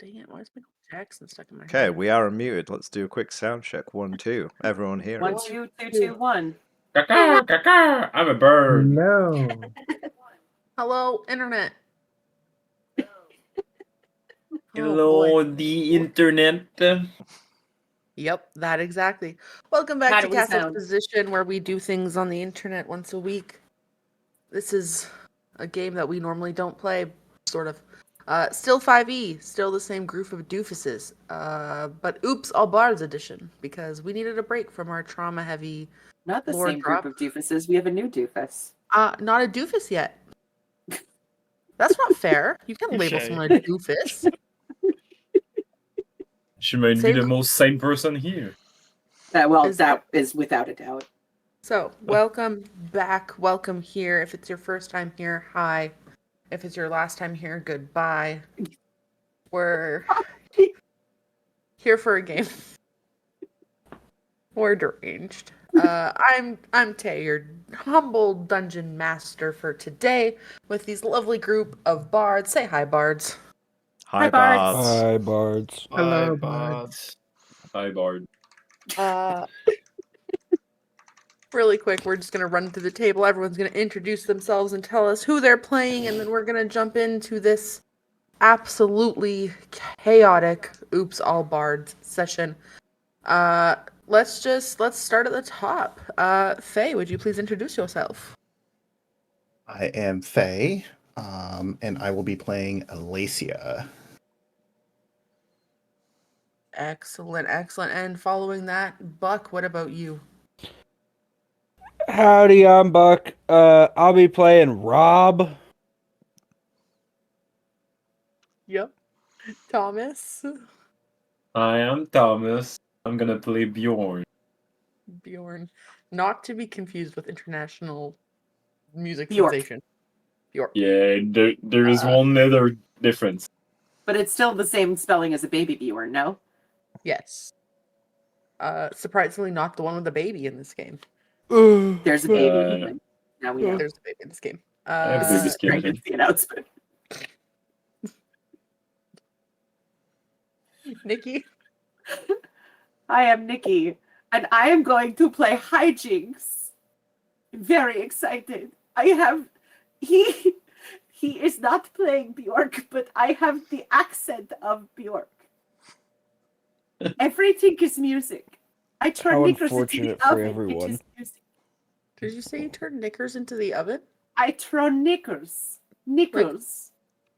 Dang it, why is Michael Jackson stuck in my Okay, head? we are unmuted. Let's do a quick sound check. 1, 2. Everyone hear 1, us? 2, 2, 2, 1. Caca, caca. I'm a bird. No. Hello, internet. Hello, the internet. Yep, that exactly. Welcome back How to do we sound? Castexposition, where we do things on the internet once a week. This is a game that we normally don't play, sort of. Still 5e, still the same group of doofuses. But oops, all Bards edition, because we needed a break from our trauma-heavy Not the lore same drop. group of doofuses. We have a new doofus. Not a doofus yet. That's not fair. You can't label Touche. someone a doofus. She might be Same- the most sane person here. That is without a doubt. So, welcome back, welcome here. If it's your first time here, hi. If it's your last time here, goodbye. We're here for a game. We're deranged. I'm Tay, your humble dungeon master for today, with these lovely group of bards. Say hi, bards. Hi, Bards. Hi, Bards. Hello, Bards. Hi, Bard. Really quick, we're just going to run through the table. Everyone's going to introduce themselves and tell us who they're playing, and then we're going to jump into this absolutely chaotic Oops All Bards session. Let's start at the top. Faye, would you please introduce yourself? I am Faye, and I will be playing Alacia. Excellent, excellent. And following that, Buck, what about you? Howdy, I'm Buck. I'll be playing Rob. Yep. Thomas? I am Thomas. I'm gonna play Bjorn. Bjorn. Not to be confused with international music Bjork. sensation. Bjork. Yeah, there is one other difference. But it's still the same spelling as a baby Bjorn, no? Yes. Surprisingly not the one with the baby in this game. There's a baby. Uh, Now we know. There's a baby in this game. I have baby skin. Pregnancy announcement. Nikki? I am Nikki, and I am going to play Hijinks. Very excited. He is not playing Bjork, but I have the accent of Bjork. Everything is music. I turn How knickers into the unfortunate for oven. everyone. It is music. Did you say you turned knickers into the oven? I turn knickers. Nickels.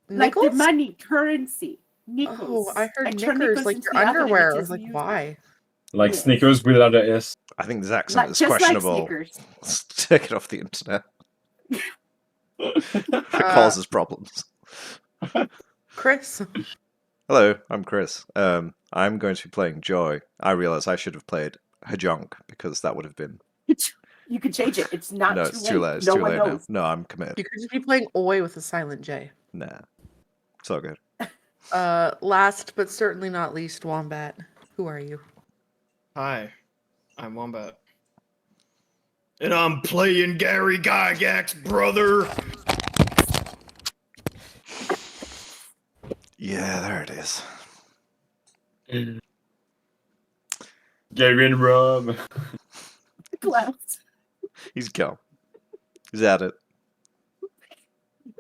Like the Nickels? money, currency. Nickels. Oh, I heard turn knickers like into your the oven and underwear. it I is was like, music. why? Like Yes. Snickers without a S. I think this accent is Just like questionable. Snickers. Let's take it off the internet. It Uh, causes problems. Chris? Hello, I'm Chris. I'm going to be playing Joy. I realize I should have played Hajunk because that would have been... You can change it. It's not No, too it's late. too late. It's no too one late now. knows. No, I'm committed. You could just be playing Oi with a silent J. Nah. It's all good. Last but certainly not least, Wombat. Who are you? Hi, I'm Wombat. And I'm playing Gary Gygax's brother. Yeah, there it is. Gary and Rob. Clowns. He's gone. He's at it.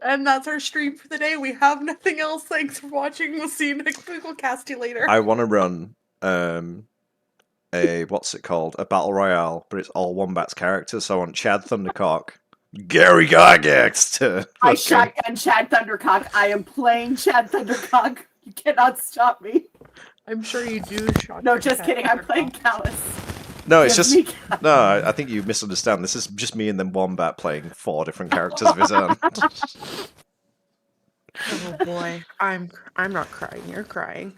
And that's our stream for the day. We have nothing else. Thanks for watching. We'll see you next week. We'll cast you later. I want to run a what's it called? A battle royale, but it's all Wombat's characters. So I want Chad Thundercock, Gary Gygax to. I shotgun Chad Thundercock. I am playing Chad Thundercock. You cannot stop me. I'm sure you do. No, just kidding. I'm playing Callus. No, it's Give just me Callus. no. I think you misunderstand. This is just me and then Wombat playing 4 different characters of his own. Oh boy, I'm not crying. You're crying.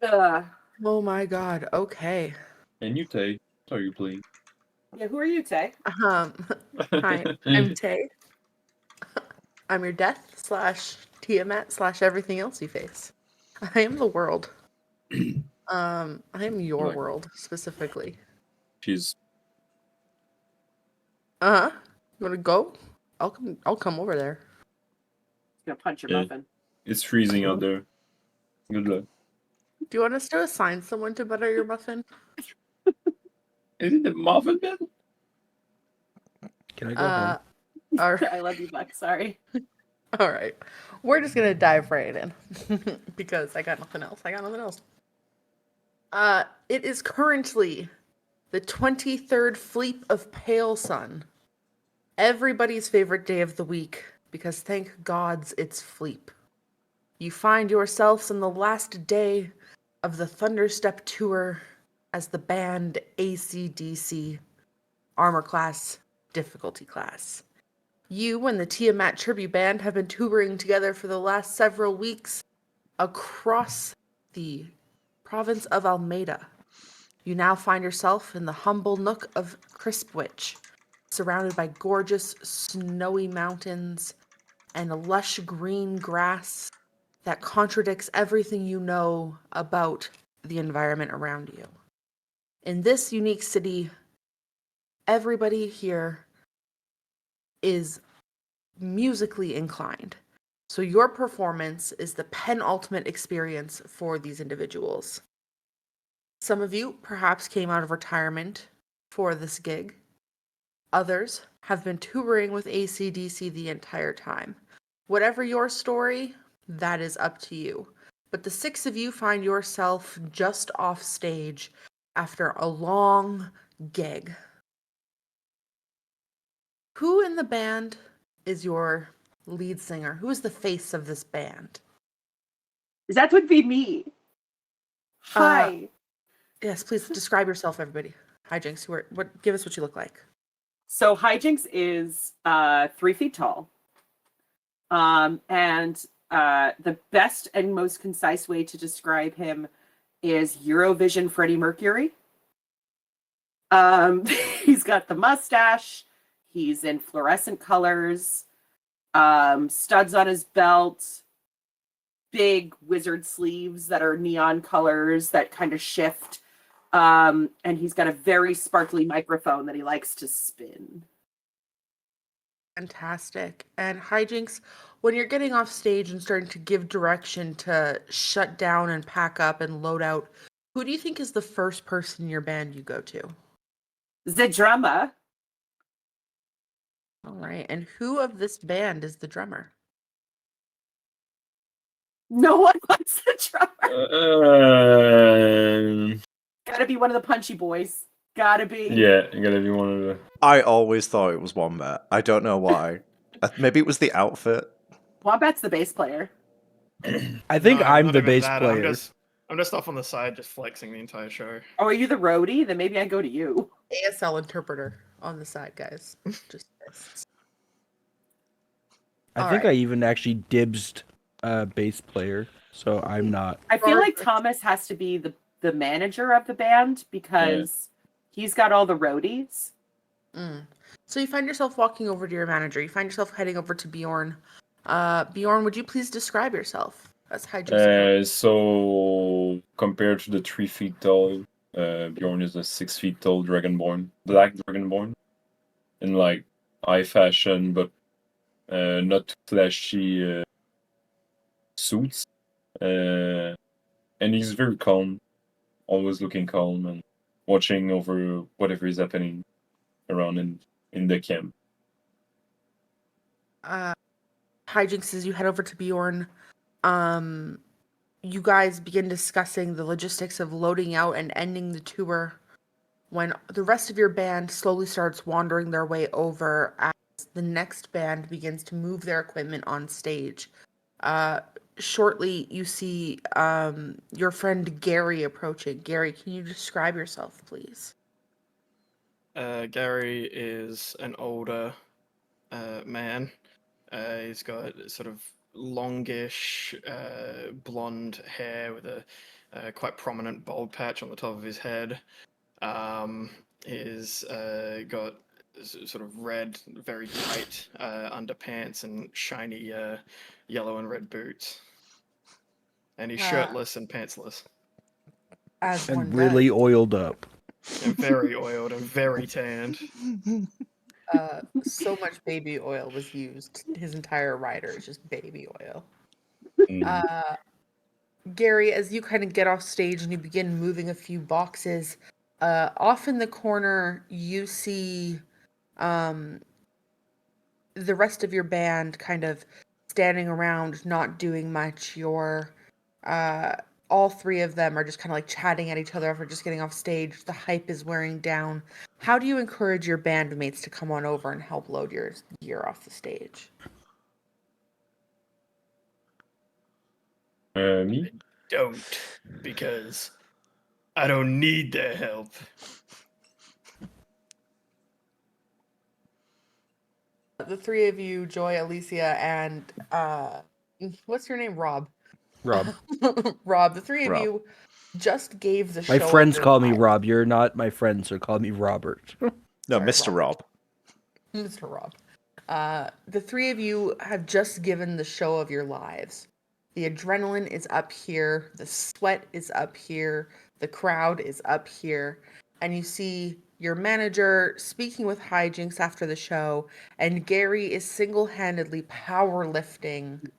Uh, Oh my god. Okay. And you, Tay. How are you playing? yeah, who are you, Tay? Hi, I'm Tay. I'm your death / Tiamat / everything else you face. I am the world. I am your Right. world specifically. She's You wanna go? I'll come over there. Gonna punch your Yeah. muffin. it's freezing out there. Good luck. Do you want us to assign someone to butter your muffin? Is it the muffin man? Can I go home? All right. I love you, Buck. Sorry. All right. We're just gonna dive right in because I got nothing else. It is currently the 23rd Fleep of Pale Sun. Everybody's favorite day of the week because thank gods it's Fleep. You find yourselves on the last day of the Thunderstep tour as the band AC/DC, armor class, difficulty class. You and the Tiamat Tribute Band have been touring together for the last several weeks across the province of Almeida. You now find yourself in the humble nook of Crispwich, surrounded by gorgeous snowy mountains and a lush green grass that contradicts everything you know about the environment around you. In this unique city, everybody here is musically inclined. So your performance is the penultimate experience for these individuals. Some of you perhaps came out of retirement for this gig. Others have been touring with AC/DC the entire time. Whatever your story, that is up to you. But the 6 of you find yourself just off stage after a long gig. Who in the band is your lead singer? Who is the face of this band? That would be me. Hi. Yes, please describe yourself, everybody. Hijinks, give us what you look like. So Hijinks is 3 feet tall. And the best and most concise way to describe him is Eurovision Freddie Mercury. He's got the mustache. He's in fluorescent colors. Studs on his belt. Big wizard sleeves that are neon colors that kind of shift. And he's got a very sparkly microphone that he likes to spin. Fantastic. And Hijinks, when you're getting off stage and starting to give direction to shut down and pack up and load out, who do you think is the first person in your band you go to? The drummer. All right. And who of this band is the drummer? No one wants the drummer. Gotta be one of the punchy boys. Gotta be. Yeah, you gotta be one of the. I always thought it was Wombat. I don't know why. Maybe it was the outfit. Wombat's the bass player. I think No, I'm not the even bass that. player. I'm just off on the side, just flexing the entire show. Oh, are you the roadie? Then maybe I go to you. ASL interpreter on the side, guys. Just this. I think I even actually dibsed bass player, so I'm not. I feel like Thomas has to be the manager of the band because he's got all the roadies. So you find yourself walking over to your manager. You find yourself heading over to Bjorn. Bjorn, would you please describe yourself as Hijinks? So compared to the 3 feet tall, Bjorn is a 6 feet tall dragonborn, black dragonborn, in like high fashion, but not flashy suits. And he's very calm, always looking calm and watching over whatever is happening around in the camp. Hijinks, as you head over to Bjorn, you guys begin discussing the logistics of loading out and ending the tour when the rest of your band slowly starts wandering their way over as the next band begins to move their equipment on stage. Shortly, you see your friend Gary approaching. Gary, can you describe yourself, please? Gary is an older man. He's got sort of longish blonde hair with a quite prominent bald patch on the top of his head. He's got sort of red, very tight underpants and shiny yellow and red boots. And he's shirtless and pantsless. As one And really does. oiled up. And very oiled and very tanned. So much baby oil was used. His entire rider is just baby oil. Mm. Gary, as you kind of get off stage and you begin moving a few boxes, off in the corner you see the rest of your band kind of standing around, not doing much. All three of them are just kind of like chatting at each other after just getting off stage. The hype is wearing down. How do you encourage your bandmates to come on over and help load your gear off the stage? Me? Don't, because I don't need their help. The three of you, Joy, Alicia, and what's your name? Rob. Rob. Rob, the three of Rob. you just gave the show. My friends of your call me lives. Rob. You're not my friend, so call me Robert. No, Sorry, Mr. Rob. Mr. Rob. The three of you have just given the show of your lives. The adrenaline is up here, the sweat is up here, the crowd is up here, and you see your manager speaking with hijinks after the show, and Gary is single-handedly powerlifting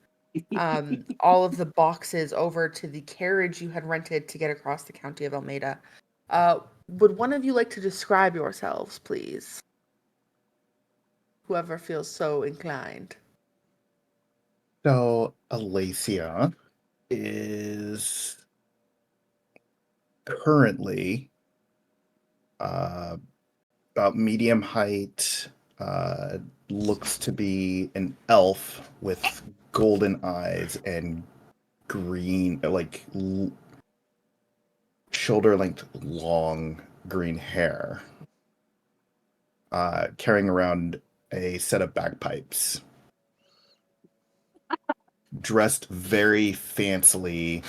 all of the boxes over to the carriage you had rented to get across the county of Almeida. Would one of you like to describe yourselves, please? Whoever feels so inclined. So Alacia is currently about medium height, looks to be an elf with golden eyes and green, like shoulder length long green hair, carrying around a set of bagpipes. Dressed very fancily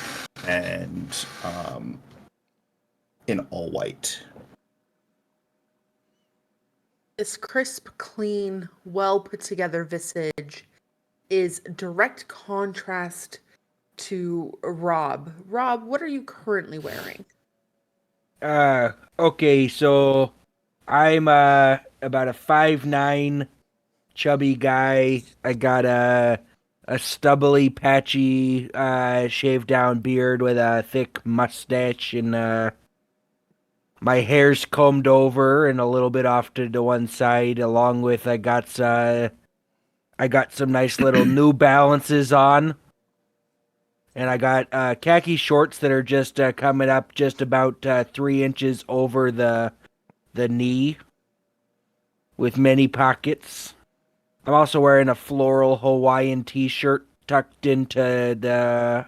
and in all white. This crisp, clean, well put together visage is direct contrast to Rob. Rob, what are you currently wearing? Okay, so I'm about a 5'9" chubby guy. I got a stubbly, patchy, shaved down beard with a thick mustache, and my hair's combed over and a little bit off to the one side, along with I got some nice little New Balances on. And I got khaki shorts that are just coming up just about 3 inches over the knee, with many pockets. I'm also wearing a floral Hawaiian t-shirt tucked into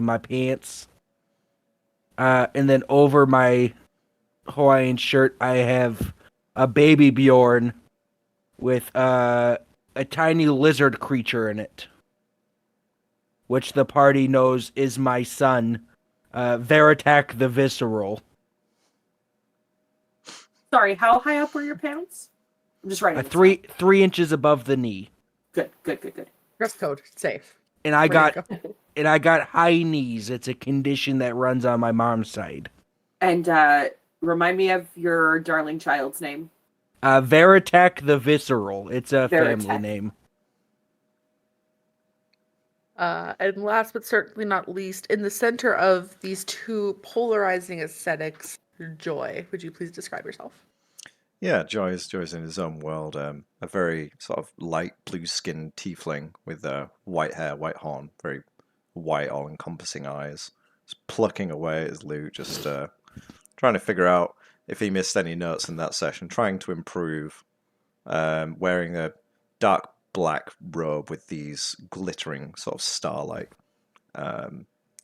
my pants. And then over my Hawaiian shirt, I have a baby Bjorn with a tiny lizard creature in it, which the party knows is my son, Veritak the Visceral. Sorry, how high up were your pants? I'm just writing. Three inches above the knee. Good. Dress code, safe. And I Ready to got go. high knees. It's a condition that runs on my mom's side. And remind me of your darling child's name. Veritak the Visceral. It's a family Veritak. name. And last but certainly not least, in the center of these two polarizing aesthetics, Joy, would you please describe yourself? Yeah, Joy's in his own world. A very sort of light blue-skinned tiefling with white hair, white horn, very white, all-encompassing eyes. Just plucking away at his loot, just trying to figure out if he missed any notes in that session, trying to improve. Wearing a dark black robe with these glittering sort of star-like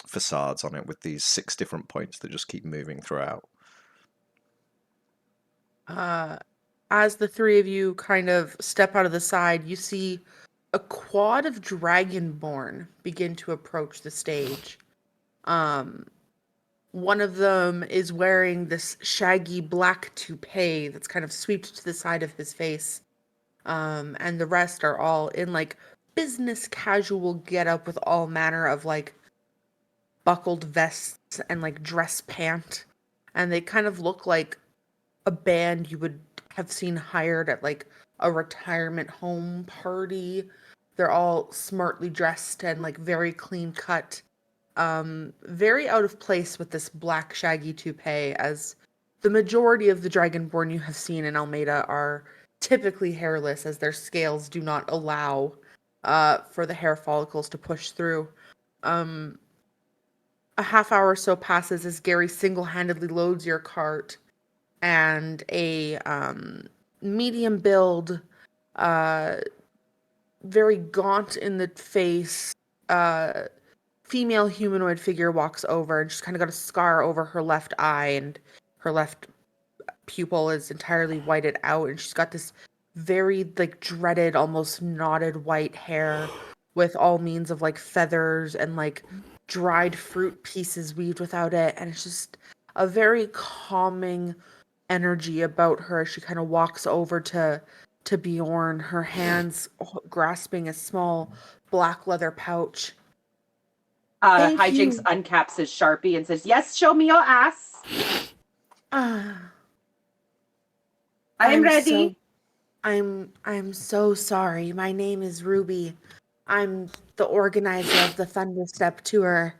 facades on it, with these 6 different points that just keep moving throughout. As the three of you kind of step out of the side, you see a quad of Dragonborn begin to approach the stage. One of them is wearing this shaggy black toupee that's kind of swept to the side of his face. And the rest are all in like business casual getup with all manner of like buckled vests and like dress pant. And they kind of look like a band you would have seen hired at like a retirement home party. They're all smartly dressed and like very clean cut. very out of place with this black shaggy toupee, as the majority of the Dragonborn you have seen in Almeida are typically hairless, as their scales do not allow for the hair follicles to push through. A half hour or so passes as Gary single-handedly loads your cart, and a medium build, very gaunt in the face, female humanoid figure walks over, and she's kind of got a scar over her left eye, and her left pupil is entirely whited out, and she's got this very like dreaded, almost knotted white hair with all means of like feathers and like dried fruit pieces weaved without it, and it's just a very calming energy about her as she kind of walks over to Bjorn, her hands grasping a small black leather pouch. Thank Hijinks you. uncaps his Sharpie and says, "Yes, show me your ass. Ah, I'm ready." I'm so sorry. My name is Ruby. I'm the organizer of the Thunderstep tour.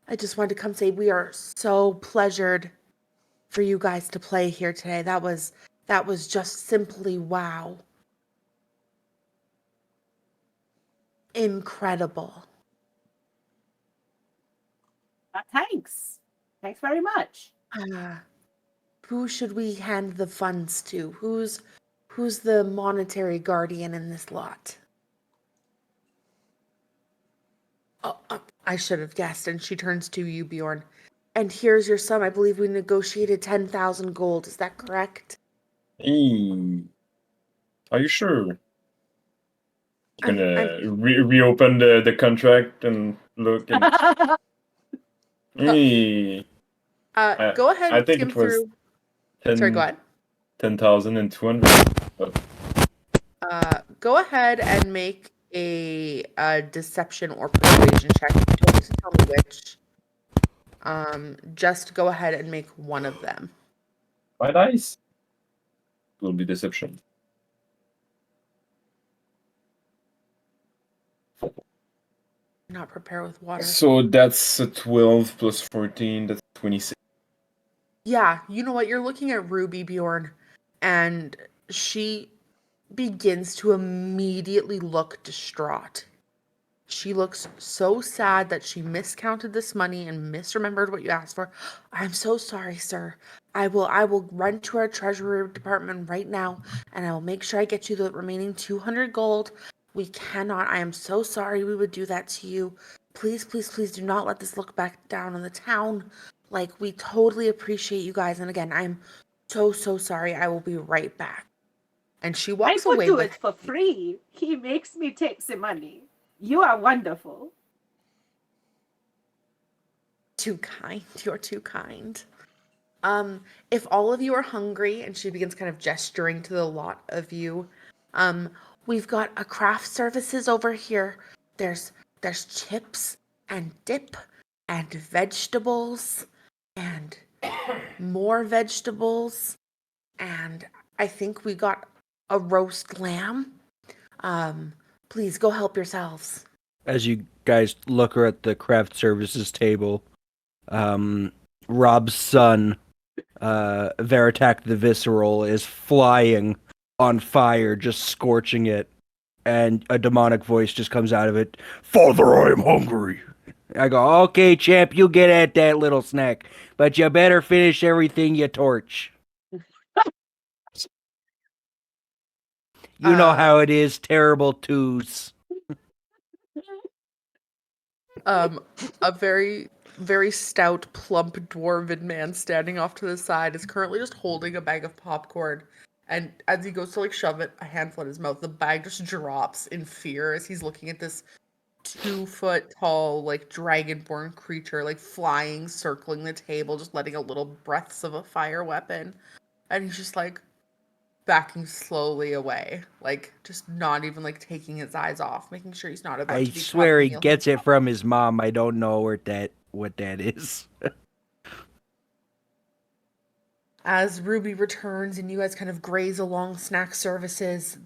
I just wanted to come say we are so pleasured for you guys to play here today. That was just simply wow. Incredible. Thanks. Thanks very much. Who should we hand the funds to? Who's the monetary guardian in this lot? Oh, I should have guessed. And she turns to you, Bjorn. And here's your sum. I believe we negotiated 10,000 gold. Is that correct? Hey, are you sure? I'm- Gonna reopen the contract and look and hey, Go ahead I and think skim it was through. Sorry, go ahead. 10,200. Go ahead and make a deception or persuasion check. You don't need to tell me which. Just go ahead and make one of them. My dice will be deception. Not prepare with water. So that's a 12 plus 14. That's 26. Yeah, you know what? You're looking at Ruby, Bjorn, and she begins to immediately look distraught. She looks so sad that she miscounted this money and misremembered what you asked for. I'm so sorry, sir. I will run to our treasury department right now, and I will make sure I get you the remaining 200 gold. We cannot. I am so sorry we would do that to you. Please, please, please do not let this look back down on the town. Like, we totally appreciate you guys. And again, I'm so sorry. I will be right back. And she I walks would away do with it for free. He makes me take the money. You are wonderful. too kind. You're too kind. If all of you are hungry, and she begins kind of gesturing to the lot of you, we've got a craft services over here. There's chips and dip and vegetables and more vegetables, and I think we got a roast lamb. Please go help yourselves. As you guys look her at the craft services table, Rob's son, Veritak the Visceral, is flying on fire, just scorching it, and a demonic voice just comes out of it. Father, I am hungry. I go, okay, champ, you get at that little snack, but you better finish everything you torch. You know how it is, terrible twos. A very, very stout, plump dwarven man standing off to the side is currently just holding a bag of popcorn. And as he goes to like shove it, a handful in his mouth, the bag just drops in fear as he's looking at this 2-foot tall, like dragonborn creature, like flying, circling the table, just letting out little breaths of a fire weapon. And he's just like backing slowly away, like just not even like taking his eyes off, making sure he's not about I to be swear he meal gets himself. it from his mom. I don't know what that is. As Ruby returns and you guys kind of graze along snack services,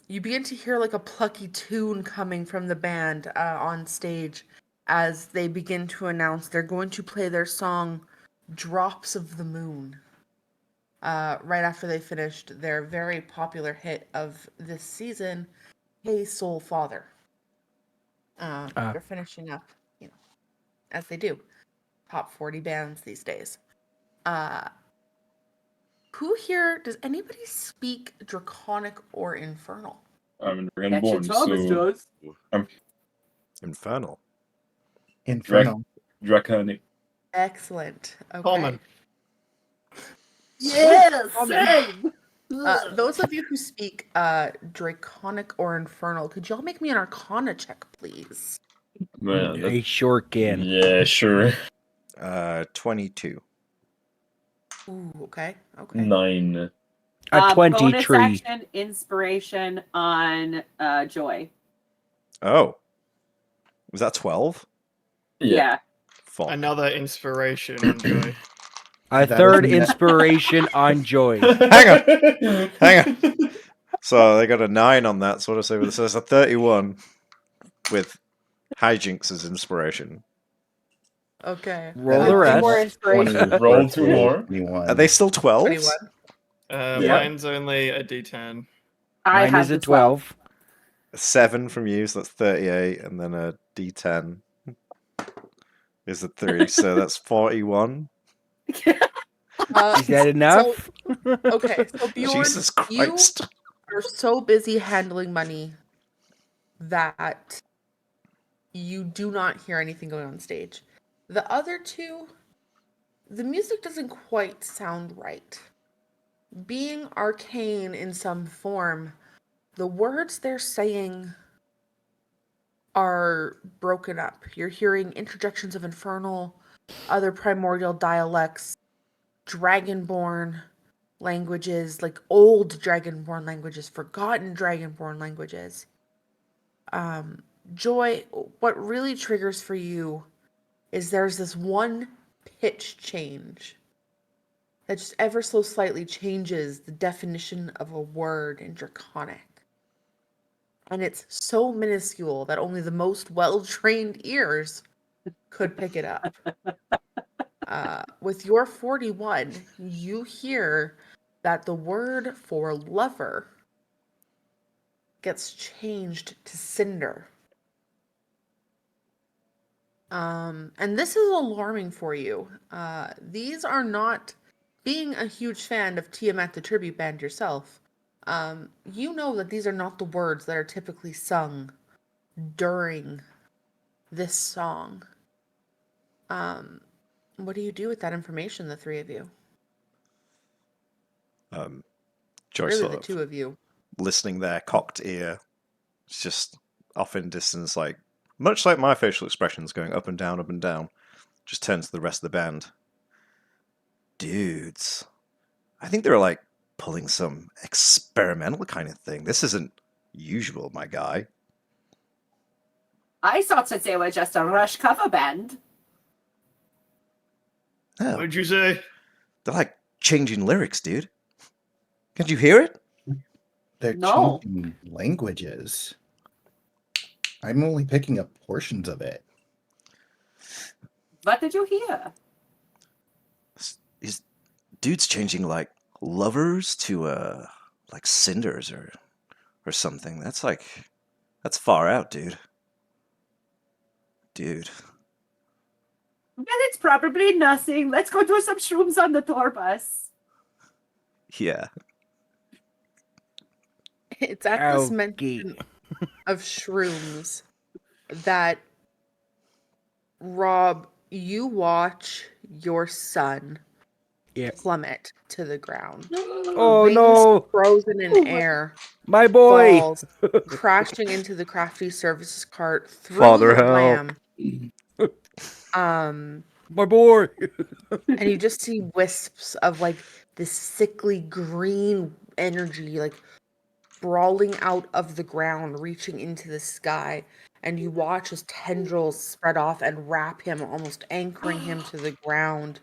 you begin to hear like a plucky tune coming from the band on stage. as they begin to announce they're going to play their song Drops of the Moon. Right after they finished their very popular hit of this season, Hey Soul Father. They're finishing up, as they do. Top 40 bands these days. Who here, does anybody speak Draconic or Infernal? I'm a That's Dragonborn, Thomas so does. Infernal. Infernal. Draconic. Excellent. Okay. Common. Yes, Common. same. Those of you who speak Draconic or Infernal, could y'all make me an Arcana check, please? Man, that- I sure can. yeah, sure. 22. Ooh, okay. Okay. 9. A Bonus 23. action inspiration on Joy. Oh. Was that 12? Yeah. Fuck. Another inspiration on Joy. A That third is net. inspiration on Joy. Hang on. So they got a 9 on that sort of thing. So it's a 31 with hijinks as inspiration. Okay. Roll That the is rest. More 20 inspiration. Roll 2 more. 21. Are they still 12s? 21. Yeah. Mine's only a D10. I Mine have is a the 12. 12. A 7 from you, so that's 38, and then a D10 is a 3, so that's 41. Is that enough? Okay, so Bjorn, Jesus you Christ. are so busy handling money that you do not hear anything going on stage. The other two, the music doesn't quite sound right. Being arcane in some form, the words they're saying are broken up. You're hearing interjections of infernal, other primordial dialects, dragonborn languages, like old dragonborn languages, forgotten dragonborn languages. Joy, what really triggers for you is there's this one pitch change that just ever so slightly changes the definition of a word in Draconic. And it's so minuscule that only the most well-trained ears could pick it up. With your 41, you hear that the word for lover gets changed to cinder. And this is alarming for you. These are not, being a huge fan of Tiamat the Tribute Band yourself, you know that these are not the words that are typically sung during this song. What do you do with that information, the three of you? Joy Really, sort the of two of you. listening there, cocked ear. It's just off in distance, like much like my facial expressions going up and down, just turns to the rest of the band. Dudes, I think they're like pulling some experimental kind of thing. This isn't usual, my guy. I thought that they were just a Rush cover band. No, What'd you say? they're like changing lyrics, dude. Can't you hear it? They're No. changing languages. I'm only picking up portions of it. What did you hear? Is dude's changing like lovers to like cinders or something. That's far out, dude. Dude. Well, it's probably nothing. Let's go do some shrooms on the tour bus. Yeah. It's at this Okay. mention of shrooms that, Rob, you watch your son Yep. plummet to the ground. Oh Wings no, frozen in air, my boy! falls, crashing into the crafty services cart through Father, the help. ram. My boy! And you just see wisps of like this sickly green energy, like sprawling out of the ground, reaching into the sky. And you watch as tendrils spread off and wrap him, almost anchoring him to the ground.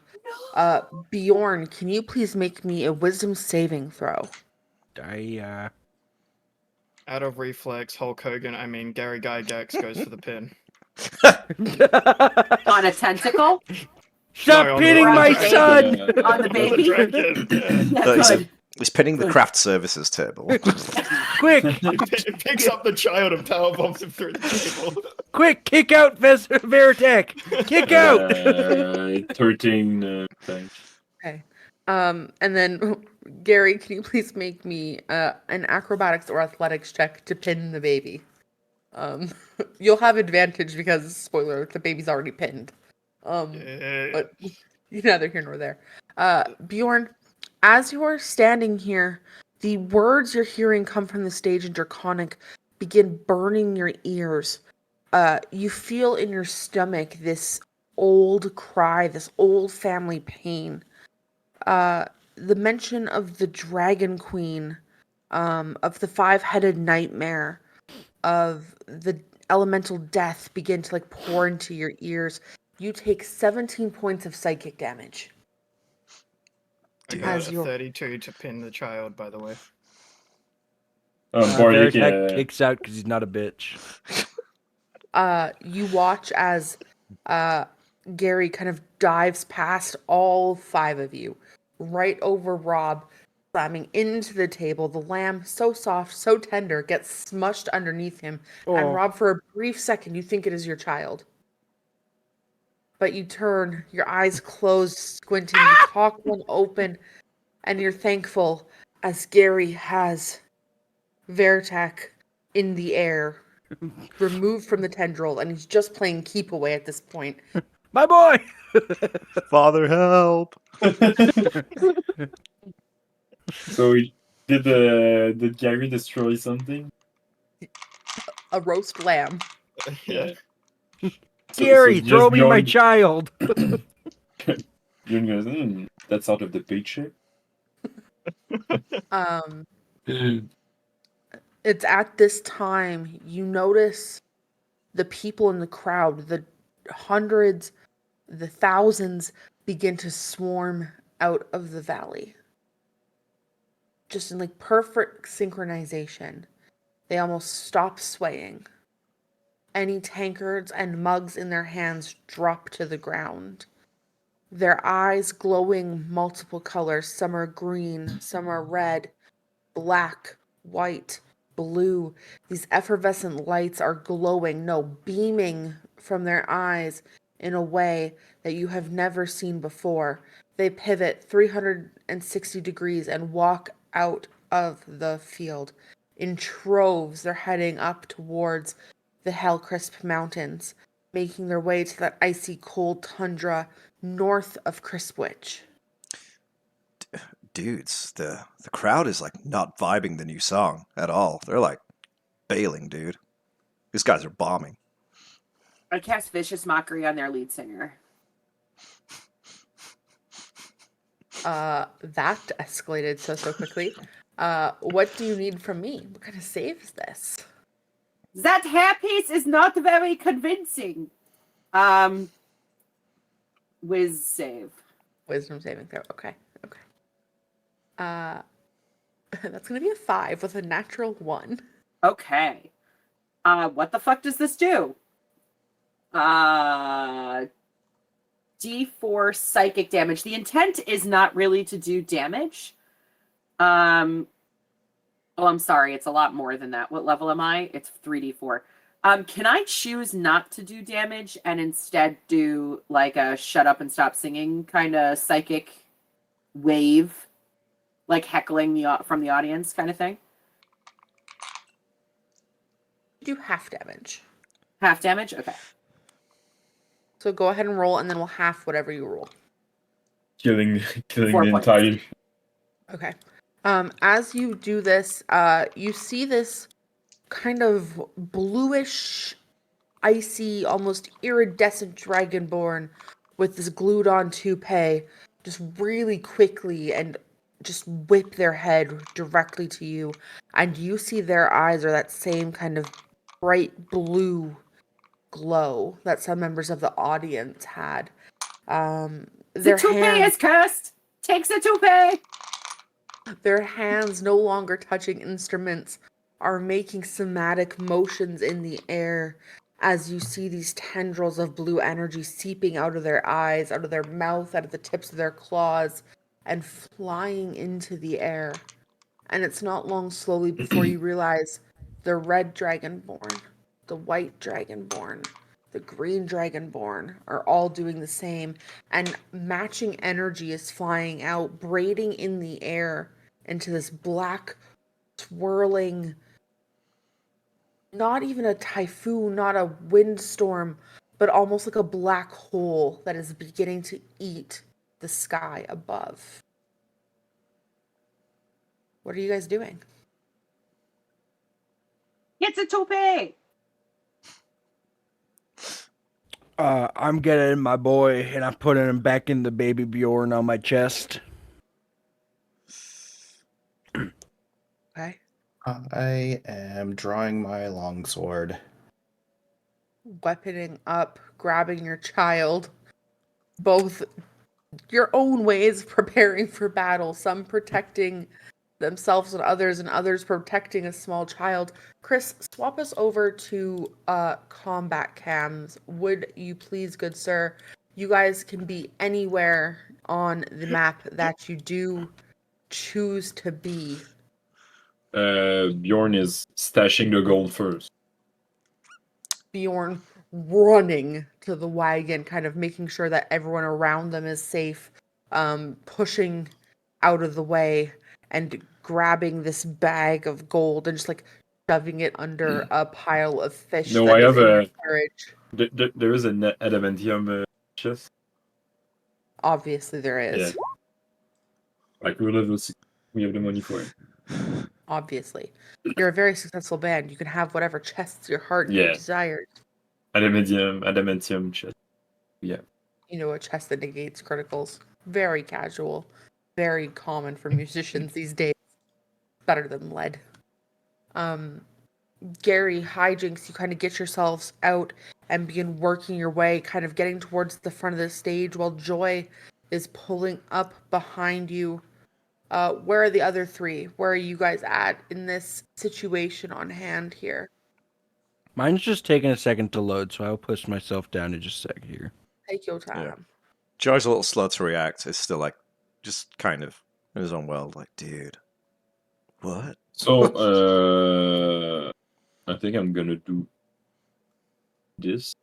Bjorn, can you please make me a wisdom saving throw? I Out of reflex, Hulk Hogan, Gary Gygax goes for the pin. On a tentacle? Stop No, on pinning the my dragon. son! On the baby? dragon. Yeah. Yeah, No, good. he's pinning the craft services table. Quick! It picks up the child and power bombs him through the table. Quick! Kick out Veritek! Kick out! 13 thanks. Okay. And then Gary, can you please make me an acrobatics or athletics check to pin the baby? You'll have advantage because spoiler alert, the baby's already pinned. But neither here nor there. Bjorn, as you're standing here, the words you're hearing come from the stage in Draconic begin burning your ears. You feel in your stomach this old cry, this old family pain. The mention of the Dragon Queen, of the five-headed nightmare, of the elemental death begin to like pour into your ears. You take 17 points of psychic damage. I got As a your 32 to pin the child, by the way. Bardic, Veritek kicks out because he's not a bitch. you watch as Gary kind of dives past all five of you, right over Rob, slamming into the table. The lamb, so soft, so tender, gets smushed underneath him. And Rob, for a brief second, you think it is your child. But you turn, your eyes closed, squinting, you cock one open, and you're thankful as Gary has Veritek in the air, removed from the tendril, and he's just playing keep away at this point. My boy! Father, help! So did Gary destroy something? A roast lamb. Yeah. Gary, just throw me my beyond- child! Bjorn goes, that's out of the paycheck. It's at this time you notice the people in the crowd, the hundreds, the thousands begin to swarm out of the valley. Just in like perfect synchronization. They almost stop swaying. Any tankards and mugs in their hands drop to the ground. Their eyes glowing multiple colors. Some are green, some are red, black, white, blue. These effervescent lights are glowing, beaming from their eyes in a way that you have never seen before. They pivot 360 degrees and walk out of the field. In troves, they're heading up towards the Hellcrisp Mountains, making their way to that icy cold tundra north of Crispwich. Dudes, the crowd is like not vibing the new song at all. They're like bailing, dude. These guys are bombing. I cast Vicious Mockery on their lead singer. That escalated so quickly. What do you need from me? What kind of save is this? That hairpiece is not very convincing. Whiz save. Wisdom saving throw. Okay. That's gonna be a 5 with a natural 1. Okay. What the fuck does this do? D4 psychic damage. The intent is not really to do damage. Oh, I'm sorry. It's a lot more than that. What level am I? It's 3d4. Can I choose not to do damage and instead do like a shut up and stop singing kind of psychic wave, like heckling from the audience kind of thing? Do half damage. Half damage? Okay. So go ahead and roll, and then we'll half whatever you roll. Killing 4 the points. entire. Okay. As you do this, you see this kind of bluish, icy, almost iridescent dragonborn with this glued on toupee just really quickly and just whip their head directly to you. And you see their eyes are that same kind of bright blue glow that some members of the audience had. The Their toupee hands, is cursed! Takes the toupee! their hands no longer touching instruments are making somatic motions in the air as you see these tendrils of blue energy seeping out of their eyes, out of their mouth, out of the tips of their claws, and flying into the air. And it's not long slowly before you realize the red dragonborn, the white dragonborn, the green dragonborn are all doing the same. And matching energy is flying out, braiding in the air into this black, swirling, not even a typhoon, not a windstorm, but almost like a black hole that is beginning to eat the sky above. What are you guys doing? It's a toupee! I'm getting my boy and I'm putting him back in the baby Bjorn on my chest. Okay. I am drawing my longsword. Weaponing up, grabbing your child, both your own ways of preparing for battle, some protecting themselves and others protecting a small child. Chris, swap us over to combat cams. Would you please, good sir? You guys can be anywhere on the map that you do choose to be. Bjorn is stashing the gold first. Bjorn running to the wagon, kind of making sure that everyone around them is safe, pushing out of the way and grabbing this bag of gold and just like shoving it under a pile of fish. No, that I is have in a- your carriage. There is an adamantium chest. Obviously, there is. Yeah. Like we're level 6. We have the money for it. Obviously, you're a very successful band. You can have whatever chests your heart Yeah. desires. Adamantium chest. Yeah. You know, a chest that negates criticals. Very casual. Very common for musicians these days. Better than lead. Gary, hijinks, you kind of get yourselves out and begin working your way, kind of getting towards the front of the stage while Joy is pulling up behind you. Where are the other three? Where are you guys at in this situation on hand here? Mine's just taking a second to load, so I'll push myself down in just a sec here. Take your time. Yeah. Joy's a little slow to react. It's still like, just kind of in his own world, like, dude, what? So, I think I'm gonna do this.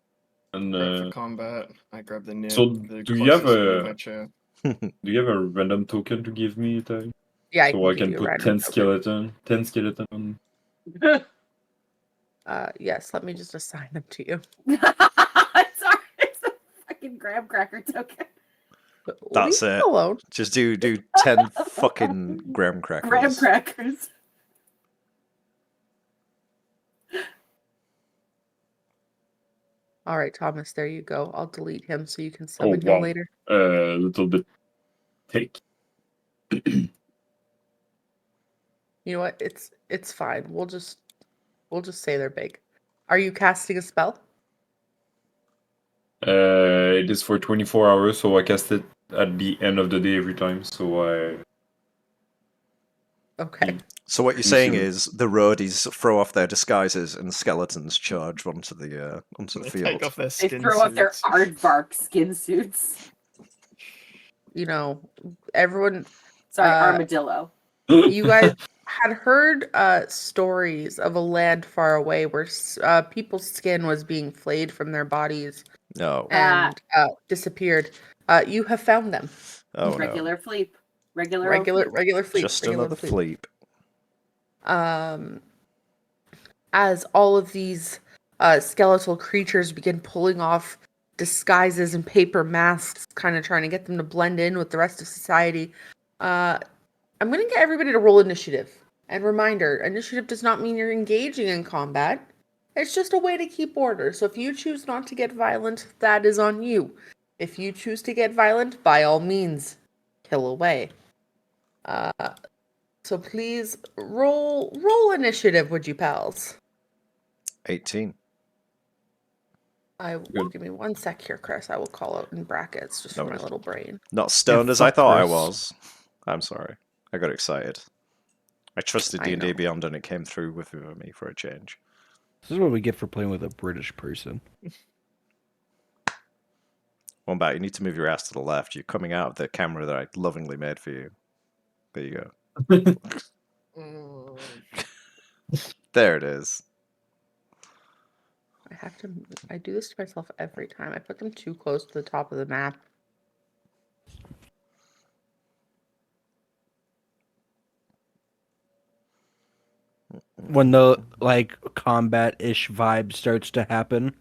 And Prep for combat. I grab the nib. so the do you have closest a- wheelchair. do you have a random token to give me, Ty? Yeah, I So can I give can you a put random 10 token. skeleton. 10 skeleton on. Yes, let me just assign them to you. Sorry, it's a fucking graham cracker token. That's Leave it. me alone. Just do 10 fucking graham crackers. Graham crackers. All right, Thomas, there you go. I'll delete him so you can summon him wow. later. A little bit thick. You know what? It's fine. We'll just say they're big. Are you casting a spell? It is for 24 hours, so I cast it at the end of the day every time. So I. Okay. So what you're You saying see- is the roadies throw off their disguises and skeletons charge onto the They field. take off their They skin throw up their suits. aardvark skin suits. You know, everyone. Sorry, Uh, armadillo. You guys had heard stories of a land far away where people's skin was being flayed from their bodies No. and disappeared. You have found them. Oh no. Regular fleep. Regular Regular fleet. Just regular another fleet. fleep. As all of these skeletal creatures begin pulling off disguises and paper masks, kind of trying to get them to blend in with the rest of society, I'm going to get everybody to roll initiative. And reminder, initiative does not mean you're engaging in combat. It's just a way to keep order. So if you choose not to get violent, that is on you. If you choose to get violent, by all means, kill away. So please roll initiative, would you, pals? 18. Good. Give me 1 sec here, Chris. I will call out in brackets just No for my worries. little brain. Not stoned Yeah, as I fuck thought I Chris. was. I'm sorry. I got excited. I trusted I D&D know. Beyond and it came through with me for a change. This is what we get for playing with a British person. Wombat, you need to move your ass to the left. You're coming out of the camera that I lovingly made for you. There you go. Mm. There it is. I have to. I do this to myself every time. I put them too close to the top of the map. When the like combat-ish vibe starts to happen,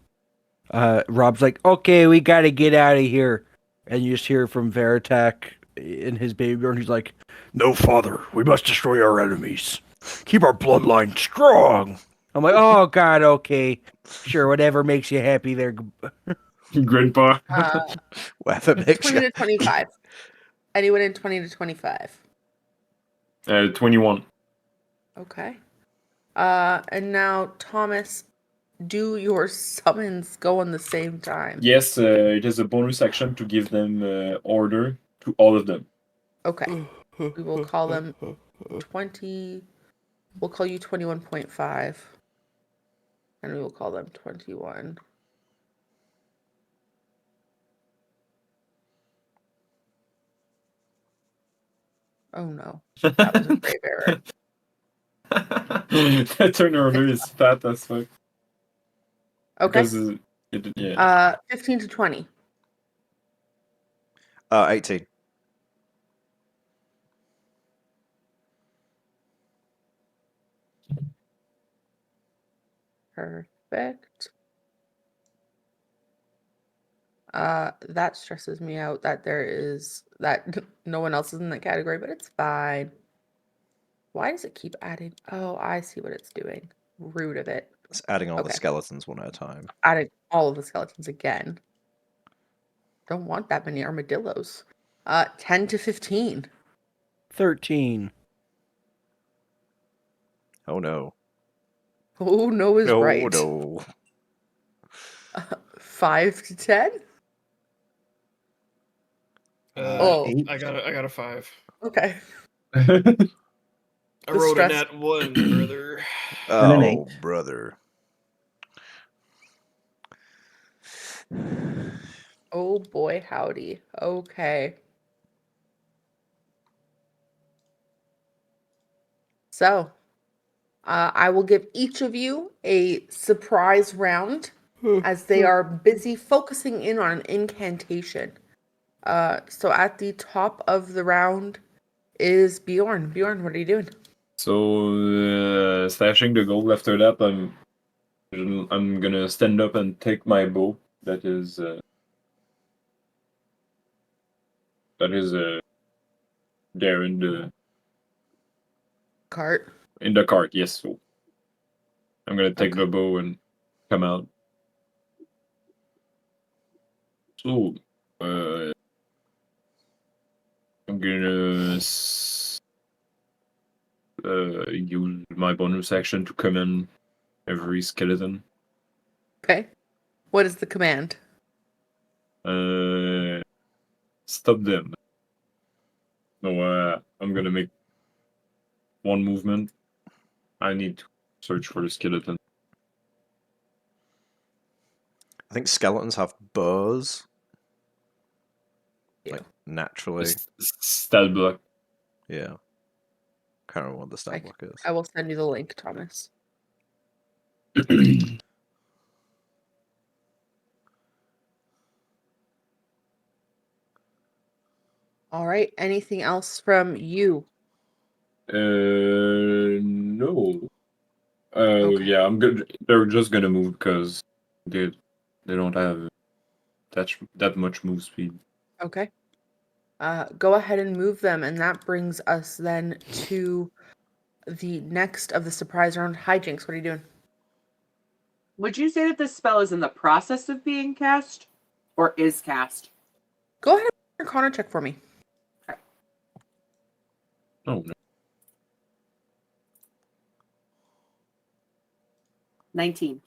Rob's like, "Okay, we gotta get out of here," and you just hear from Veritak in his baby bird. He's like, "No, father, we must destroy our enemies. Keep our bloodline strong." I'm like, "Oh God, okay, sure, whatever makes you happy there." Grandpa. Whatever makes 20 you. to 25. Anyone in 20 to 25? 21. Okay. And now Thomas, do your summons go on the same time? Yes, it is a bonus action to give them order to all of them. Okay. We will call them 20. We'll call you 21.5. And we will call them 21. Oh no. That was a grave error. That turn order is fat as fuck. Okay. Because yeah. 15 to 20. 18. Perfect. That stresses me out that no one else is in that category, but it's fine. Why does it keep adding? Oh, I see what it's doing. Root of it. It's adding all the Okay. skeletons one at a time. Adding all of the skeletons again. Don't want that many armadillos. 10 to 15. 13. Oh no. Oh no is No, right. no. 5 to 10. Oh. I got a 5. Okay. I The rolled stress- a nat 1, brother. And an Oh, brother. Oh boy, howdy. Okay. So, I will give each of you a surprise round as they are busy focusing in on an incantation. So at the top of the round is Bjorn. Bjorn, what are you doing? So slashing the gold after that, I'm gonna stand up and take my bow. That is there in the Cart. cart. Yes, so I'm gonna take Okay. the bow and come out. So I'm gonna use my bonus action to command every skeleton. Okay. What is the command? Stop them. No, I'm gonna make one movement. I need to search for the skeleton. I think skeletons have bows. Yeah. Like, naturally. Stat block. Yeah. Can't remember what the stat block is. I will send you the link, Thomas. All right. Anything else from you? No. Okay. Yeah, I'm good. They're just gonna move because they don't have that much move speed. Okay. Go ahead and move them, and that brings us then to the next of the surprise round. Hijinks, what are you doing? Would you say that this spell is in the process of being cast or is cast? Go ahead and make a Connor check for me. Oh no. 19.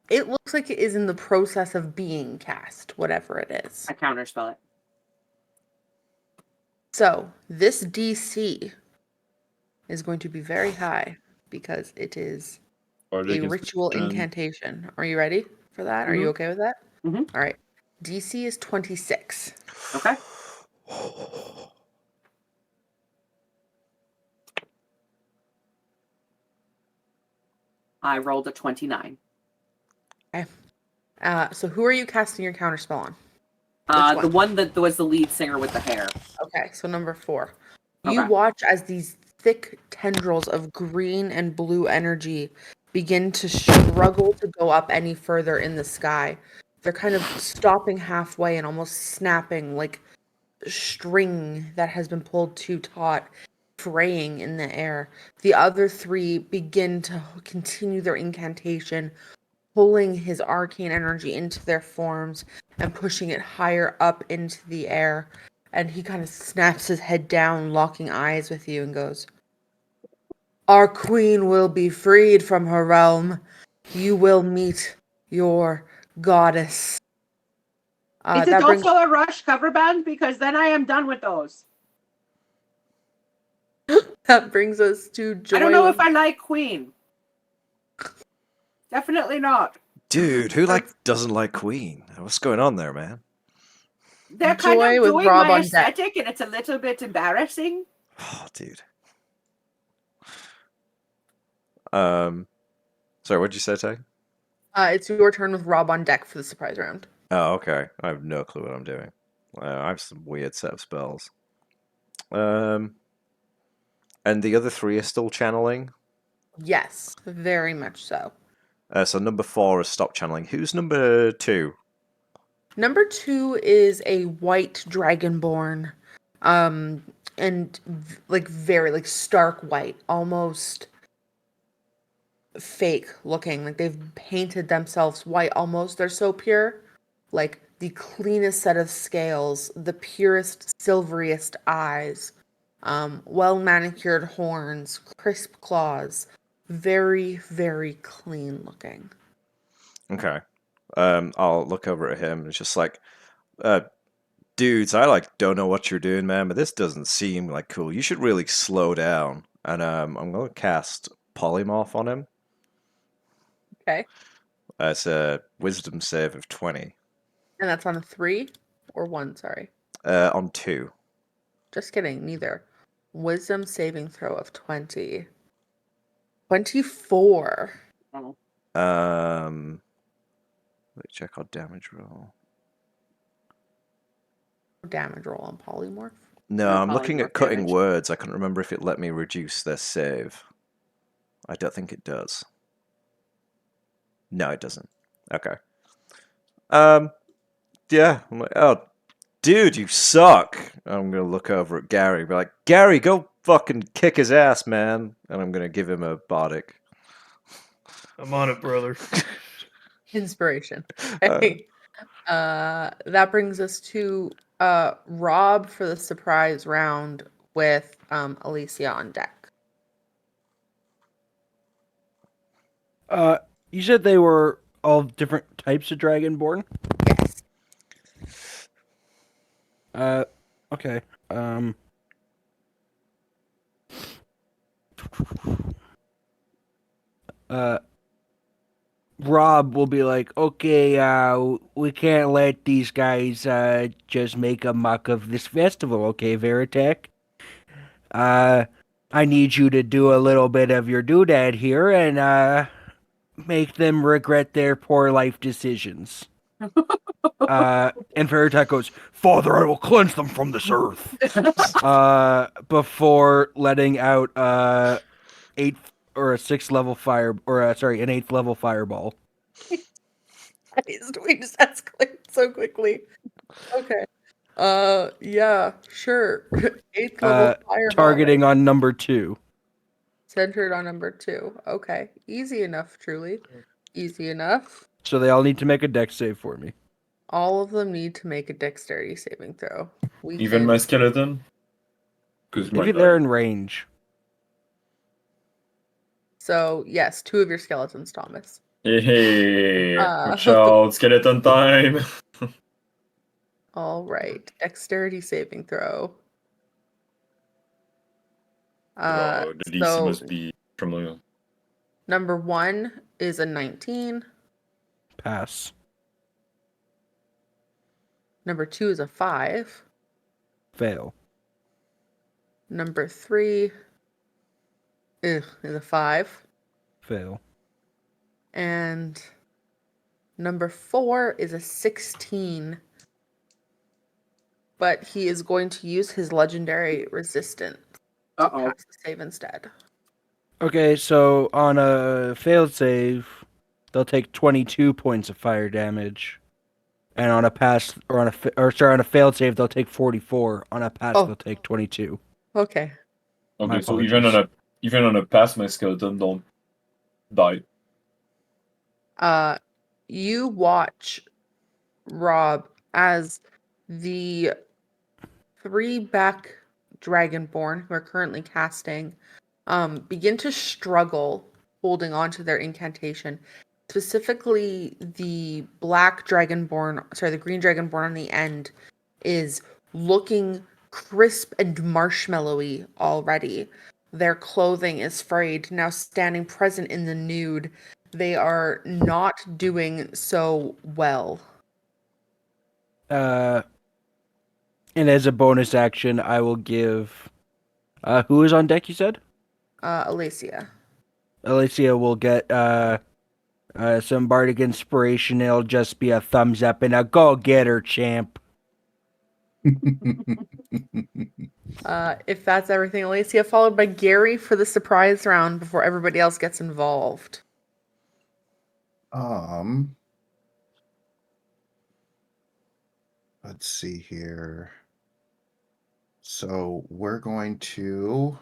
It looks like it is in the process of being cast, whatever it is. I counterspell it. So this DC is going to be very high because it is a ritual incantation. Are you ready for that? Are you okay with that? Mhm. All right. DC is 26. Okay. I rolled a 29. So who are you casting your counterspell on? The one that was the lead singer with the hair. Okay, so number 4. You Okay. watch as these thick tendrils of green and blue energy begin to struggle to go up any further in the sky. They're kind of stopping halfway and almost snapping like string that has been pulled too taut, fraying in the air. The other 3 begin to continue their incantation, pulling his arcane energy into their forms and pushing it higher up into the air. And he kind of snaps his head down, locking eyes with you, and goes, "Our queen will be freed from her realm. You will meet your goddess." Is it also a Rush cover band? Because then I am done with those. That brings us to Joy. I don't know if I like Queen. Definitely not. Dude, who doesn't like Queen? What's going on there, man? They're kind Joy of with doing Rob my on deck. aesthetic, and it's a little bit embarrassing. Oh, dude. Sorry, what'd you say, Tay? It's your turn with Rob on deck for the surprise round. Oh, okay. I have no clue what I'm doing. I have some weird set of spells. And the other 3 are still channeling? Yes, very much so. So number 4 is stop channeling. Who's number 2? Number 2 is a white dragonborn, and very stark white, almost fake looking. Like they've painted themselves white almost. They're so pure. Like the cleanest set of scales, the purest, silveriest eyes, well manicured horns, crisp claws, very, very clean looking. Okay. I'll look over at him. It's just like, dudes, I don't know what you're doing, man, but this doesn't seem like cool. You should really slow down. And I'm gonna cast Polymorph on him. Okay. It's a Wisdom save of 20. And that's on a 3 or 1, sorry. On 2. Just kidding, neither. Wisdom saving throw of 20. 24. Let's check our damage roll. Damage roll on polymorph. No, No I'm looking at polymorph cutting damage. words. I couldn't remember if it let me reduce their save. I don't think it does. No, it doesn't. Okay. Yeah. I'm like, oh, dude, you suck. I'm gonna look over at Gary, be like, Gary, go fucking kick his ass, man. And I'm gonna give him a bardic. I'm on it, brother. Inspiration. Okay. That brings us to Rob for the surprise round with Alicia on deck. You said they were all different types of dragonborn? Yes. Okay. Rob will be like, okay, we can't let these guys just make a muck of this festival, okay, Veritek? I need you to do a little bit of your doodad here and make them regret their poor life decisions. And Veritek goes, Father, I will cleanse them from this earth. Before letting out an 8th level fireball. We just escalate so quickly. Okay. Yeah, sure. 8th level fireball. Targeting on number 2. Centered on number 2. Okay. Easy enough, truly. Easy enough. So they all need to make a dex save for me. All of them need to make a dexterity saving throw. Even my skeleton? Because Maybe they're in range. So, yes, 2 of your skeletons, Thomas. Hey, watch out, skeleton time! All right. Dexterity saving throw. The DC must be familiar. Number 1 is a 19. Pass. Number 2 is a 5. Fail. Number 3 is a 5. Fail. And number 4 is a 16. But he is going to use his legendary resistance to Uh-oh. pass the save instead. Okay, so on a failed save, they'll take 22 points of fire damage. And on a pass, or on a failed save, they'll take 44. On a pass, Oh. they'll take 22. Okay. My Okay, so apologies. even on a pass, my skeleton don't die. You watch, Rob, as the 3 back Dragonborn who are currently casting begin to struggle holding on to their incantation. Specifically, the black Dragonborn, sorry, the green Dragonborn on the end is looking crisp and marshmallowy already. Their clothing is frayed, now standing present in the nude. They are not doing so well. And as a bonus action, I will give. Who is on deck? You said. Alacia. Alicia will get some bardic inspiration. It'll just be a thumbs up and a go get her, champ. If that's everything, Alacia, followed by Gary for the surprise round before everybody else gets involved. Let's see here. So we're going to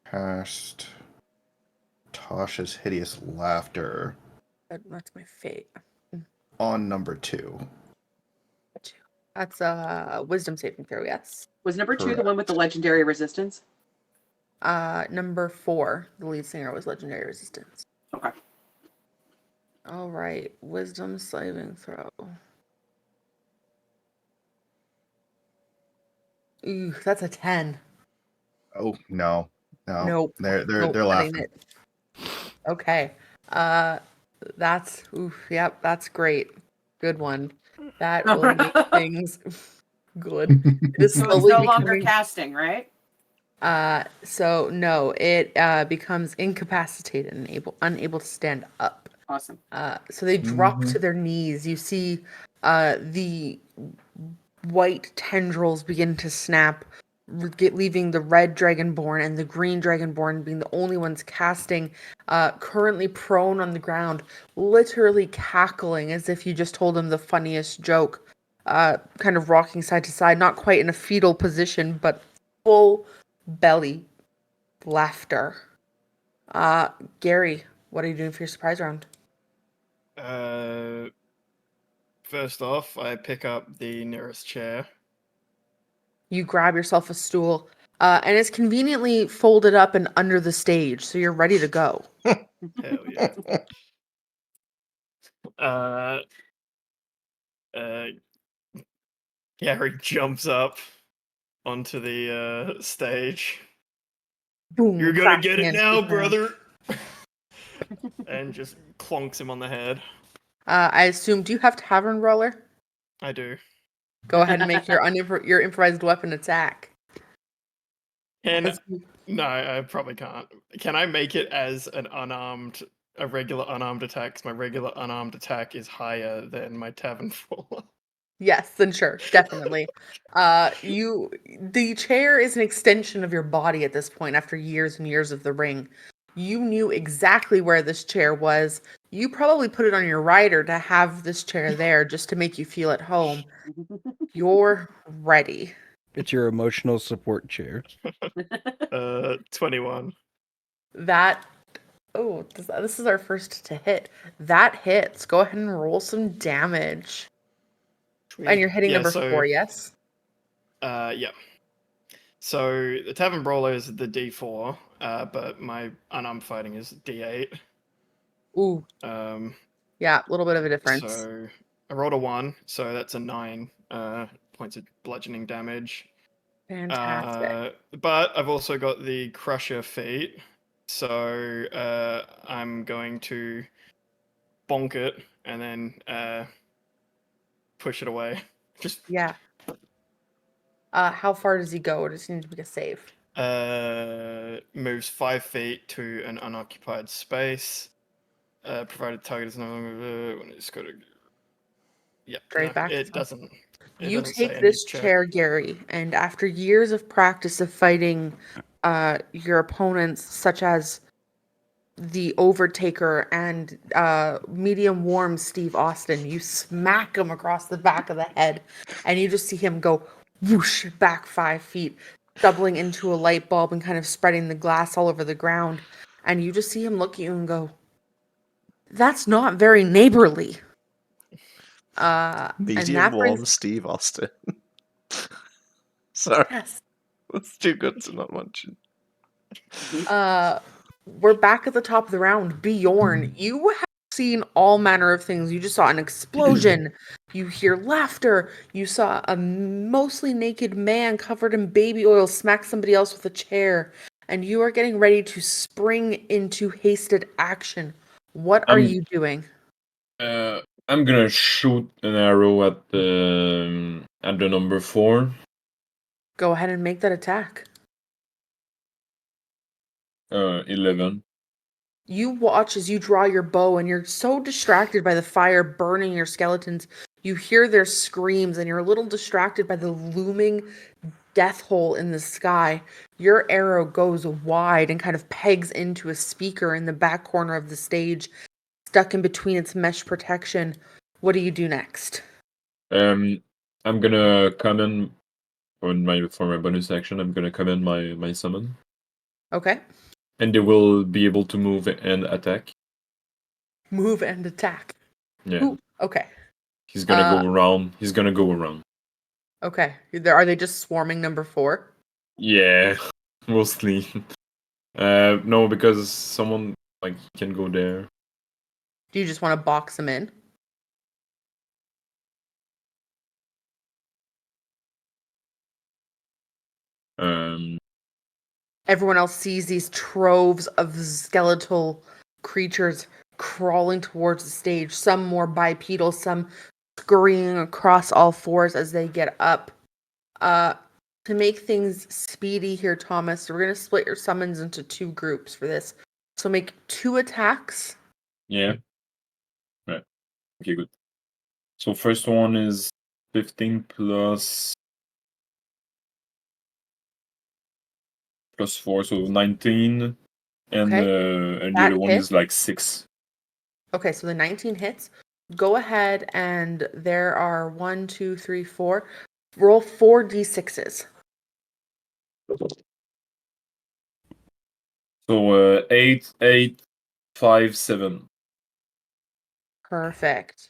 cast Tasha's Hideous Laughter That's my fate. on number 2. That's a wisdom saving throw, yes. Was number 2 the Correct. one with the legendary resistance? Number 4, the lead singer was legendary resistance. Okay. All right, wisdom saving throw. Ooh, that's a 10. Oh no. Nope. They're Nope, they're that ain't laughing. it. Okay. That's yep, that's great. Good one. That will make things good. It is So it's slowly no longer becoming casting, right? so no, it becomes incapacitated and unable to stand up. Awesome. So they drop Mhm. to their knees. You see the white tendrils begin to snap, leaving the red dragonborn and the green dragonborn being the only ones casting, currently prone on the ground, literally cackling as if you just told them the funniest joke, kind of rocking side to side, not quite in a fetal position, but full belly laughter. Gary, what are you doing for your surprise round? First off, I pick up the nearest chair. You grab yourself a stool, and it's conveniently folded up and under the stage, so you're ready to go. Hell yeah. Gary jumps up onto the stage. Boom! You're gonna crashing get it into now, the ground. brother! And just clonks him on the head. I assume. Do you have Tavern Roller? I do. Go ahead and make your your improvised weapon attack. No, I probably can't. Can I make it as a regular unarmed attack? 'Cause my regular unarmed attack is higher than my tavern roller. Yes, then sure, definitely. The chair is an extension of your body at this point after years and years of the ring. You knew exactly where this chair was. You probably put it on your rider to have this chair there just to make you feel at home. You're ready. It's your emotional support chair. 21. This is our first to hit. That hits. Go ahead and roll some damage. And you're hitting number 4, yes? Yeah. So the tavern brawler is the D4, but my unarmed fighting is D8. Ooh, yeah, a little bit of a difference. So I rolled a 1, so that's a 9 points of bludgeoning damage. Fantastic. But I've also got the crusher feat, So I'm going to bonk it and then push it away. Just Yeah. How far does he go, or does he need to make a save? moves 5 feet to an unoccupied space. Provided target is no longer when it's got to. Yep. Straight No, back to it top. doesn't. It You doesn't say take any this check. chair, Gary, and after years of practice of fighting your opponents, such as the Overtaker and medium warm Steve Austin, you smack him across the back of the head, and you just see him go whoosh back 5 feet, doubling into a light bulb and kind of spreading the glass all over the ground. And you just see him look at you and go, "That's not very neighborly." And Medium that warm brings Steve Austin. Sorry, yes. that's too good to not mention. We're back at the top of the round. Bjorn, you have seen all manner of things. You just saw an explosion. You hear laughter. You saw a mostly naked man covered in baby oil smack somebody else with a chair. And you are getting ready to spring into hasted action. What are I'm- you doing? I'm gonna shoot an arrow at the number 4. Go ahead and make that attack. 11. You watch as you draw your bow, and you're so distracted by the fire burning your skeletons. You hear their screams, and you're a little distracted by the looming death hole in the sky. Your arrow goes wide and kind of pegs into a speaker in the back corner of the stage, stuck in between its mesh protection. What do you do next? I'm gonna come in for my bonus action. I'm gonna come in my summon, Okay. and they will be able to move and attack. Move and attack. Yeah, Ooh, okay. he's gonna go around. He's gonna go around. Okay. Are they just swarming number 4? Yeah, mostly. No, because someone can go there. Do you just want to box them in? Everyone else sees these troves of skeletal creatures crawling towards the stage, some more bipedal, some scurrying across all fours as they get up. To make things speedy here, Thomas, we're going to split your summons into 2 groups for this. So make 2 attacks. Yeah. Right. Okay, good. So first one is 15 plus 4, so 19, and Okay. the That other one hits. is like 6. Okay, so the 19 hits. Go ahead, and there are 1, 2, 3, 4. Roll 4 d6s. So 8, 8, 5, 7. Perfect.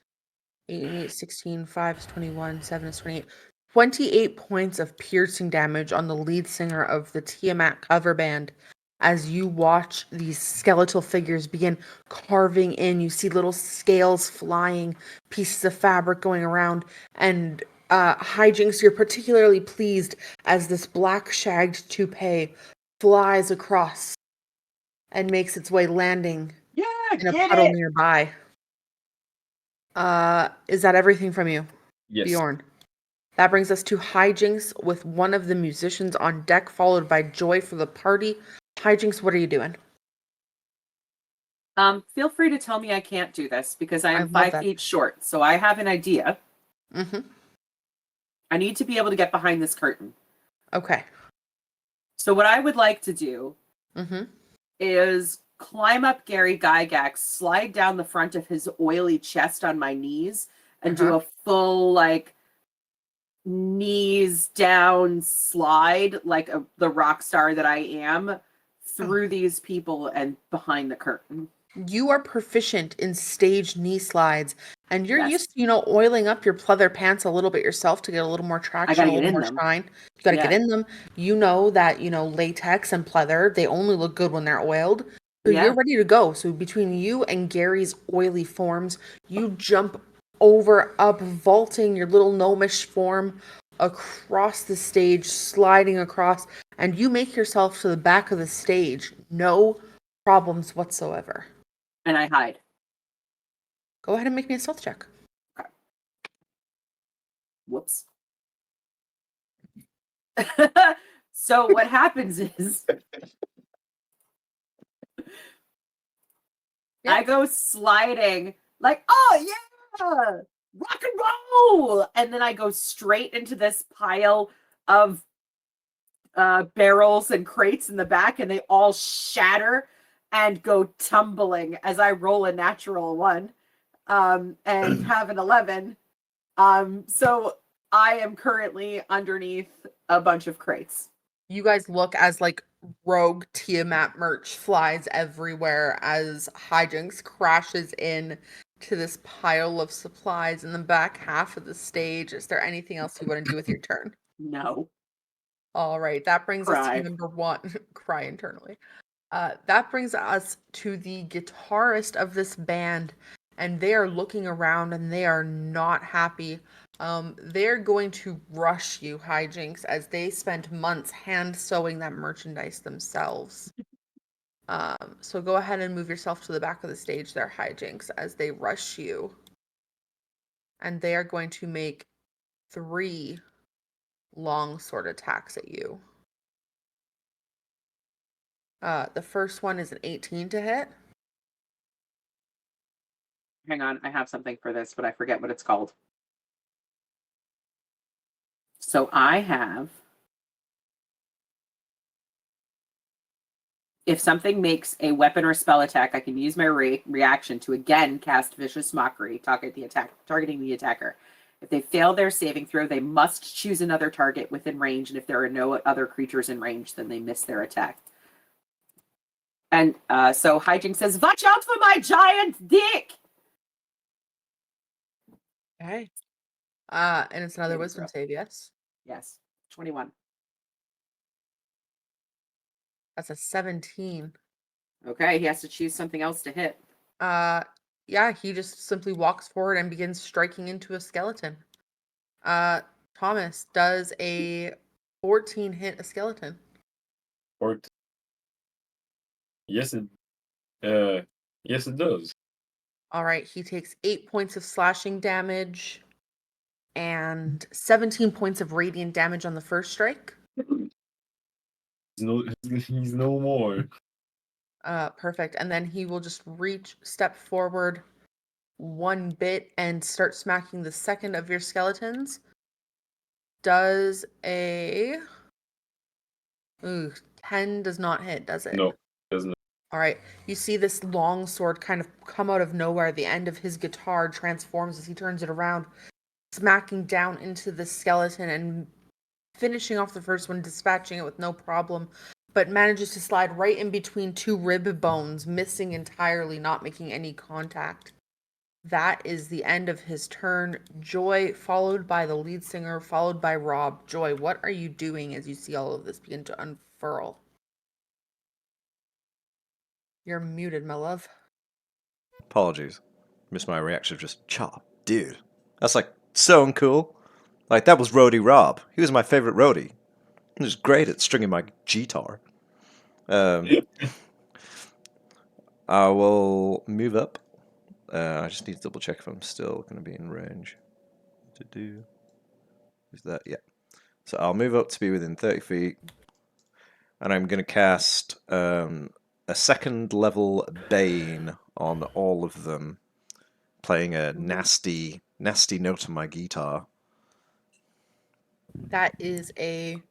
8, 16, 5 is 21, 7 is 28. 28 points of piercing damage on the lead singer of the Tiamat cover band as you watch these skeletal figures begin carving in. You see little scales flying, pieces of fabric going around, and hijinks. You're particularly pleased as this black shagged toupee flies across and makes its way landing Yeah, in a get puddle it. nearby. Is that everything from you, Yes. Bjorn? That brings us to hijinks with one of the musicians on deck, followed by Joy for the party. Hijinks, what are you doing? Feel free to tell me I can't do this because I I am love 5 that. feet short. So I have an idea. Mm-hmm. I need to be able to get behind this curtain. Okay. So what I would like to do Mm-hmm. is climb up Gary Gygax, slide down the front of his oily chest on my knees, and do a full knees down slide like the rock star that I am through these people and behind the curtain. You are proficient in stage knee slides, and you're Yes. used to, oiling up your pleather pants a little bit yourself to get a little more traction, gotta a little get in more them. shine. You gotta get Yeah. in them. You know that, latex and pleather, they only look good when they're oiled. So Yeah. you're ready to go. So between you and Gary's oily forms, you jump over, up, vaulting your little gnomish form across the stage, sliding across, and you make yourself to the back of the stage. No problems whatsoever. And I hide. Go ahead and make me a stealth check. Whoops. So what happens is I go sliding like, oh yeah, rock and roll, and then I go straight into this pile of barrels and crates in the back, and they all shatter and go tumbling as I roll a natural 1 and have an 11. So I am currently underneath a bunch of crates. You guys look as like rogue Tiamat merch flies everywhere as Hijinks crashes in to this pile of supplies in the back half of the stage. Is there anything else you want to do with your turn? No. All right, that brings us Cry. to number 1. Cry internally. That brings us to the guitarist of this band, and they are looking around and they are not happy. They're going to rush you, Hijinks, as they spent months hand sewing that merchandise themselves. So go ahead and move yourself to the back of the stage there, Hijinks, as they rush you. And they are going to make 3 long sword attacks at you. The first one is an 18 to hit. Hang on, I have something for this, but I forget what it's called. So I have, if something makes a weapon or spell attack, I can use my reaction to again cast Vicious Mockery, targeting the attacker. If they fail their saving throw, they must choose another target within range, and if there are no other creatures in range, then they miss their attack. And so Hijinks says, "Watch out for my giant dick!" Okay. And it's another Saving wisdom throw. save, yes? Yes, 21. That's a 17. Okay, he has to choose something else to hit. Yeah, he just simply walks forward and begins striking into a skeleton. Thomas, does a 14 hit a skeleton? Or yes, it does. All right, he takes 8 points of slashing damage and 17 points of radiant damage on the first strike. He's no more. Perfect. And then he will just step forward 1 bit and start smacking the second of your skeletons. Does a 10 does not hit, does it? No, doesn't. All right. You see this long sword kind of come out of nowhere. The end of his guitar transforms as he turns it around, smacking down into the skeleton and finishing off the first one, dispatching it with no problem, but manages to slide right in between 2 rib bones, missing entirely, not making any contact. That is the end of his turn. Joy, followed by the lead singer, followed by Rob. Joy, what are you doing as you see all of this begin to unfurl? You're muted, my love. Apologies. Missed my reaction of just, chop, dude. That's like so uncool. Like, that was Roadie Rob. He was my favorite roadie. He was great at stringing my guitar. I will move up. I just need to double check if I'm still going to be in range. Is that? Yeah. So I'll move up to be within 30 feet. And I'm going to cast a 2nd level Bane on all of them, playing a nasty note on my guitar. That is a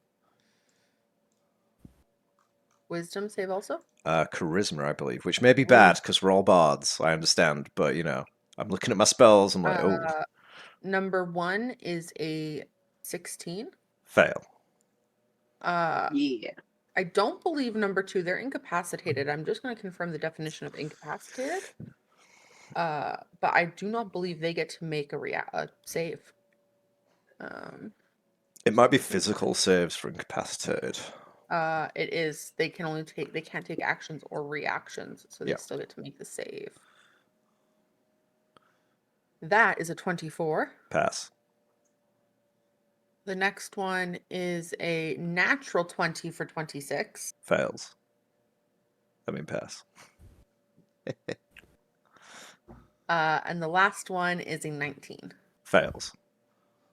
wisdom save also? Charisma, I believe, which may be bad because we're all bards, I understand, but you know, I'm looking at my spells, I'm like, oh. Number 1 is a 16. Fail. Yeah. I don't believe number 2, they're incapacitated. I'm just going to confirm the definition of incapacitated. But I do not believe they get to make a save. It might be physical saves for incapacitated. It is. They can't take actions or reactions, so they Yeah. still get to make the save. That is a 24. Pass. The next one is a natural 20 for 26. Fails. Let me pass. And the last one is a 19. Fails.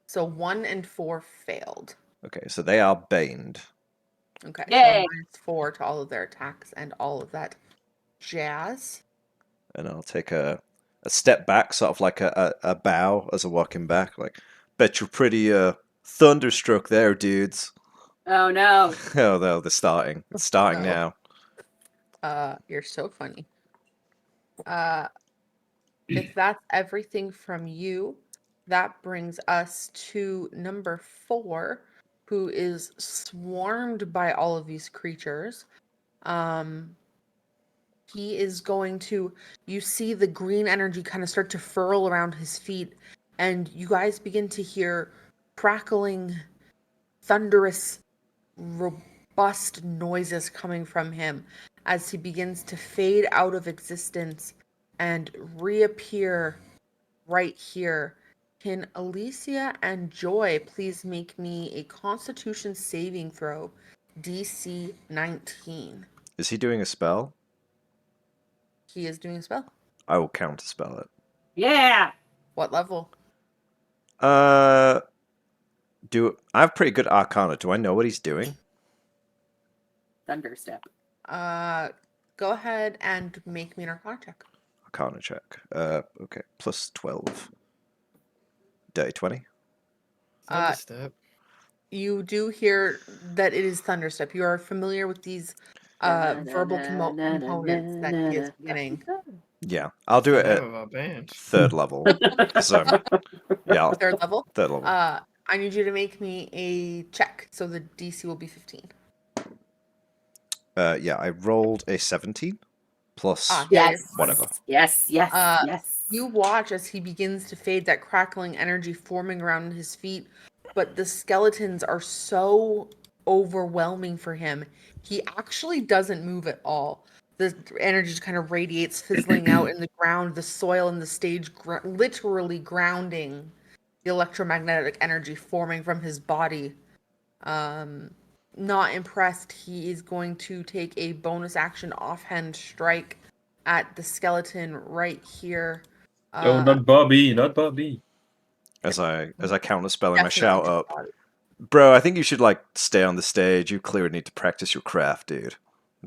So 1 and 4 failed. Okay, so they are baned. Okay, Yay. so -4 to all of their attacks and all of that jazz. And I'll take a step back, sort of like a bow as I'm walking back. Like, bet you're pretty thunderstruck there, dudes. Oh no. Oh, no, they're starting. It's starting No. now. You're so funny. If that's everything from you, that brings us to number 4, who is swarmed by all of these creatures. He is going to, you see the green energy kind of start to furl around his feet, and you guys begin to hear crackling, thunderous, robust noises coming from him as he begins to fade out of existence and reappear right here. Can Alicia and Joy please make me a Constitution saving throw, DC 19? Is he doing a spell? He is doing a spell. I will counterspell it. Yeah. What level? I have pretty good Arcana. Do I know what he's doing? Thunderstep. Go ahead and make me an Arcana check. Arcana check. Okay, plus 12. Day 20. Thunderstep. You do hear that it is Thunderstep. You are familiar with these verbal components that he is getting. Yeah, I'll do it Name at of our band. 3rd level. So, yeah, Third level. 3rd level. I need you to make me a check, so the DC will be 15. Yeah, I rolled a 17 plus Yeah, Yes. whatever. Yes. Yes. Uh, yes. You watch as he begins to fade, that crackling energy forming around his feet, but the skeletons are so overwhelming for him. He actually doesn't move at all. The energy just kind of radiates, fizzling out in the ground, the soil and the stage literally grounding the electromagnetic energy forming from his body. Not impressed, he is going to take a bonus action offhand strike at the skeleton right here. Oh, not Bobby, not Bobby. As I counterspell him, I Definitely shout to up, body. "Bro, I think you should like stay on the stage. You clearly need to practice your craft, dude.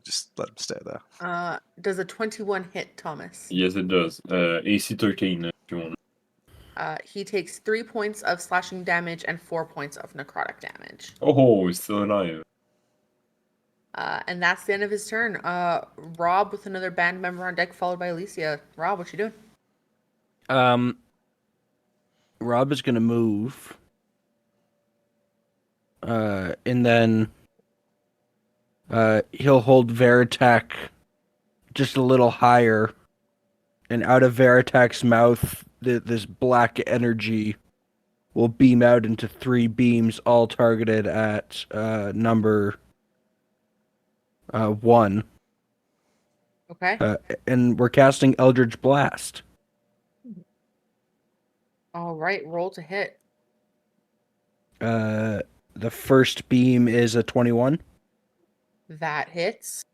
Just let him stay there." Does a 21 hit, Thomas? Yes, it does. AC 13, if you want. He takes 3 points of slashing damage and 4 points of necrotic damage. Oh, he's still alive. And that's the end of his turn. Rob with another band member on deck, followed by Alicia. Rob, what you doing? Rob is gonna move. And then he'll hold Veritak just a little higher, and out of Veritak's mouth, this black energy will beam out into 3 beams, all targeted at number 1. Okay. And we're casting Eldritch Blast. All right, roll to hit. The first beam is a 21. That hits.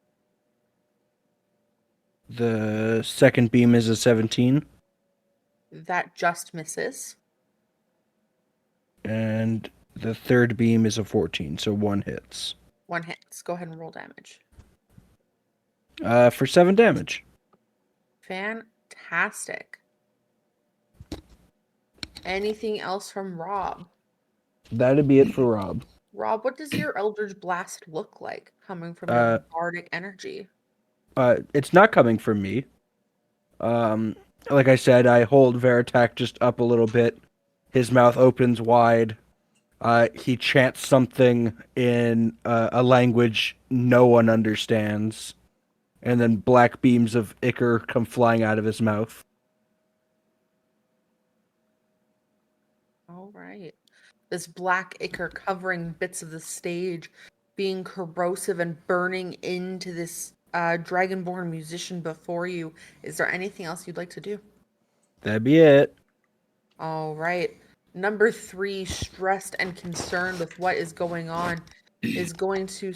The second beam is a 17. That just misses. And the third beam is a 14, so 1 hits. 1 hits. Go ahead and roll damage. For 7 damage. Fantastic. Anything else from Rob? That'd be it for Rob. Rob, what does your Eldritch Blast look like coming from your bardic energy? It's not coming from me. Like I said, I hold Veritak just up a little bit. His mouth opens wide. He chants something in a language no one understands. And then black beams of ichor come flying out of his mouth. All right. This black ichor covering bits of the stage, being corrosive and burning into this dragonborn musician before you. Is there anything else you'd like to do? That'd be it. All right. Number 3, stressed and concerned with what is going on, is going to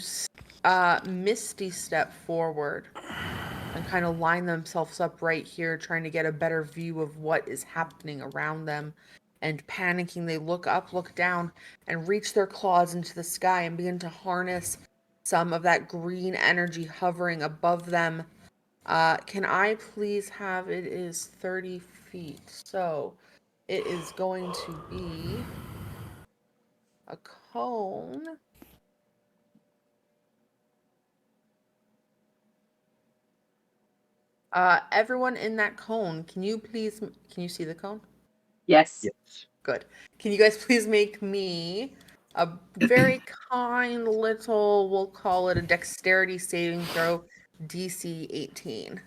Misty step forward. and kind of line themselves up right here, trying to get a better view of what is happening around them. And panicking, they look up, look down, and reach their claws into the sky and begin to harness some of that green energy hovering above them. Can I please have, it is 30 feet, so it is going to be a cone. Everyone in that cone, can you see the cone? Yes. Good. Can you guys please make me a very kind little, we'll call it a dexterity saving throw, DC 18.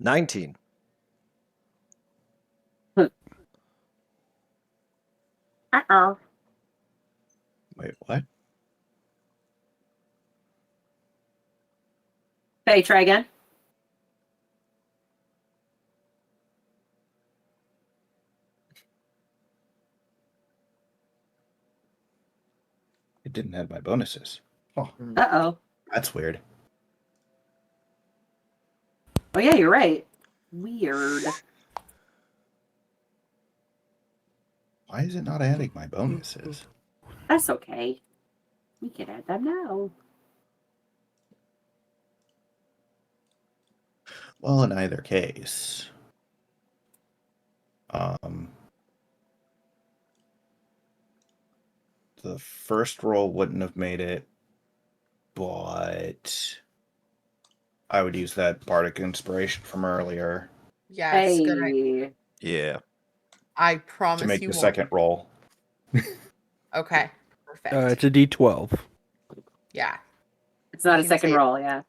$19. Uh-oh. Wait, what? Hey, try again. It didn't have my bonuses. Oh, Uh-oh. that's weird. Oh, yeah, you're right. Weird. Why is it not adding my bonuses? That's okay. We can add them now. Well, in either case, the first roll wouldn't have made it, but I would use that bardic inspiration from earlier Yes, good idea. Hey. Yeah. I promise to make you the won't. second roll. Okay, perfect. It's a D12. Yeah, It's not a Can second say- roll, yeah.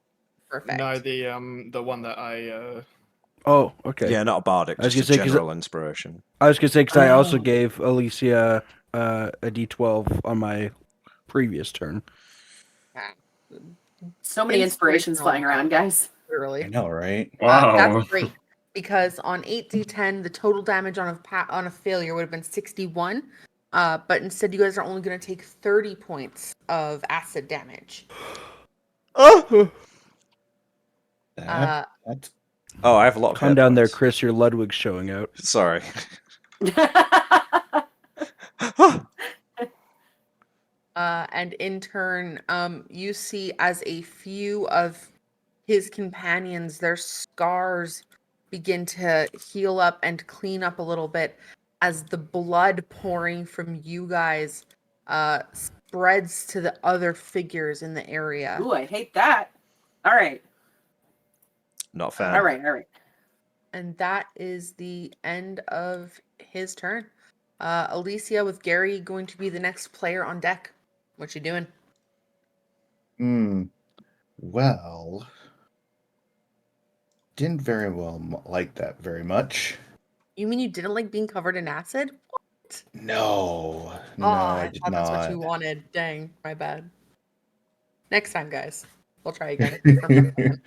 perfect. No, the one that I Oh, okay. Yeah, not a bardic, I was just a gonna say, 'cause general inspiration. I was gonna say because I also Oh. gave Alicia a D12 on my previous turn. So many inspirations flying around, guys. Literally. I know, right? Wow. That's great because on 8d10, the total damage on a failure would have been 61. But instead, you guys are only going to take 30 points of acid damage. Oh, That's Oh, I have a lot of calm hit down there, points. Chris. Your Ludwig's showing out. Sorry. And in turn, you see as a few of his companions, their scars begin to heal up and clean up a little bit as the blood pouring from you guys spreads to the other figures in the area. Ooh, I hate that. All right. Not a fan. All right. And that is the end of his turn. Alicia with Gary going to be the next player on deck. What you doing? well, didn't very well like that very much. You mean you didn't like being covered in acid? What? No, Oh, I did thought that's what you not. wanted. Dang, my bad. Next time, guys. We'll try again. Different plan.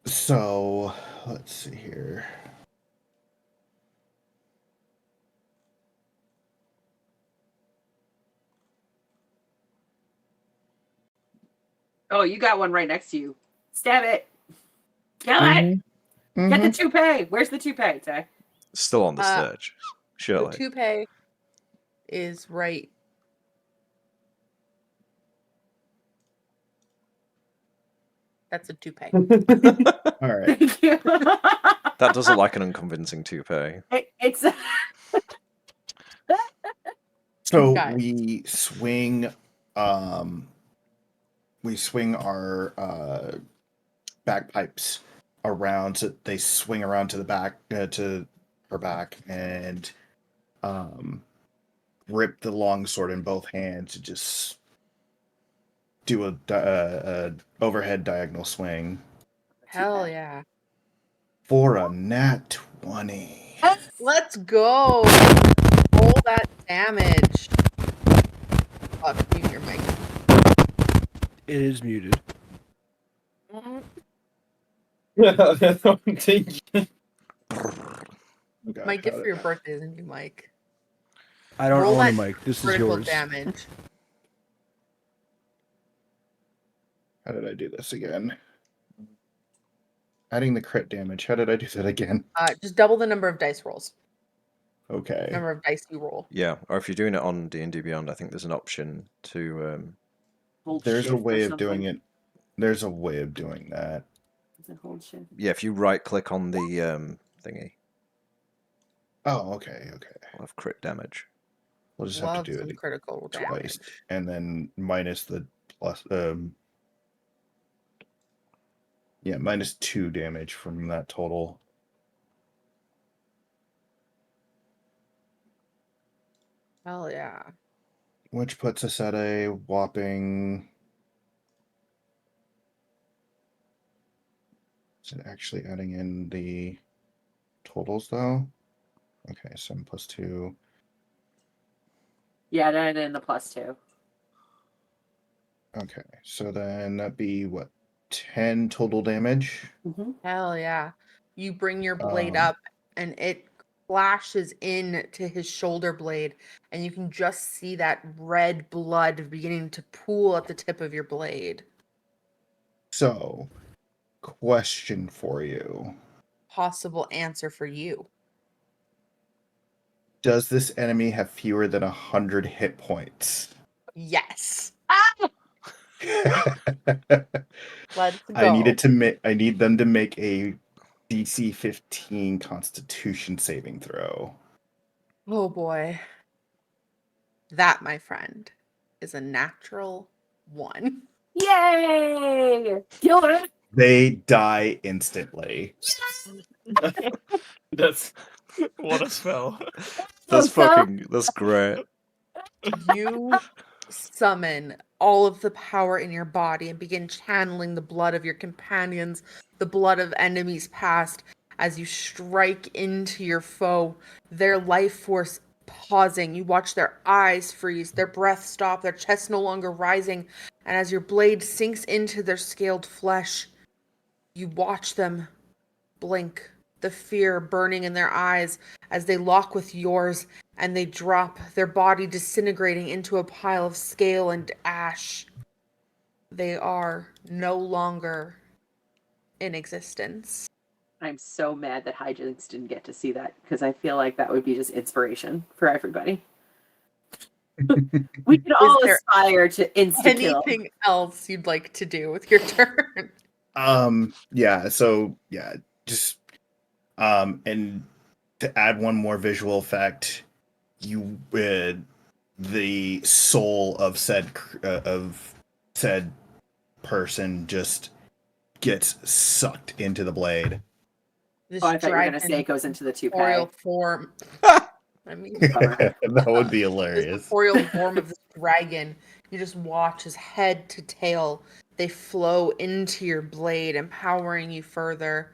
So, let's see here. Oh, you got one right next to you. Stab it. Kill it. Get the toupee. Where's the toupee, Tay? Still on the stage. The Surely. toupee is right. That's a toupee. All right. Thank you. That does look like an unconvincing toupee. It's So Guys. we swing our bagpipes around, so they swing around to the back to her back, and grip the longsword in both hands to just do a overhead diagonal swing Hell yeah. for a nat 20. Let's go. Roll that damage. Oh, mute your mic. It is muted. I'm thinking. Oh, God, My gift how for your birthday isn't you, Mike. I don't Roll own a that mic. This is critical yours. damage. How did I do this again? Adding the crit damage. How did I do that again? Just double the number of dice rolls. Okay. Number of dice you roll. Yeah, or if you're doing it on D&D Beyond, I think there's an option to Hold There's a shift or way of something. doing it. There's a way of doing that. Is it hold shift? yeah, if you right click on the thingy, Oh, okay, okay. I'll have crit damage. We'll just Love have to do some it critical twice, damage. and then minus the plus. Yeah, minus 2 damage from that total. Hell yeah. Which puts us at a whopping. Is it actually adding in the totals though? Okay, 7 plus 2. Yeah, and then the +2. Okay, so then that'd be what? 10 total damage. Mm-hmm. Hell yeah. You bring your blade Um, up and it flashes in to his shoulder blade, and you can just see that red blood beginning to pool at the tip of your blade. So, question for you. Possible answer for you. Does this enemy have fewer than 100 hit points? Yes. I Let's go. need them to make a DC 15 Constitution saving throw. Oh boy. That, my friend, is a natural 1. Yay! Kill it! They die instantly. That's what a spell. That's great. You summon all of the power in your body and begin channeling the blood of your companions, the blood of enemies past, as you strike into your foe, their life force pausing. You watch their eyes freeze, their breath stop, their chest no longer rising, and as your blade sinks into their scaled flesh, you watch them blink, the fear burning in their eyes as they lock with yours and they drop, their body disintegrating into a pile of scale and ash. They are no longer in existence. I'm so mad that Hijinks didn't get to see that because I feel like that would be just inspiration for everybody. We could all there aspire to insta kill. Anything else you'd like to do with your turn? Yeah, so yeah, just and to add one more visual effect, you the soul of said person just gets sucked into the blade. This Oh, I thought you were going to dragon say it goes into the toupee. corporeal form. I mean, That would be this hilarious. corporeal form of this dragon. You just watch his head to tail. They flow into your blade, empowering you further.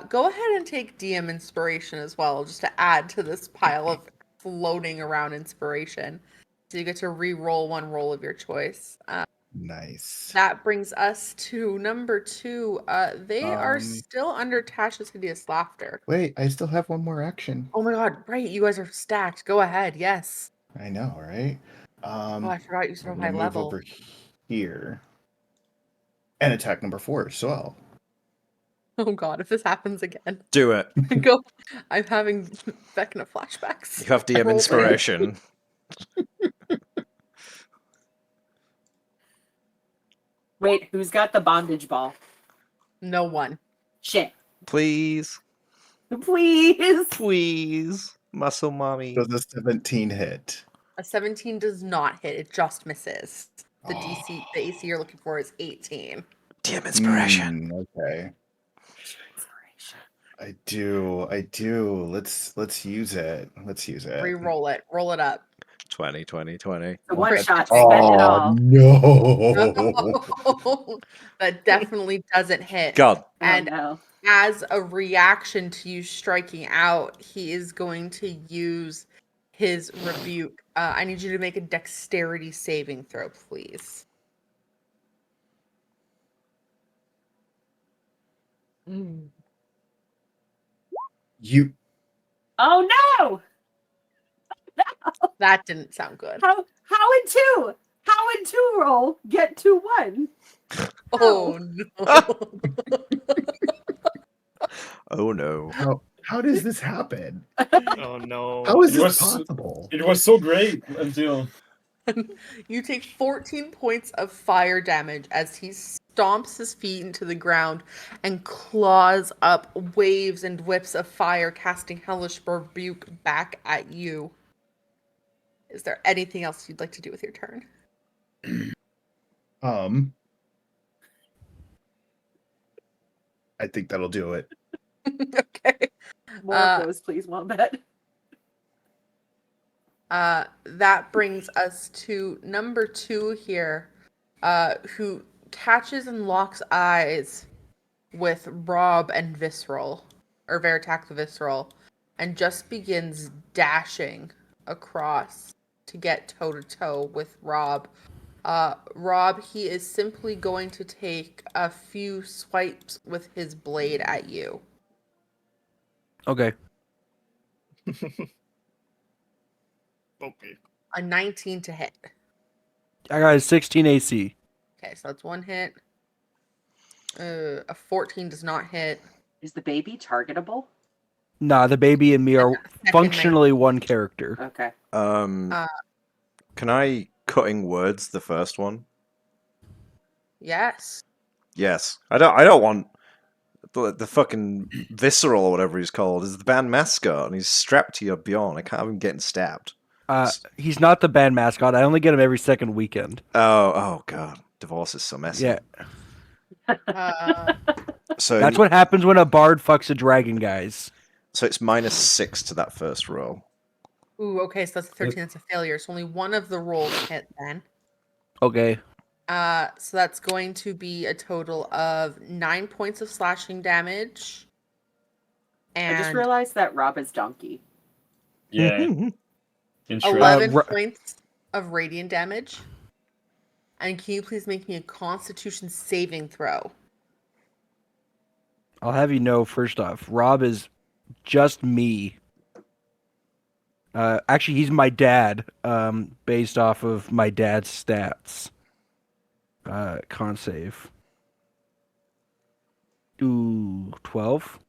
Go ahead and take DM inspiration as well, just to add to this pile of floating around inspiration. So you get to re-roll one roll of your choice. Nice. That brings us to number 2. They are still under Tasha's hideous laughter. Wait, I still have one more action. Oh my god, right, you guys are stacked. Go ahead, yes. I know, right? Oh, I forgot you We're so gonna high move level. over here and attack number 4 as well. Oh god, if this happens again. Do it. Go. I'm having Vecna flashbacks. You have DM Roll it. inspiration. Wait, who's got the bondage ball? No one. Shit. Please. Please. Please. Muscle mommy. Does a 17 hit? A 17 does not hit, it just misses. The Oh. the AC you're looking for is 18. DM inspiration. Okay. I do. Let's use it. Re-roll it. Roll it up. 20, 20, 20. The one Okay. shot, spend it all. No. That definitely doesn't hit. God. And Oh, no. as a reaction to you striking out, he is going to use his rebuke. I need you to make a dexterity saving throw, please. You Oh no! No! That didn't sound good. How in two? How in two roll get to one? Oh no. Oh no. How does this happen? Oh no. How is It this was- possible? It was so great until You take 14 points of fire damage as he stomps his feet into the ground and claws up waves and whips of fire, casting Hellish Rebuke back at you. Is there anything else you'd like to do with your turn? I think that'll do it. Okay. More of those, please, Wombat. That brings us to number 2 here, who catches and locks eyes with Rob and Visceral, or Veritak the Visceral, and just begins dashing across to get toe-to-toe with Rob. Rob, he is simply going to take a few swipes with his blade at you. Okay. Okay. A 19 to hit. I got a 16 AC. Okay, so that's 1 hit. A 14 does not hit. Is the baby targetable? Nah, the baby and me are Second functionally one character. Okay. Can I cutting words the first one? Yes. Yes. I don't want the fucking visceral or whatever he's called is the band mascot, and he's strapped to your Bjorn. I can't have him getting stabbed. He's not the band mascot. I only get him every second weekend. Oh god, divorce is so messy. Yeah, So that's what happens when a bard fucks a dragon, guys. So it's -6 to that first roll. Ooh, okay, so that's a 13. That's a failure. So only one of the rolls hit then. Okay. So that's going to be a total of 9 points of slashing damage. And I just realized that Rob is donkey. yeah. Interesting. 11 Ro- points of radiant damage. And can you please make me a Constitution saving throw? I'll have you know, first off, Rob is just me. Actually, he's my dad, based off of my dad's stats. Con save. Ooh, 12?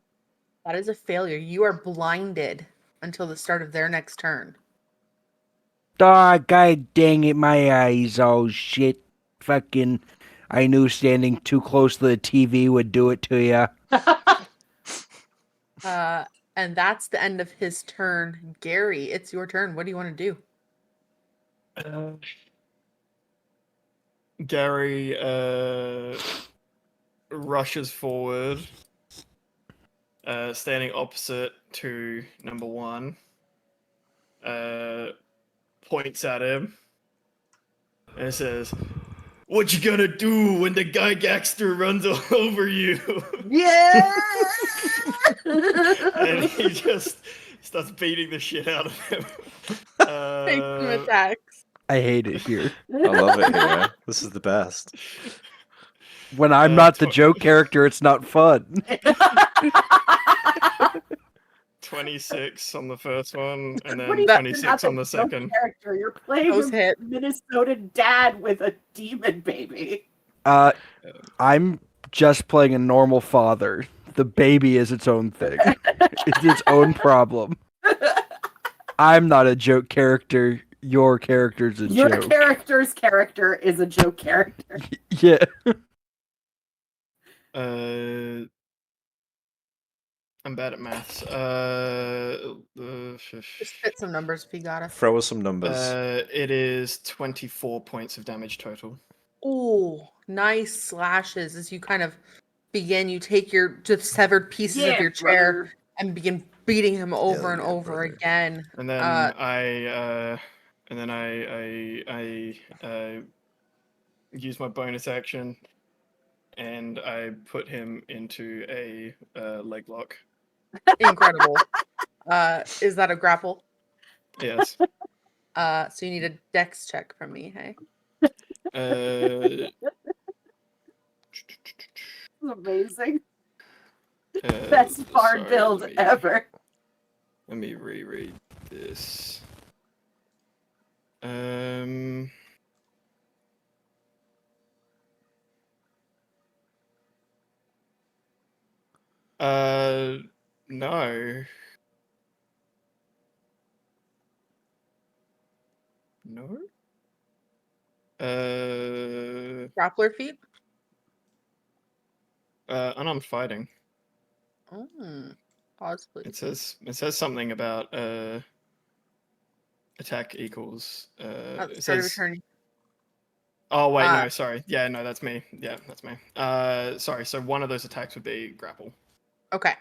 That is a failure. You are blinded until the start of their next turn. Ah, god dang it, my eyes. Oh, shit. Fucking, I knew standing too close to the TV would do it to ya. And that's the end of his turn. Gary, it's your turn. What do you want to do? Gary rushes forward, standing opposite to number 1. Points at him and says, "What you gonna do when the Gygaxter runs over you?" Yeah. And he just starts beating the shit out of him. Take some attacks. I hate it here. I love it here. This is the best. When I'm not the tw- joke character, it's not fun. 26 on the first one, and What do then you- 26 on the You're not second. Character. You're playing Those a hit. Minnesota dad with a demon baby. I'm just playing a normal father. The baby is its own thing. It's its own problem. I'm not a joke character. Your character's a Your joke. character's character is a joke character. Yeah. I'm bad at maths. Just fit some numbers if you got it. Throw us some numbers. It is 24 points of damage total. Ooh, nice slashes as you kind of begin. You take your just severed pieces of your chair brother. and begin beating him over Hell and yeah, over brother. again. And then I use my bonus action, and I put him into a leg lock. Incredible. Is that a grapple? Yes. So you need a dex check from me, hey? Amazing. Best bard sorry, build ever. Let me reread this. No. No? Grappler feat? Unarmed fighting. Possibly. It says something about attack equals At the it start of a says turn. oh wait, Uh, no, sorry. Yeah, no, that's me. Yeah, that's me. Sorry, so one of those attacks would be grapple. Okay.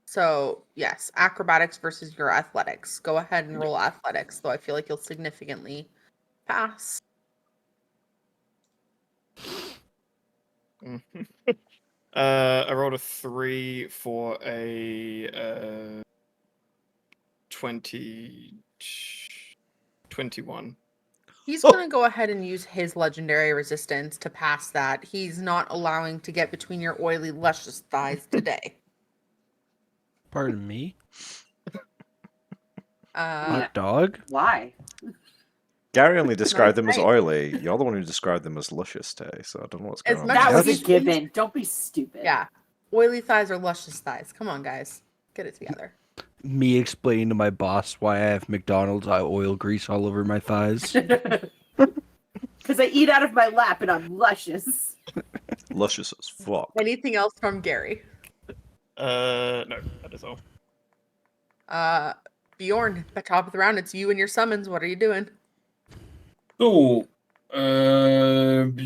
So yes, acrobatics versus your athletics. Go ahead and roll athletics, though I feel like you'll significantly pass. I rolled a 3 for a 21. He's gonna go ahead and use his legendary resistance to pass that. He's not allowing to get between your oily, luscious thighs today. Pardon me? Uh, Hot dog? Why? Gary only described them as right. oily. You're the one who described them as luscious today, so I don't know what's As going on. much That as was a he's- given. Don't be stupid. yeah, oily thighs are luscious thighs. Come on, guys, get it together. Me explaining to my boss why I have McDonald's oil grease all over my thighs. Because I eat out of my lap and I'm luscious. Luscious as fuck. Anything else from Gary? No, that is all. Bjorn, at the top of the round, it's you and your summons. What are you doing? So, Bjorn.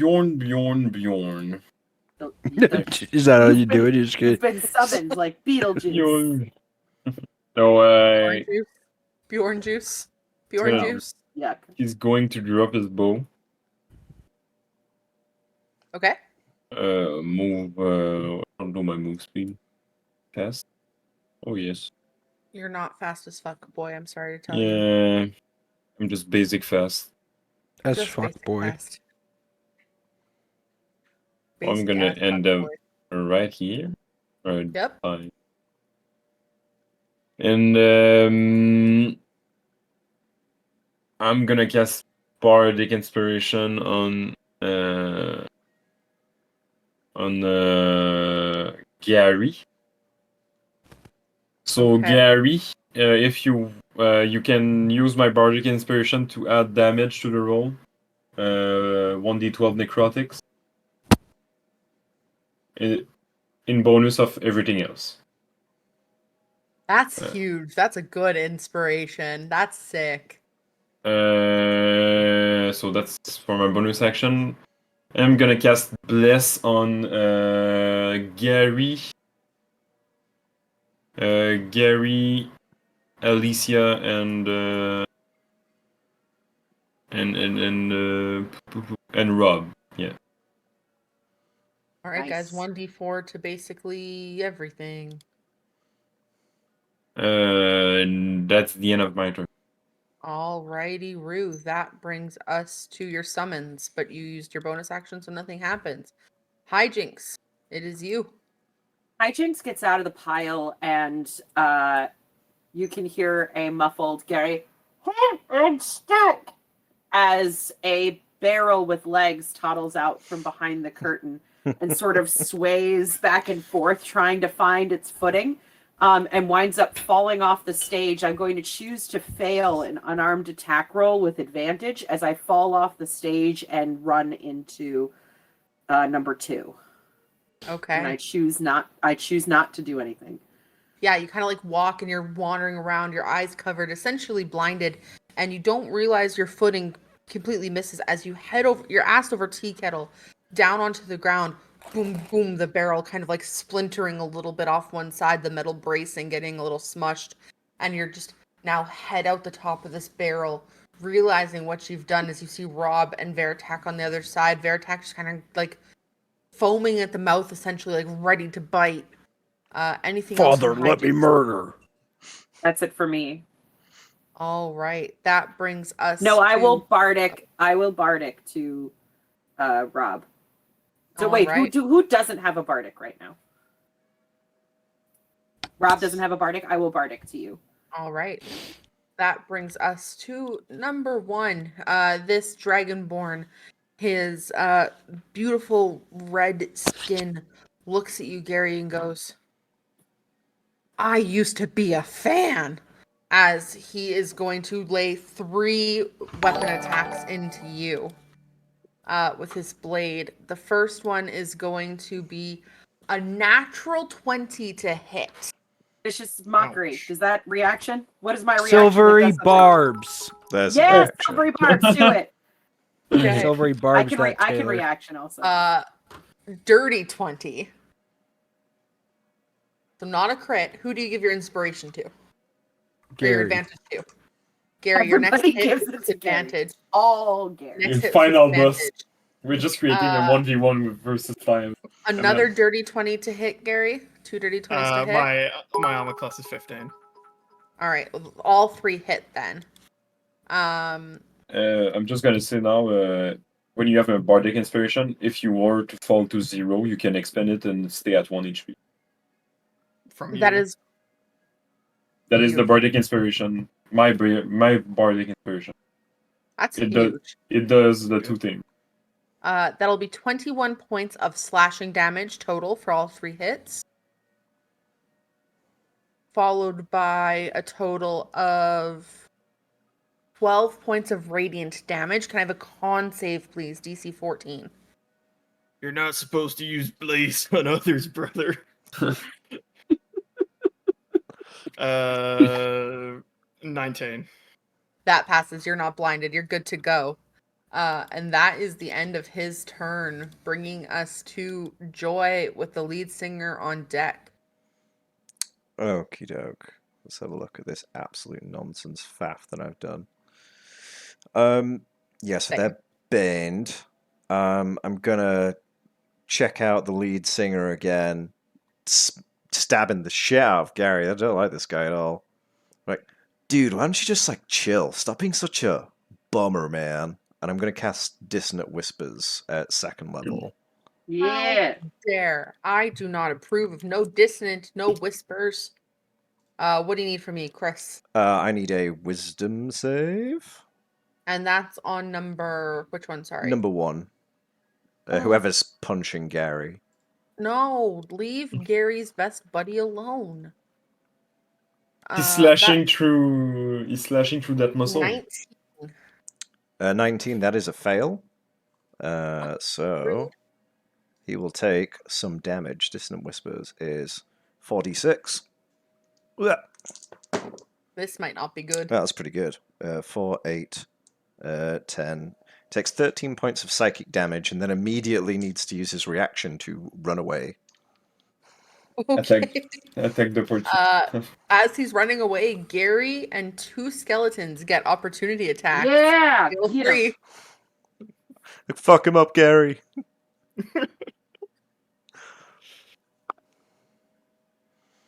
Is that how you do it? You just You've get been summoned like Beetlejuice. Bjorn. No, Bjorn juice. Bjorn Yeah. juice. Yuck. he's going to drop his bow. Okay. Move. I don't know my move speed. Fast. Oh yes. You're not fast as fuck, boy. I'm sorry to tell you. Yeah. I'm just basic fast. as Just fuck, basic boy. fast. I'm Basic gonna ass end fuck up boy. right here. Right. Yep. Fine. And I'm gonna cast Bardic Inspiration on Gary. So Okay. Gary, if you can use my Bardic Inspiration to add damage to the roll. 1d12 necrotics. In bonus of everything else. That's huge. That's a good inspiration. That's sick. So that's for my bonus action. I'm gonna cast Bless on Gary, Alicia, and Rob. Yeah. All right, guys. Nice. 1d4 to basically everything. And that's the end of my turn. Alrighty, Rue. That brings us to your summons, but you used your bonus action, so nothing happens. Hijinks, it is you. Hijinks gets out of the pile and you can hear a muffled Gary, I'm stuck, as a barrel with legs toddles out from behind the curtain and sort of sways back and forth trying to find its footing and winds up falling off the stage. I'm going to choose to fail an unarmed attack roll with advantage as I fall off the stage and run into number 2. Okay. And I choose not to do anything. Yeah, you kind of like walk and you're wandering around, your eyes covered, essentially blinded, and you don't realize your footing completely misses as you head over your ass over tea kettle down onto the ground. Boom, boom, the barrel kind of like splintering a little bit off one side, the metal bracing getting a little smushed, and you're just now head out the top of this barrel, realizing what you've done as you see Rob and Veritak on the other side. Veritak just kind of like foaming at the mouth, essentially like ready to bite. Anything else? Father, from let me Hijinks? murder. That's it for me. All right, that brings us. No, I to- will bardic to Rob. So All wait, right. who doesn't have a bardic right now? Rob doesn't have a bardic. I will bardic to you. All right, that brings us to number 1. This dragonborn, his beautiful red skin looks at you, Gary, and goes, I used to be a fan. As he is going to lay 3 weapon attacks into you with his blade. The first one is going to be a natural 20 to hit. Vicious mockery. Ouch. Is that reaction? What is my reaction? Silvery that does something? barbs. There's Yes, the silvery barbs. Do it. Okay. Silvery barbs. I can reaction also. Dirty 20. So not a crit. Who do you give your inspiration to? Or your Gary. advantage to? Gary, your next Everybody hit gives is it to Gary. advantage. All Gary. Next In hit is final boss, advantage. we're just creating a 1v1 with versus 5. Another dirty 20 to hit, Gary. 2 dirty 20s to hit. My armor class is 15. All right, all 3 hit then. I'm just gonna say now, when you have a bardic inspiration, if you were to fall to 0, you can expend it and stay at 1 HP. From That you. is That is the bardic inspiration. My bardic inspiration. that's It does. huge. It does the 2 things. That'll be 21 points of slashing damage total for all 3 hits. Followed by a total of 12 points of radiant damage. Can I have a con save, please? DC 14. You're not supposed to use blaze on others, brother. 19. That passes. You're not blinded. You're good to go. And that is the end of his turn, bringing us to Joy with the lead singer on deck. Okie doke. Let's have a look at this absolute nonsense faff that I've done. Yeah, so they're banned. I'm gonna check out the lead singer again, stabbing the shit out of Gary. I don't like this guy at all. Like, dude, why don't you just like chill? Stop being such a bummer, man. And I'm gonna cast Dissonant Whispers at 2nd level. Yeah. Dare. I do not approve of no dissonant, no whispers. What do you need from me, Chris? I need a Wisdom save. And that's on number which one? Sorry. Number 1. Whoever's punching Gary. No, leave Gary's best buddy alone. He's slashing through. He's slashing through that muscle. 19. 19. That is a fail. So he will take some damage. Dissonant Whispers is 46. This might not be good. That's pretty good. 4, 8, 10. Takes 13 points of psychic damage and then immediately needs to use his reaction to run away. Okay. Attack the opportunity. As he's running away, Gary and 2 skeletons get opportunity attacks. Yeah. Feel get 'em. free. Fuck him up, Gary.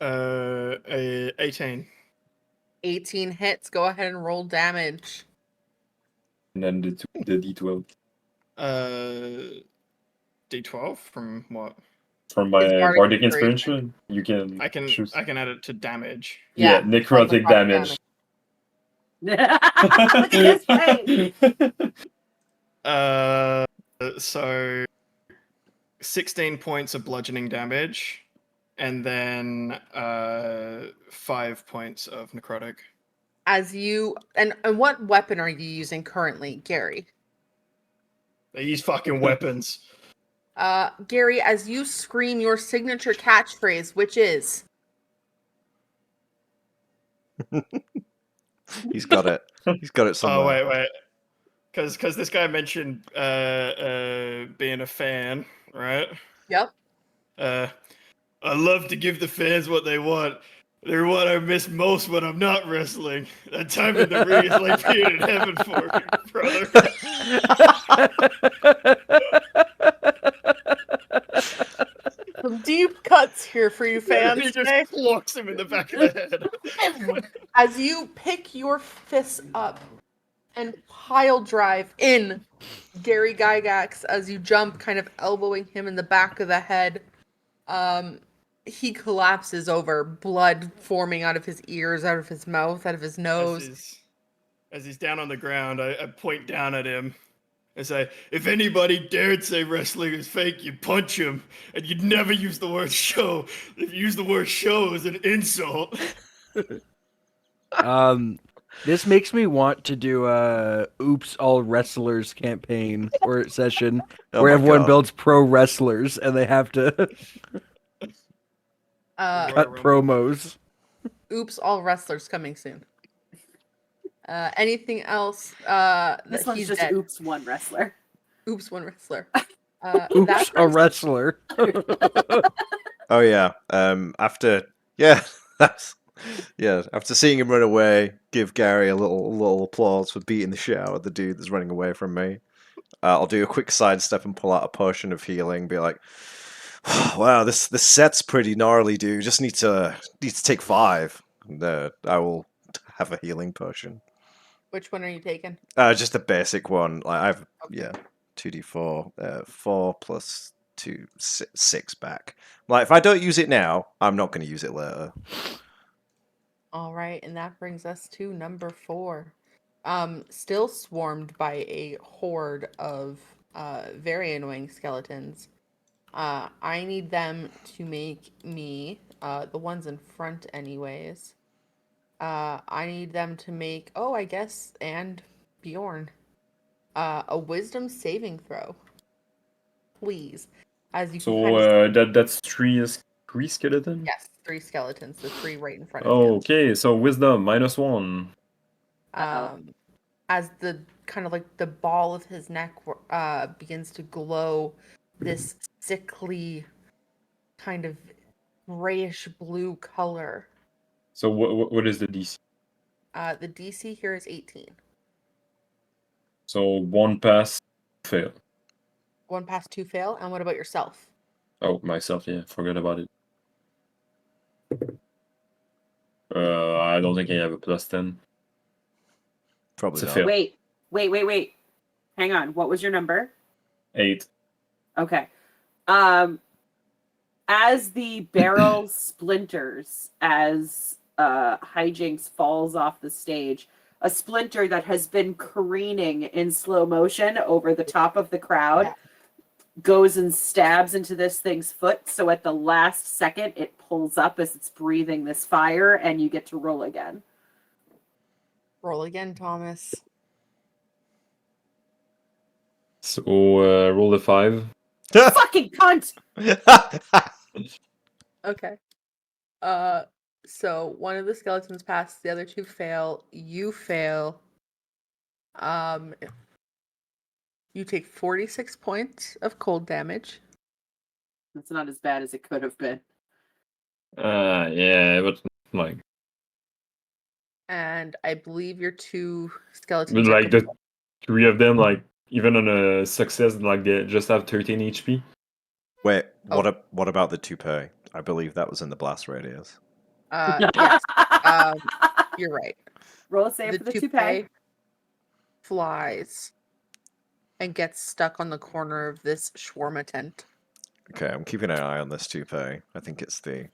18. 18 hits. Go ahead and roll damage. And then the D12. D12 from what? From my It's bardic bardic inspiration, you can I can choose. add it to damage. Yeah, necrotic necrotic damage. Look at his face. So 16 points of bludgeoning damage, and then 5 points of necrotic. As you and what weapon are you using currently, Gary? They use fucking weapons. Gary, as you scream your signature catchphrase, which is He's got it. He's got it somewhere. Oh wait, because this guy mentioned being a fan, right? Yep. I love to give the fans what they want. They're what I miss most when I'm not wrestling. That time in the ring is like being in heaven for me, brother. Some deep cuts here for you fans. He today. just clocks him in the back of the head. As you pick your fists up and pile drive in Gary Gygax as you jump, kind of elbowing him in the back of the head, he collapses over, blood forming out of his ears, out of his mouth, out of his nose. As he's down on the ground, I point down at him and say, if anybody dared say wrestling is fake, you'd punch him, and you'd never use the word show. If you use the word show as an insult. This makes me want to do a Oops All Wrestlers campaign or session Oh where my everyone God. builds pro wrestlers and they have to Uh, cut promos. Oops, all wrestlers coming soon. Anything else? This That one's he's just dead. oops, one wrestler. Oops, one wrestler. Oops, That a brings- wrestler. Oh yeah. After after seeing him run away, give Gary a little applause for beating the shit out of the dude that's running away from me. I'll do a quick sidestep and pull out a potion of healing. Be like, "Wow, this set's pretty gnarly, dude. Just need to take 5." And, I will have a healing potion. Which one are you taking? Just a basic one. Like I've Okay. 2d4, 4 plus 2, 6 back. Like if I don't use it now, I'm not going to use it later. All right, and that brings us to number 4. Still swarmed by a horde of very annoying skeletons. I need them to make me, the ones in front anyways. I need them to make, and Bjorn, a wisdom saving throw. Please. As you can kind of that's three skeleton. yes, 3 skeletons, the 3 right in front of you. Okay, so wisdom -1. As the kind of like the ball of his neck begins to glow this sickly kind of grayish blue color. So what is the DC? The DC here is 18. So 1 pass, fail. 1 pass, 2 fail. And what about yourself? Oh, myself, yeah, forgot about it. I don't think I have a +10. Probably It's a not. fail. Wait. Hang on. What was your number? 8. Okay. As the barrel splinters, as hijinks falls off the stage, a splinter that has been careening in slow motion over the top of the crowd goes and stabs into this thing's foot. So at the last second, it pulls up as it's breathing this fire, and you get to roll again. Roll again, Thomas. So roll a 5. Fucking cunt! Okay. So one of the skeletons passed, the other 2 fail. You fail. You take 46 points of cold damage. It's not as bad as it could have been. Yeah, but like, And I believe your 2 skeletons but are like the 3 of them, like even on a success, like they just have 13 HP. Wait, Oh. what about the toupee? I believe that was in the blast radius. Yes. You're right. Roll a save The for the toupee toupee. flies and gets stuck on the corner of this shawarma tent. Okay, I'm keeping an eye on this toupee. I think it's the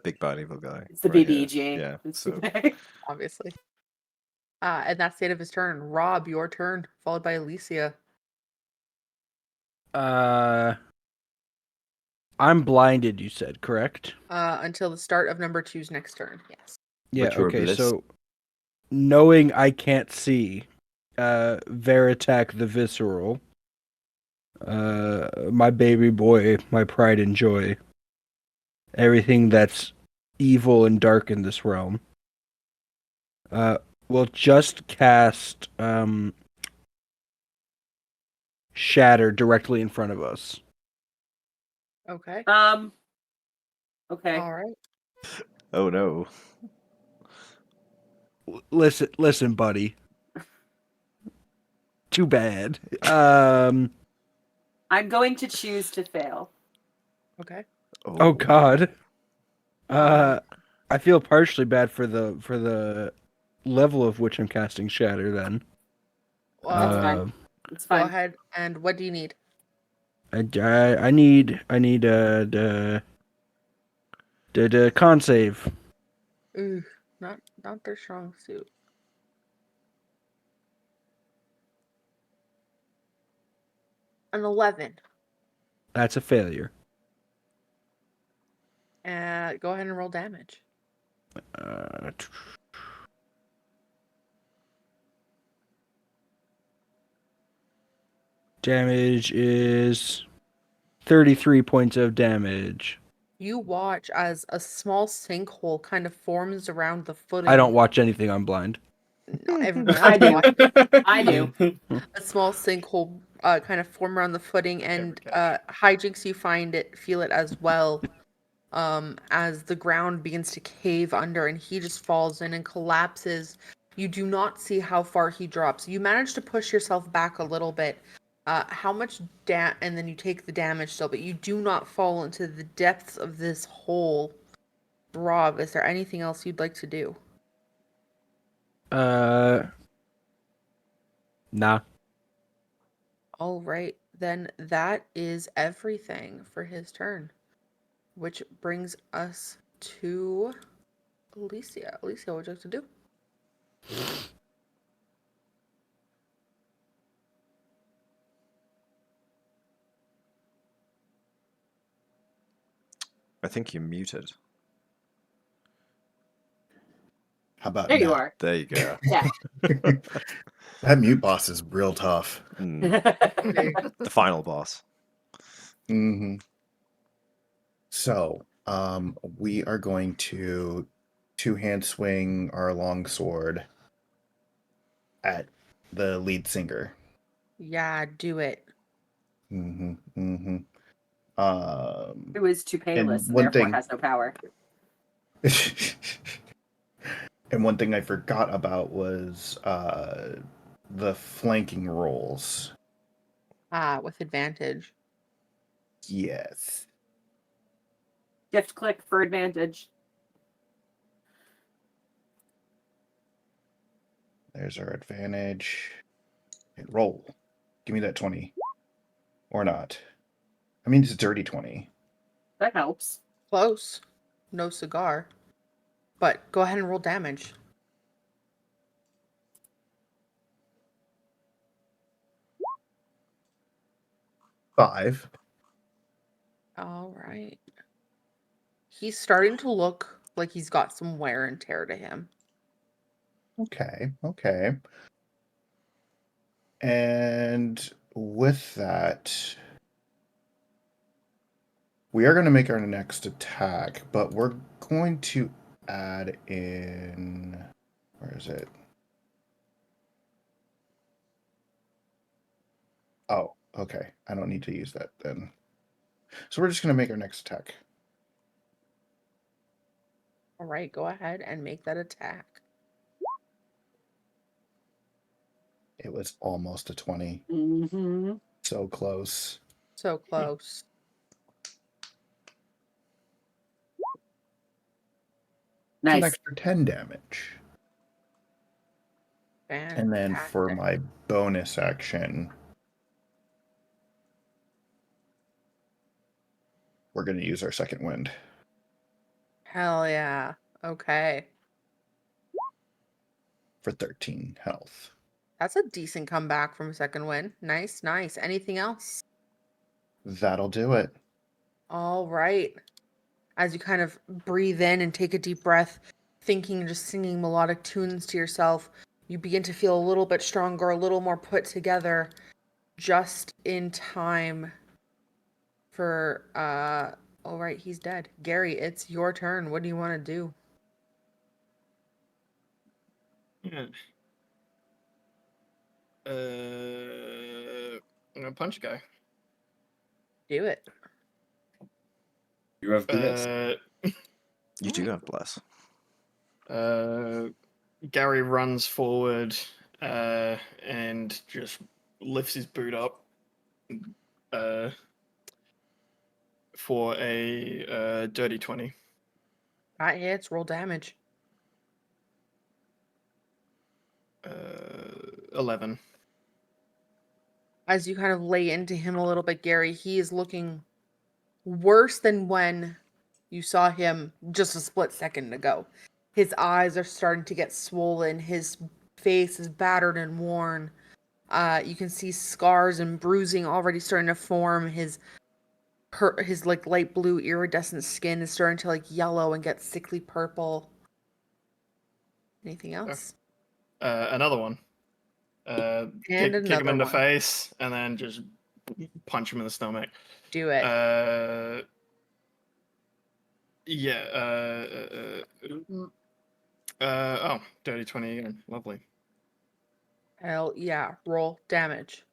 big bad evil guy. It's the right here. BBG. Yeah. It's So toupee. Obviously. And that's the end of his turn. Rob, your turn, followed by Alicia. I'm blinded, you said, correct? Until the start of number 2's next turn. Yes. Yeah, But you're okay, blessed. so knowing I can't see, Veritak the Visceral, my baby boy, my pride and joy, everything that's evil and dark in this realm, will just cast Shatter directly in front of us. Okay. Okay. All right. oh no. Listen, buddy. Too bad. I'm going to choose to fail. Okay. Oh God. I feel partially bad for the level of which I'm casting Shatter. Then. That's fine. It's Go fine. ahead. And what do you need? I need the con save. Ooh, not their strong suit. An 11. That's a failure. Go ahead and roll damage. Damage is 33 points of damage. You watch as a small sinkhole kind of forms around the footing. I don't watch anything on blind. Everyone I else do. watches. I do. A small sinkhole kind of form around the footing, and catch. hijinks, you feel it as well. As the ground begins to cave under and he just falls in and collapses. You do not see how far he drops. You manage to push yourself back a little bit. How much and then you take the damage still, but you do not fall into the depths of this hole. Rob, is there anything else you'd like to do? Nah. All right, then that is everything for his turn. Which brings us to Alicia. Alicia, what would you like to do? I think you're muted. How about There you now? are. There you go. Yeah. That mute boss is real tough. The final boss. Hmm. So, we are going to two-hand swing our longsword at the lead singer. Yeah, do it. Mm-hmm. Mm-hmm. Who is too payless and one therefore thing- has no power. And one thing I forgot about was the flanking rolls. With advantage. Yes. Shift click for advantage. There's our advantage. And roll. Give me that 20. Or not. I mean, it's a dirty 20. That helps. Close. No cigar. But go ahead and roll damage. Five. All right. He's starting to look like he's got some wear and tear to him. Okay. Okay. And with that, we are going to make our next attack, but we're going to add in. Where is it? Oh, okay. I don't need to use that then. So we're just going to make our next attack. All right, go ahead and make that attack. It was almost a 20. Mm-hmm. So close. So close. It's an Nice. extra 10 damage. And then for Fantastic. my bonus action, we're going to use our second wind. Hell yeah. Okay. For 13 health. That's a decent comeback from second win. Nice, nice. Anything else? That'll do it. All right. As you kind of breathe in and take a deep breath, thinking, just singing melodic tunes to yourself, you begin to feel a little bit stronger, a little more put together, just in time for, all right, he's dead. Gary, it's your turn. What do you want to do? Yeah. I'm gonna punch a guy. Do it. You have this. You do have bless. Gary runs forward and just lifts his boot up for a dirty 20. That hits. Roll damage. 11. As you kind of lay into him a little bit, Gary, he is looking worse than when you saw him just a split second ago. His eyes are starting to get swollen. His face is battered and worn. You can see scars and bruising already starting to form. His like light blue iridescent skin is starting to like yellow and get sickly purple. Anything else? Another one. Kick him another in the one. face and then just punch him in the stomach. Do it. Dirty 20 again. Lovely. Hell yeah. Roll damage.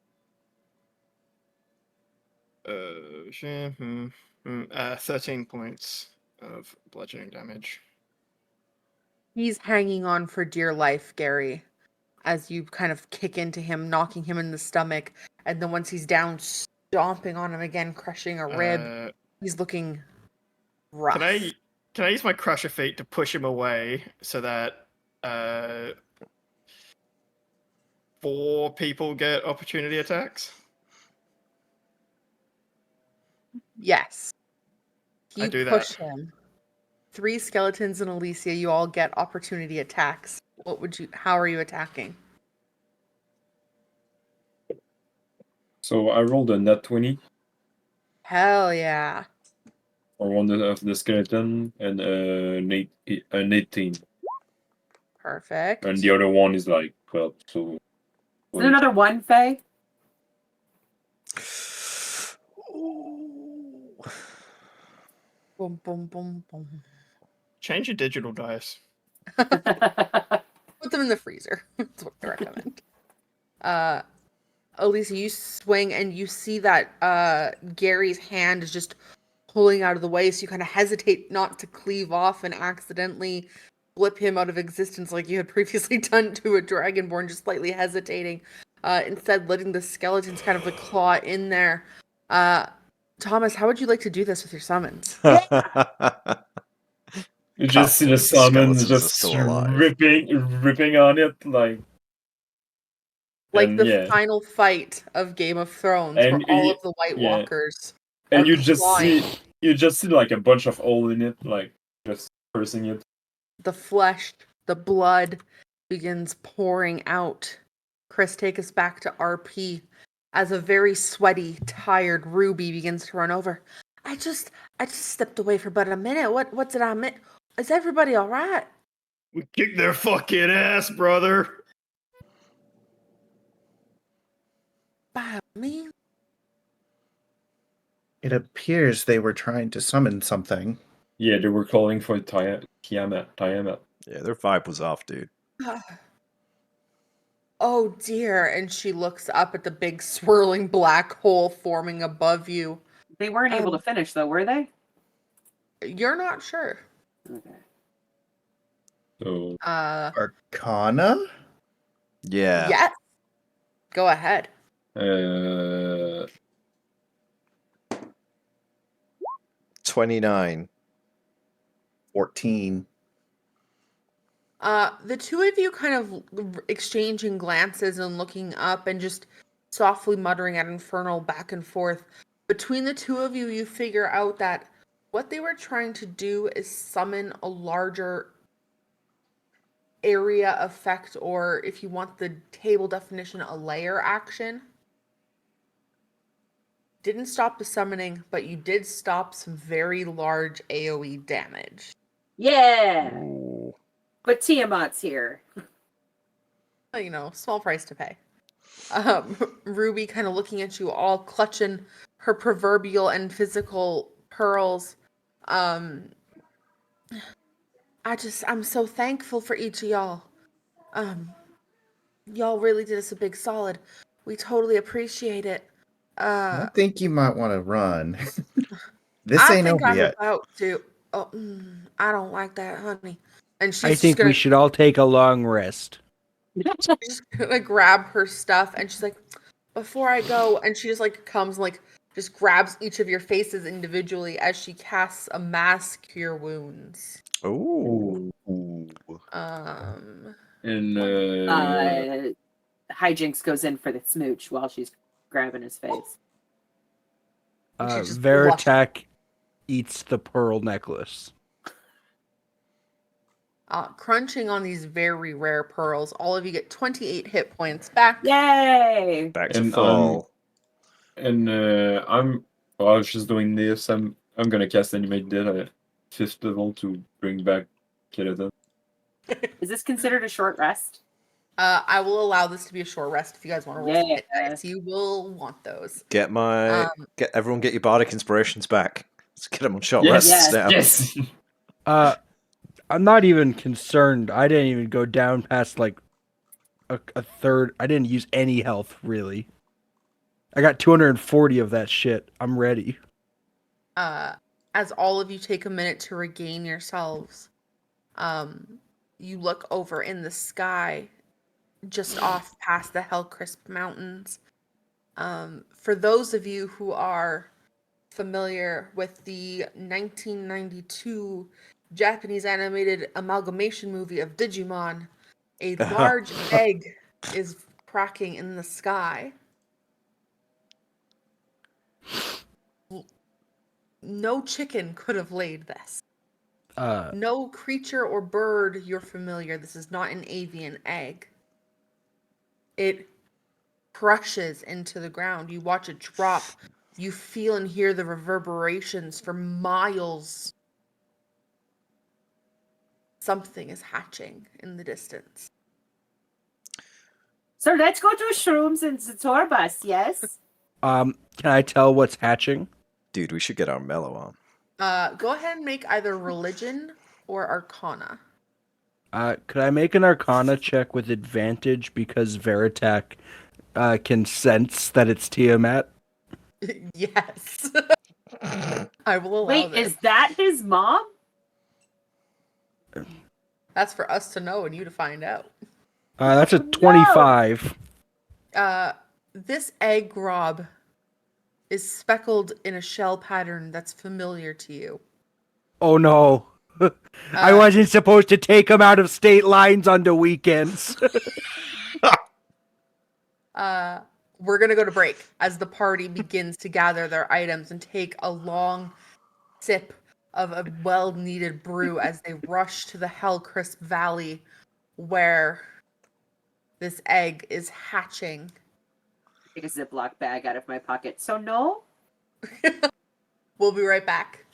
13 points of bludgeoning damage. He's hanging on for dear life, Gary, as you kind of kick into him, knocking him in the stomach, and then once he's down, stomping on him again, crushing a rib. He's looking rough. Can I use my crusher feat to push him away so that 4 people get opportunity attacks? Yes. I You do push that. him. 3 skeletons and Alicia, you all get opportunity attacks. How are you attacking? So I rolled a nat 20 Hell yeah. for one of the skeleton and an 18. Perfect. And the other one is like 12. So Is there another one, Faye? Boom, boom, boom, boom. Change your digital dice. Put them in the freezer. That's what I recommend. Elisa, you swing and you see that Gary's hand is just pulling out of the way, so you kind of hesitate not to cleave off and accidentally blip him out of existence like you had previously done to a dragonborn, just slightly hesitating. Instead, letting the skeletons kind of like claw in there. Thomas, how would you like to do this with your summons? you just see the Skeletons summons are just still alive. ripping on it like The final fight of Game of Thrones, where all of the White Walkers and are you just clawing. see like a bunch of hole in it, like just cursing it. The flesh, the blood begins pouring out. Chris, take us back to RP as a very sweaty, tired Ruby begins to run over. I just stepped away for but a minute. What did I miss? Is everybody all right? We kicked their fucking ass, brother. By me? It appears they were trying to summon something. Yeah, they were calling for Tiamat. Yeah, their vibe was off, dude. Oh dear. And she looks up at the big swirling black hole forming above you. They weren't able to finish, though, were they? You're not sure. Okay. So Arcana? Yeah. Yes. Go ahead. 29. 14. The two of you kind of exchanging glances and looking up and just softly muttering at Infernal back and forth. Between the two of you, you figure out that what they were trying to do is summon a larger area effect, or if you want the table definition, a layer action. Didn't stop the summoning, but you did stop some very large AoE damage. Yeah! Ooh. But Tiamat's here. You know, small price to pay. Ruby kind of looking at you all, clutching her proverbial and physical pearls. I'm so thankful for each of y'all. Y'all really did us a big solid. We totally appreciate it. I think you might want to run. This ain't over I'm yet. about to. Oh, I don't like that, honey. And she's I think gonna, we should all take a long rest. just gonna grab her stuff, and she's like, before I go, and she just like comes and like just grabs each of your faces individually as she casts a mass cure wounds. Ooh. Um, and Hijinks goes in for the smooch while she's grabbing his face. She's just Veritek eats the pearl necklace. crunching on these very rare pearls. All of you get 28 hit points back. Yay! Back to And full. While I was just doing this, I'm gonna cast Animate Dead at 5th level to bring back Skeleton. Is this considered a short rest? I will allow this to be a short rest if you guys want to roll some hit Yeah. dice. You will want those. Get everyone get your bardic inspirations back. Let's get them on short Yes, rests now. yes. I'm not even concerned. I didn't even go down past like a third. I didn't use any health really. I got 240 of that shit. I'm ready. As all of you take a minute to regain yourselves, you look over in the sky, just off past the Hellcrisp Mountains. For those of you who are familiar with the 1992 Japanese animated amalgamation movie of Digimon, a large egg is cracking in the sky. No chicken could have laid this. No creature or bird you're familiar. This is not an avian egg. It crushes into the ground. You watch it drop. You feel and hear the reverberations for miles. Something is hatching in the distance. So let's go to Shrooms and Zatorbus, yes? Can I tell what's hatching? Dude, we should get our mellow on. Go ahead and make either religion or arcana. Could I make an Arcana check with advantage because Veritak can sense that it's Tiamat? Yes. I will allow Wait, this. is that his mom? That's for us to know and you to find out. That's a No! 25. This egg, Rob, is speckled in a shell pattern that's familiar to you. Oh no. I wasn't supposed to take him out of state lines on the weekends. We're going to go to break as the party begins to gather their items and take a long sip of a well-needed brew as they rush to the Hellcrisp Valley where this egg is hatching. Take a Ziploc bag out of my pocket. So no? We'll be right back.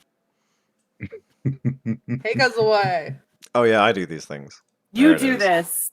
Take us away. Oh yeah, I do these things. You There it do is. this.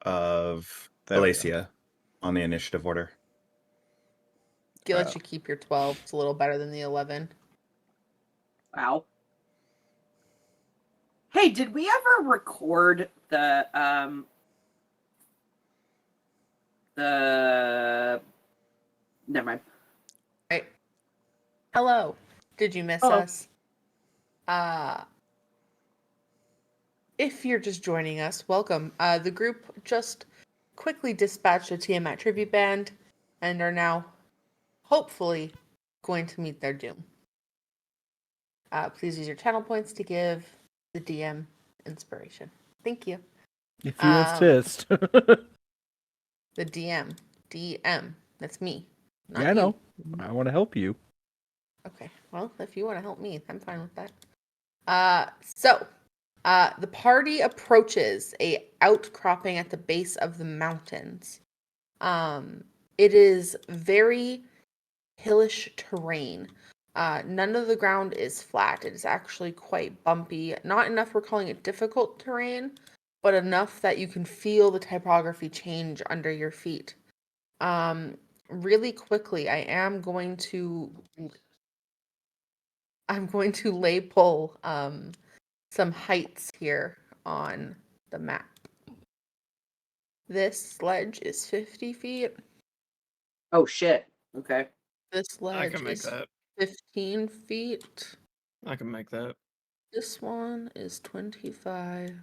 of There we go. Alacia on the initiative order. I'll let you keep your 12. It's a little better than the 11. Wow. Hey, did we ever record the never mind. Right. Hello. Did you miss Hello. us? If you're just joining us, welcome. The group just quickly dispatched a Tiamat tribute band and are now hopefully going to meet their doom. Please use your channel points to give the DM inspiration. Thank you. If you insist. The DM. DM. That's me. Not Yeah, I you. know. I want to help you. Okay. Well, if you want to help me, I'm fine with that. The party approaches a outcropping at the base of the mountains. It is very hillish terrain. None of the ground is flat. It is actually quite bumpy. Not enough we're calling it difficult terrain, but enough that you can feel the typography change under your feet. Really quickly, I'm going to label some heights here on the map. This sledge is 50 feet. Oh shit. Okay. This I sledge can make is that. 15 feet. I can make that. This one is 25.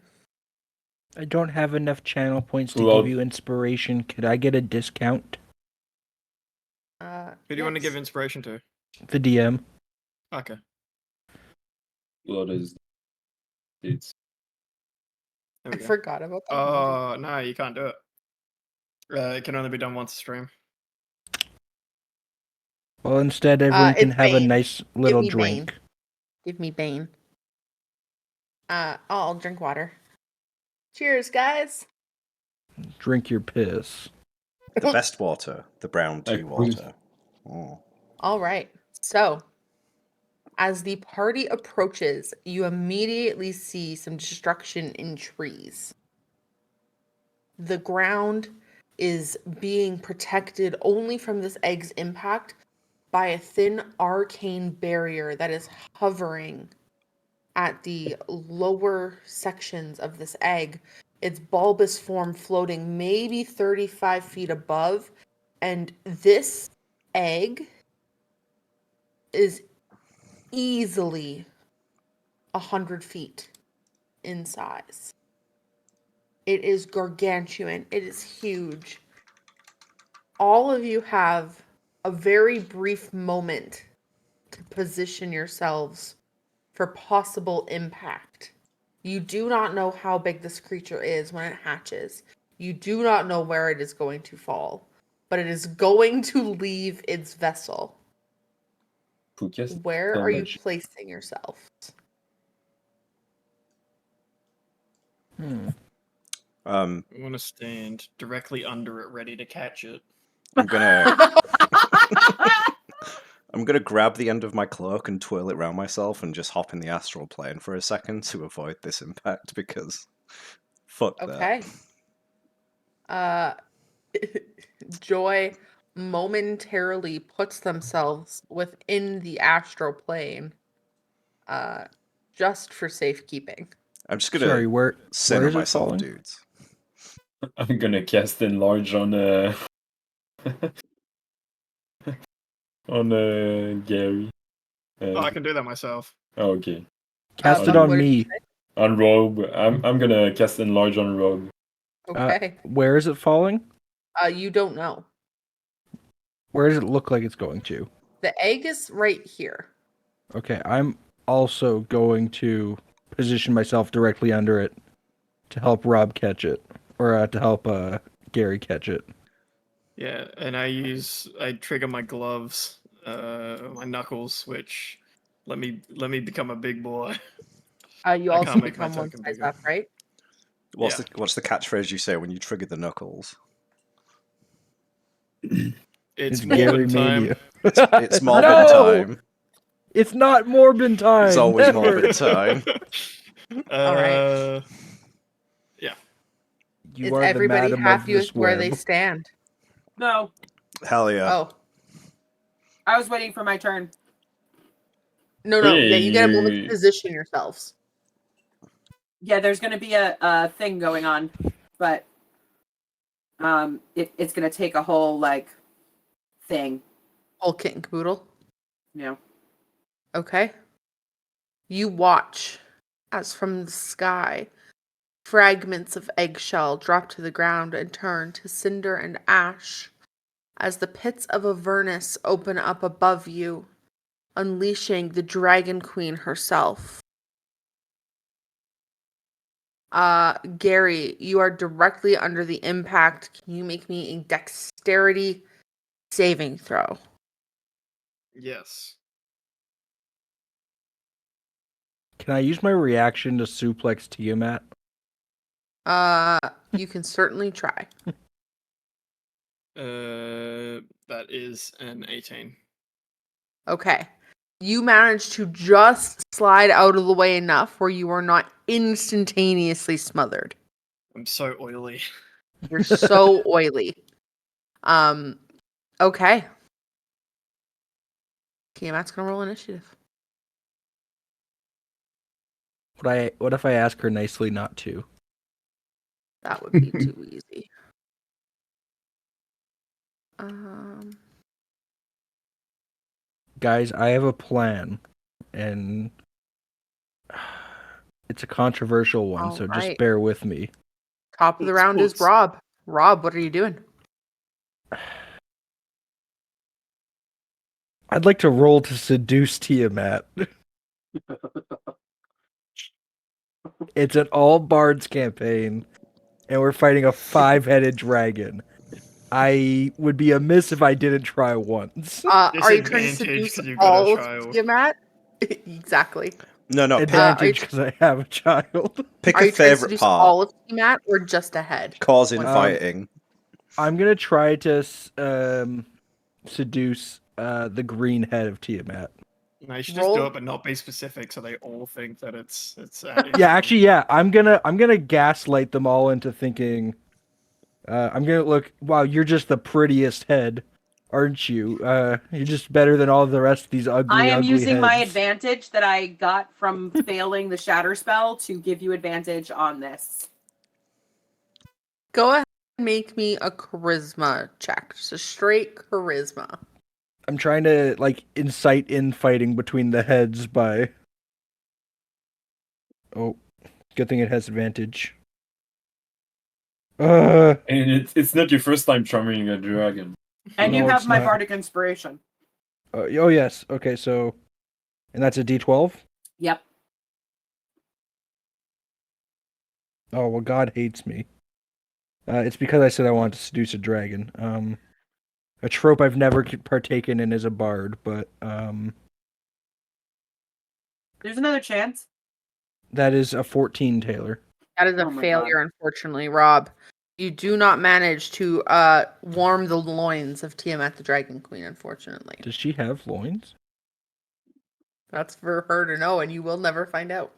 I don't have enough channel points to Well- give you inspiration. Could I get a discount? Who do you want to yes. give inspiration to? The DM. Okay. What is it's There I we go. forgot about that. Oh, no, you can't do it. It can only be done once a stream. Well, instead, everyone can it's have a Bane. nice little me drink. Bane. Give me Bane. I'll drink water. Cheers, guys. Drink your piss. The best water, the brown tea Agree. water. Oh. All right. So, as the party approaches, you immediately see some destruction in trees. The ground is being protected only from this egg's impact by a thin arcane barrier that is hovering at the lower sections of this egg, its bulbous form floating maybe 35 feet above. And this egg is easily 100 feet in size. It is gargantuan. It is huge. All of you have a very brief moment to position yourselves for possible impact. You do not know how big this creature is when it hatches. You do not know where it is going to fall, but it is going to leave its vessel. Where are you placing yourself? Um, I want to stand directly under it, ready to catch it. I'm gonna I'm gonna grab the end of my cloak and twirl it around myself and just hop in the astral plane for a second to avoid this impact because fuck Okay. Joy momentarily puts themselves within the astral plane, just for safekeeping. I'm just gonna Sorry, where center is it myself, falling? dudes. I'm gonna cast enlarge on on Gary. I can do that myself. Okay. Cast it Bug, on what did you me. say? On Rogue, I'm gonna cast enlarge on Rogue. Okay. Where is it falling? You don't know. Where does it look like it's going to? The egg is right here. Okay, I'm also going to position myself directly under it to help Rob catch it, or to help Gary catch it. Yeah, and I trigger my gloves, my knuckles, which let me become a big boy. You I also can't make my become one token size bigger. up, right? What's Yeah. the catchphrase you say when you trigger the knuckles? It's Gary Morbin time. Mania. It's Morbin No! time. It's not Morbin time. It's always never. Morbin time. All right. Yeah. You Is are the everybody madam of happy this with where they web. stand? No, Hell yeah. Oh. I was waiting for my turn. No, Oh, yeah, you get a moment to you- position yourselves. Yeah, there's going to be a thing going on, but it's going to take a whole like thing, Whole kit and caboodle. you know. Okay. You watch as from the sky, fragments of eggshell drop to the ground and turn to cinder and ash as the pits of Avernus open up above you, unleashing the Dragon Queen herself. Gary, you are directly under the impact. Can you make me a dexterity saving throw? Yes. Can I use my reaction to suplex Tiamat? You can certainly try. That is an 18. Okay. You managed to just slide out of the way enough where you are not instantaneously smothered. I'm so oily. You're so oily. Okay. Tiamat's gonna roll initiative. What if I ask her nicely not to? That would be too easy. Guys, I have a plan, and it's a controversial one, so just Alright. bear with me. Top of the round is Oops. Rob. Rob, what are you doing? I'd like to roll to seduce Tiamat. It's an all Bards campaign, and we're fighting a 5-headed dragon. I would be amiss if I didn't try once. Are you trying to Disadvantage seduce 'cause you've got a all of child. Tiamat? Exactly. No, no. Advantage you- because I have a child. Pick Are a you trying to favorite seduce part. all of Tiamat or just a head? Cause One- infighting. I'm gonna try to seduce the green head of Tiamat. No, you should just do Roll. it, but not be specific, so they all think that it's. Yeah, actually, yeah. I'm gonna gaslight them all into thinking. I'm gonna look. Wow, you're just the prettiest head, aren't you? You're just better than all the rest of these ugly. I am ugly using my heads. advantage that I got from failing the shatter spell to give you advantage on this. Go ahead and make me a charisma check. Just a straight charisma. I'm trying to like incite infighting between the heads by. Oh, good thing it has advantage. And it's not your first time charming a dragon. And No, you have it's my not. bardic inspiration. Oh yes. Okay, so, and that's a D12. Yep. Oh well, God hates me. It's because I said I wanted to seduce a dragon. A trope I've never partaken in as a bard, but There's another chance. that is a 14, Taylor. That is a Oh my failure, unfortunately, Rob. You do not manage to warm the loins of Tiamat the Dragon Queen, unfortunately. Does she have loins? That's for her to know, and you will never find out.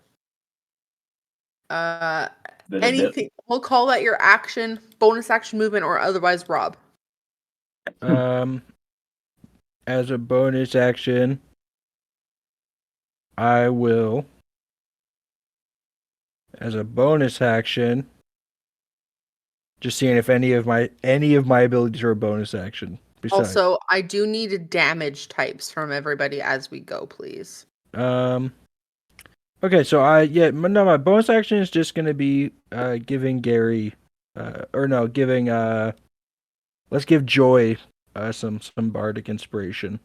Then a bit. Anything. We'll call that your action, bonus action movement, or otherwise, Rob. As a bonus action, I will. As a bonus action, just seeing if any of my abilities are a bonus action. Besides, Also, I do need damage types from everybody as we go, please. Okay, so my bonus action is just gonna be giving Gary, let's give Joy some bardic inspiration.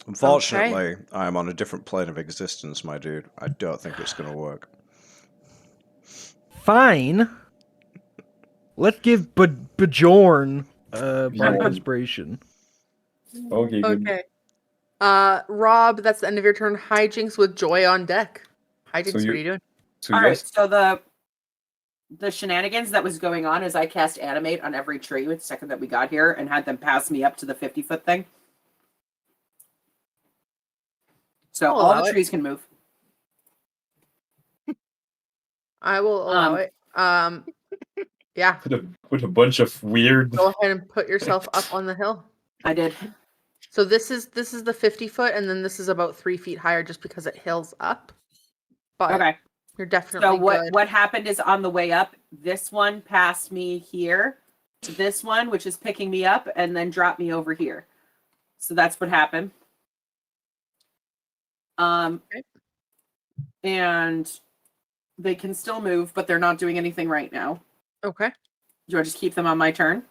Unfortunately, I'm on a different plane of existence, my dude. I don't think it's going to work. Fine. Let's give Bjorn bardic Bjorn. inspiration. Okay, good. Okay. Rob, that's the end of your turn. Hijinks with Joy on deck. Hijinks, what are you doing? So All right. yes, So the shenanigans that was going on is I cast animate on every tree the second that we got here and had them pass me up to the 50-foot thing. So I'll all allow the it. trees can move. I will allow it. Yeah. With a bunch of weird. Go ahead and put yourself up on the hill. I did. So this is the 50 foot, and then this is about 3 feet higher just because it hills up. But Okay. you're definitely So good. what happened is on the way up, this one passed me here to this one, which is picking me up, and then dropped me over here. So that's what happened. Okay. And they can still move, but they're not doing anything right now. Okay. Do I just keep them on my turn?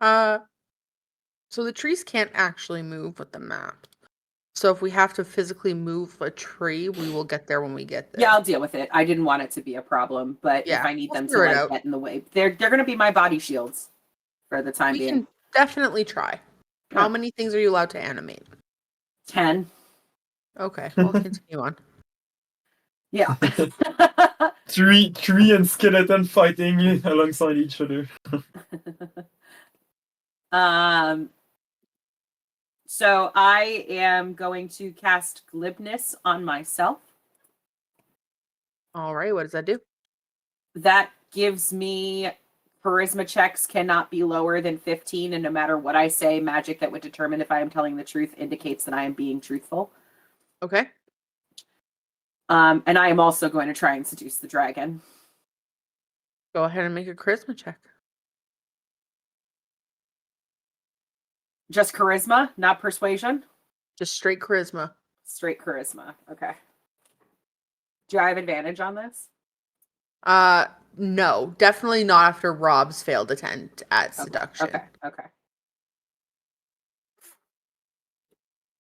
So the trees can't actually move with the map. So if we have to physically move a tree, we will get there when we get there. Yeah, I'll deal with it. I didn't want it to be a problem, but Yeah, if I need we'll them to figure it like out. get in the way, they're going to be my body shields for the time We being. can definitely try. How Yeah. many things are you allowed to animate? 10. Okay, we'll continue on. Yeah. Tree and skeleton fighting alongside each other. So I am going to cast glibness on myself. All right, what does that do? That gives me charisma checks cannot be lower than 15, and no matter what I say, magic that would determine if I am telling the truth indicates that I am being truthful. Okay. And I am also going to try and seduce the dragon. Go ahead and make a charisma check. Just charisma, not persuasion? Just straight charisma. Straight charisma. Okay. Do I have advantage on this? No, definitely not after Rob's failed attempt at seduction. Okay.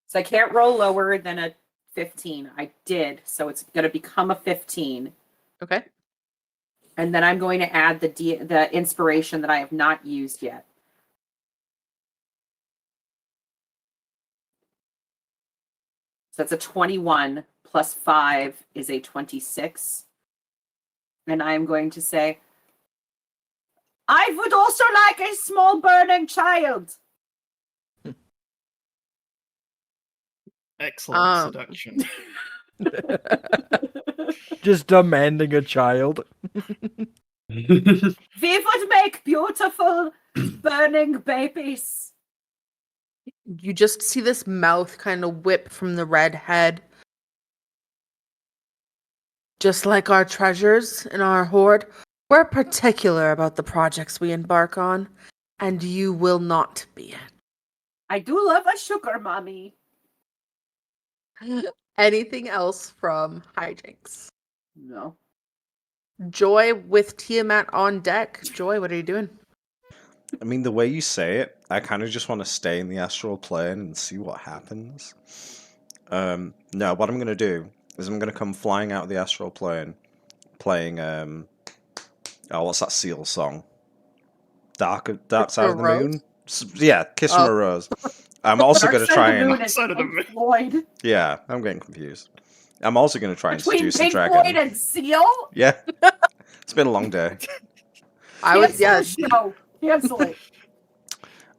So I can't roll lower than a 15. I did, so it's going to become a 15. Okay. And then I'm going to add the inspiration that I have not used yet. So that's a 21 plus 5 is a 26. And I'm going to say, I would also like a small burning child. Excellent seduction. Just demanding a child. We would make beautiful burning babies. You just see this mouth kind of whip from the red head. Just like our treasures in our hoard, we're particular about the projects we embark on, and you will not be. I do love a sugar mommy. Anything else from hijinks? No. Joy with Tiamat on deck. Joy, what are you doing? I mean, the way you say it, I kind of just want to stay in the astral plane and see what happens. No, what I'm going to do is I'm going to come flying out of the astral plane, playing, what's that Seal song? Dark Kiss Side of from the a Moon? Yeah, Kiss from a Rose. I'm also Dark going to Side try of the and... Moon is Side of the Pink Moon. Floyd. Yeah, I'm getting confused. I'm also going to try and Between seduce the Pink dragon. Floyd and Seal? Yeah. It's been a long day. Cancel the show. Cancel it.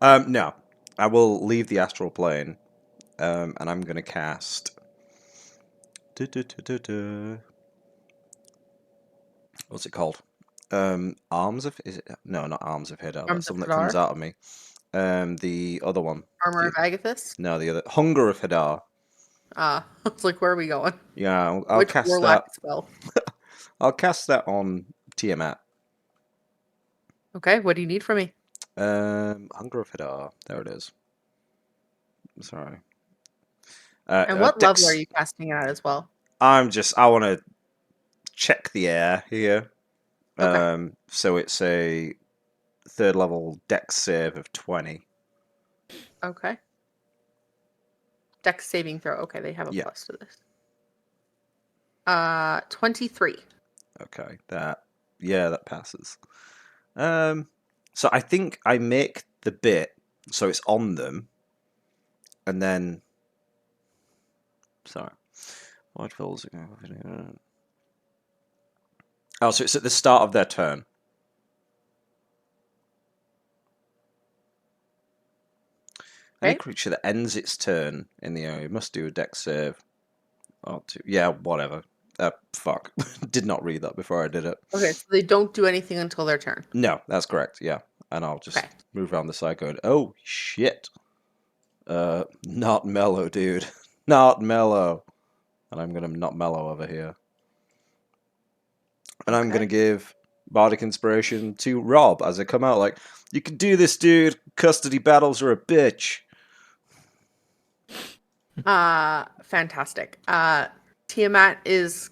No. I will leave the astral plane, and I'm going to cast... What's it called? Arms of... Is it? No, not Arms of Hidar. Arms That's of something that comes Hadar? out of me. The other one. Armor of Agathis? No, the other... Hunger of Hadar. I was like, where are we going? Yeah, I'll Which cast warlock that. spell? I'll cast that on Tiamat. Okay, what do you need from me? Hunger of Hadar. There it is. Sorry. And what level are you casting it at as well? I want to check the air here. Okay. So it's a 3rd level dex save of 20. Okay. Dex saving throw. Okay, they have a Yeah. plus to this. 23. Okay, that passes. So I think I make the bit so it's on them, and then sorry, what fills? Oh, so it's at the start of their turn. Any Okay. creature that ends its turn in the area must do a dex save. Yeah, whatever. Fuck. Did not read that before I did it. Okay, so they don't do anything until their turn. No, that's correct, yeah. And I'll just Okay. move around the side going, oh, shit. Not mellow, dude. Not mellow. And I'm going to not mellow over here. And I'm going to give Bardic Inspiration to Rob as I come out like, you can do this, dude. Custody battles are a bitch. Fantastic. Tiamat is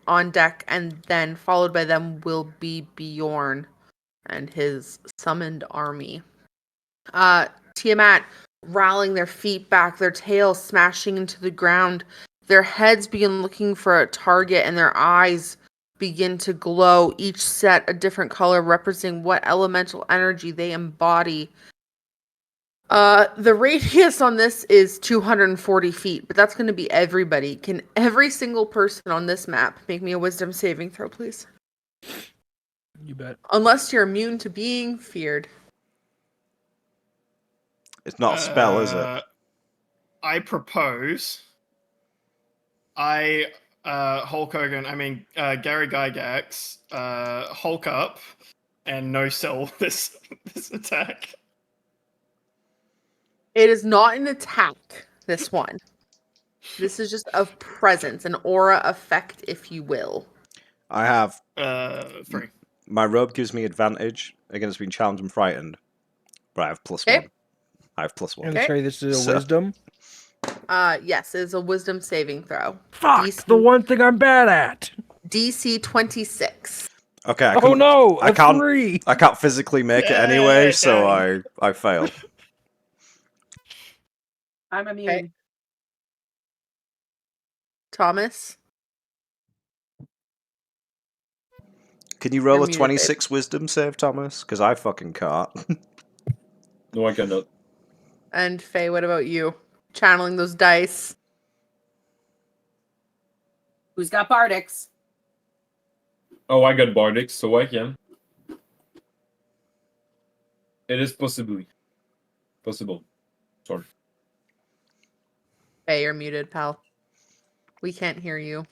on deck, and then followed by them will be Bjorn and his summoned army. Tiamat rallying their feet back, their tails smashing into the ground, their heads begin looking for a target, and their eyes begin to glow, each set a different color representing what elemental energy they embody. The radius on this is 240 feet, but that's going to be everybody. Can every single person on this map make me a wisdom saving throw, please? You bet. Unless you're immune to being feared. It's not a spell, is it? I propose Hulk Hogan, Gary Gygax, Hulk up and no-sell this attack. It is not an attack, this one. This is just a presence, an aura effect, if you will. I have... 3. My robe gives me advantage against being challenged and frightened. But I have +1. Okay. I have +1. And Okay. sorry, this is a So- wisdom. Yes, it is a wisdom saving throw. Fuck, DC the one thing I'm bad at. DC 26. Okay, I Oh couldn't- no, I a can't- 3. I can't physically make it anyway, so I failed. I'm immune. Okay. Thomas? Can you roll You're a muted, 26 wisdom save, Thomas? Because I fucking can't. No, I cannot. And Faye, what about you? Channeling those dice. Who's got Bardics? Oh, I got Bardic, so I can. It is possible. Sorry. Faye, you're muted, pal. We can't hear you.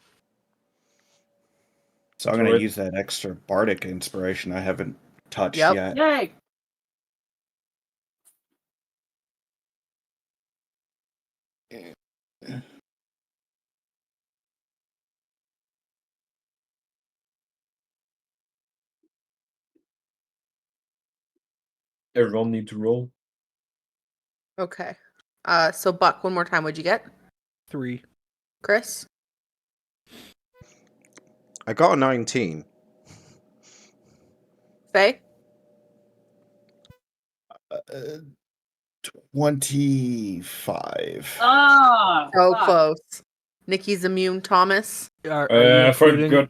So I'm going to Alright. use that extra bardic inspiration I haven't touched Yep. yet. Yay! Everyone need to roll. Okay. So Buck, one more time, what'd you get? 3. Chris? I got a 19. Faye? 25. Ah! So fuck. close. Nikki's immune. Thomas? Are you I including,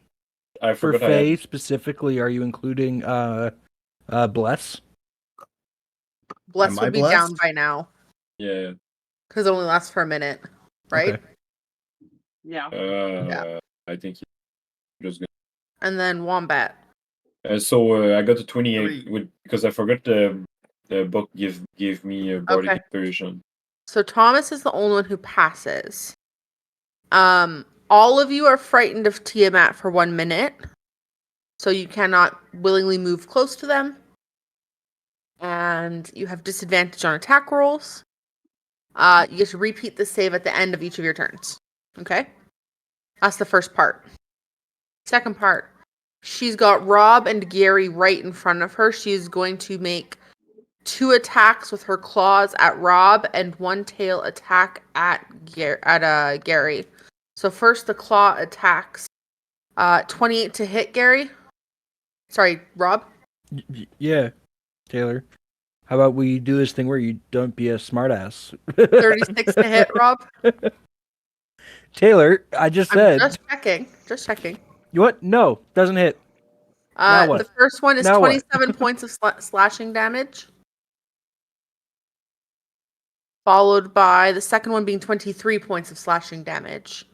I for forgot I Faye had. specifically, are you including Bless? Bless Am would I be down blessed? by now. Yeah. Because it only lasts for a minute. Right? Okay. Yeah. I think just good. And then Wombat. So I got a 28 because I forgot the book gave me a Bardic Okay. Inspiration. So Thomas is the only one who passes. All of you are frightened of Tiamat for 1 minute. So you cannot willingly move close to them. And you have disadvantage on attack rolls. You get to repeat the save at the end of each of your turns. Okay? That's the first part. Second part. She's got Rob and Gary right in front of her. She's going to make 2 attacks with her claws at Rob and 1 tail attack at Gary. So first the claw attacks. 28 to hit Gary. Sorry, Rob. Yeah, Taylor. How about we do this thing where you don't be a smartass? 36 to hit, Rob. Taylor, I just said. I'm just checking. You what? No, doesn't hit. Now what? The first one is Now what? 27 points of slashing damage. Followed by the second one being 23 points of slashing damage.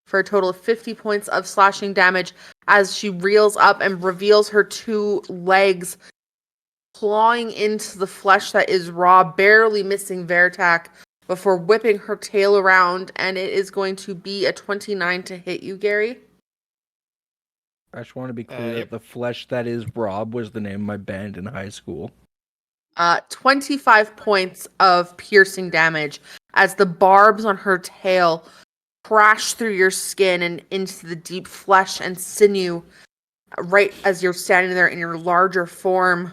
For a total of 50 points of slashing damage as she reels up and reveals her 2 legs clawing into the flesh that is Rob, barely missing Vertak, before whipping her tail around, and it is going to be a 29 to hit you, Gary. I just want to be clear Yep. that the flesh that is Rob was the name of my band in high school. 25 points of piercing damage as the barbs on her tail crash through your skin and into the deep flesh and sinew right as you're standing there in your larger form.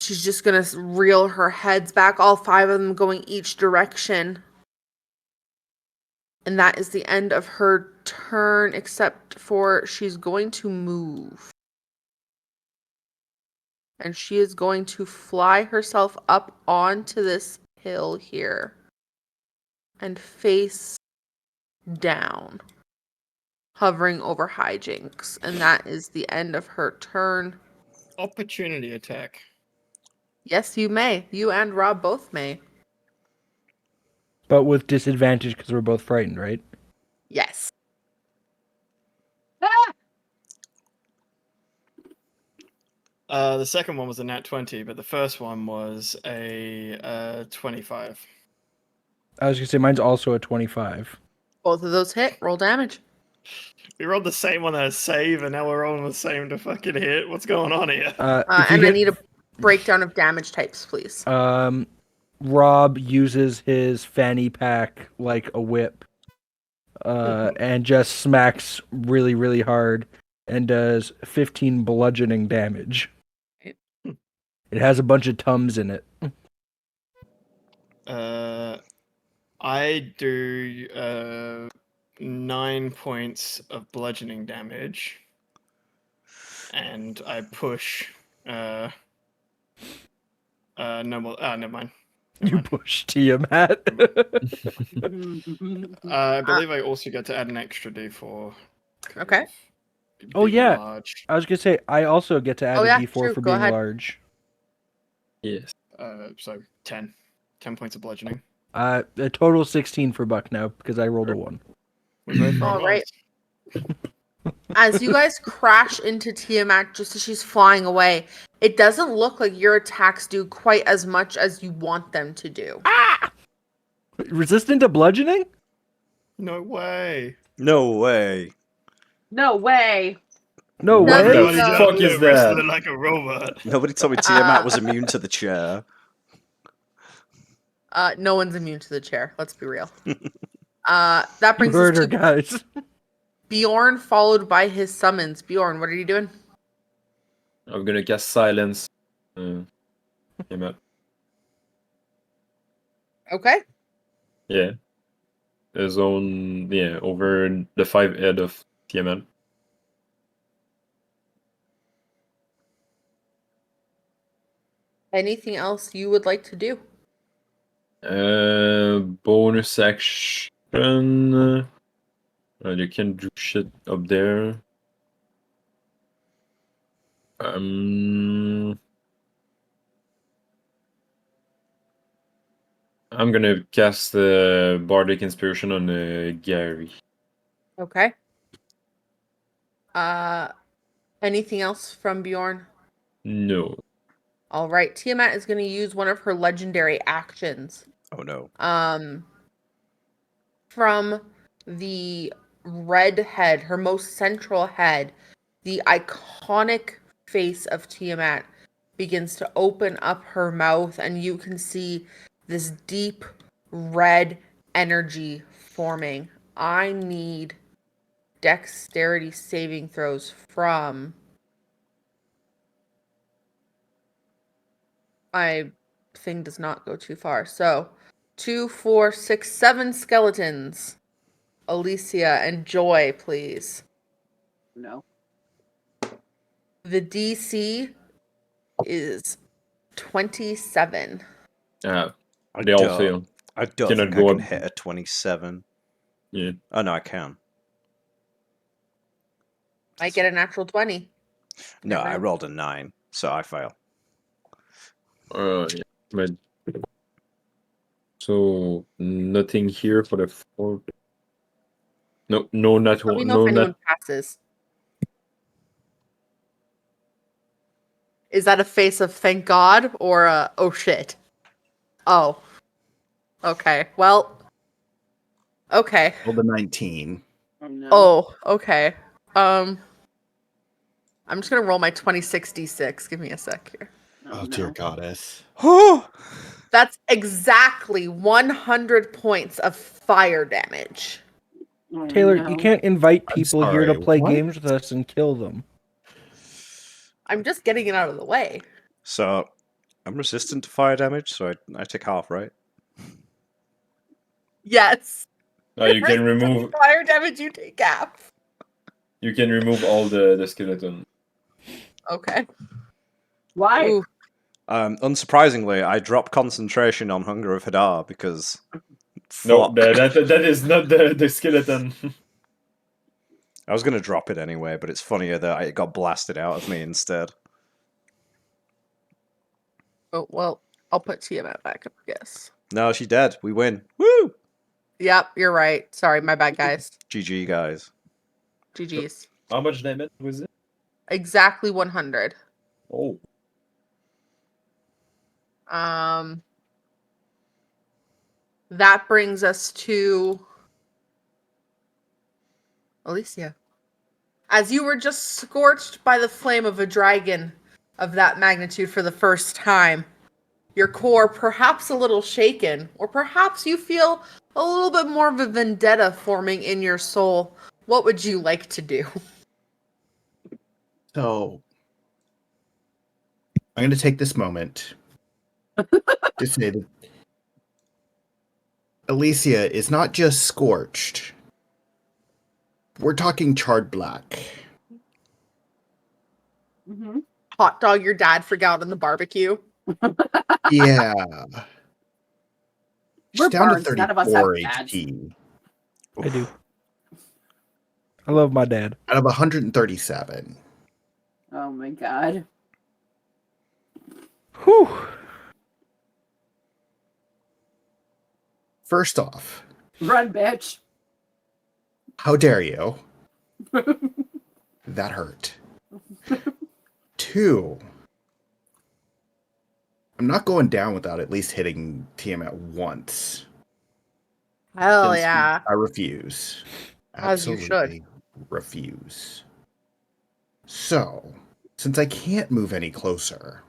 She's just going to reel her heads back, all 5 of them going each direction. And that is the end of her turn, except for she's going to move. And she is going to fly herself up onto this hill here and face down, hovering over Hijinks. And that is the end of her turn. Opportunity attack. Yes, you may. You and Rob both may. But with disadvantage because we're both frightened, right? Yes. The second one was a nat 20, but the first one was a 25. I was going to say mine's also a 25. Both of those hit. Roll damage. We rolled the same on a save, and now we're rolling the same to fucking hit. What's going on here? If you And I get- need a breakdown of damage types, please. Rob uses his fanny pack like a whip and just smacks really, really hard and does 15 bludgeoning damage. It has a bunch of tums in it. I do 9 points of bludgeoning damage, and I push. No more. Never mind. You push Tiamat. I believe I also get to add an extra D4. 'cause Okay. of Oh, being yeah. large. I was going to say, I also get to add Oh, a yeah, d4 true. for Go being ahead. large. Yes. So 10. 10 points of bludgeoning. A total 16 for Buck now because I rolled a 1. We both rolled All right. ones. As you guys crash into Tiamat just as she's flying away, it doesn't look like your attacks do quite as much as you want them to do. Resistant to bludgeoning? No way. No way. No way. No None way. of the the- fuck is that? Wrestling like a robot. Nobody told me Tiamat was immune to the chair. No one's immune to the chair. Let's be real. That brings us Murder, to guys. Bjorn, followed by his summons. Bjorn, what are you doing? I'm gonna cast silence. Tiamat. Okay. Yeah. The zone, over the 5 head of Tiamat. Anything else you would like to do? Bonus action. You can do shit up there. I'm gonna cast the Bardic Inspiration on Gary. Okay. Anything else from Bjorn? No. All right. Tiamat is going to use one of her legendary actions. Oh no. From the red head, her most central head, the iconic face of Tiamat begins to open up her mouth, and you can see this deep red energy forming. I need dexterity saving throws from... My thing does not go too far. So, 2, 4, 6, 7 skeletons. Alicia and Joy, please. No. The DC is 27. I They all don't- fail. I don't Cannot think I go can up. hit a 27. Yeah. Oh no, I can. Might get a natural 20. No, Never I know. rolled a 9, so I fail. Yeah. But so nothing here for the 4. No, not Let me one. know No, if anyone not. passes. Is that a face of thank God or a oh shit? Oh. Okay. Well. Okay. Rolled a 19. Oh no. Oh. Okay. I'm just gonna roll my 2066. Give me a sec here. Oh, dear goddess. That's exactly 100 points of fire damage. Oh, Taylor, no. you can't invite I'm people here to sorry, play what? games with us and kill them. I'm just getting it out of the way. So, I'm resistant to fire damage, so I take half, right? Yes. Now you can remove Fire damage. You take half. all the skeleton. Okay. Why? Ooh. Unsurprisingly, I drop concentration on Hunger of Hadar because. No, Fuck. that is not the skeleton. I was gonna drop it anyway, but it's funnier that it got blasted out of me instead. Oh well. I'll put Tiamat back up. I guess. No, she's dead. We win. Woo! Yep. You're right. Sorry. My bad, guys. GG, guys. GG's. How much damage was it? Exactly 100. Oh, That brings us to Alicia. As you were just scorched by the flame of a dragon of that magnitude for the first time, your core perhaps a little shaken, or perhaps you feel a little bit more of a vendetta forming in your soul. What would you like to do? So, I'm going to take this moment to say that Alicia is not just scorched. We're talking charred black. Mm-hmm. Hot dog your dad forgot on the barbecue? Yeah. She's We're down Bards. to None of us 34 have dads. HP. I do. I love my dad. Out of 137. Oh my god. Whew. First off, Run, bitch. how dare you? That hurt. 2, I'm not going down without at least hitting Tiamat once. Hell Yes, yeah. I refuse. As you should. Absolutely refuse. So, since I can't move any closer,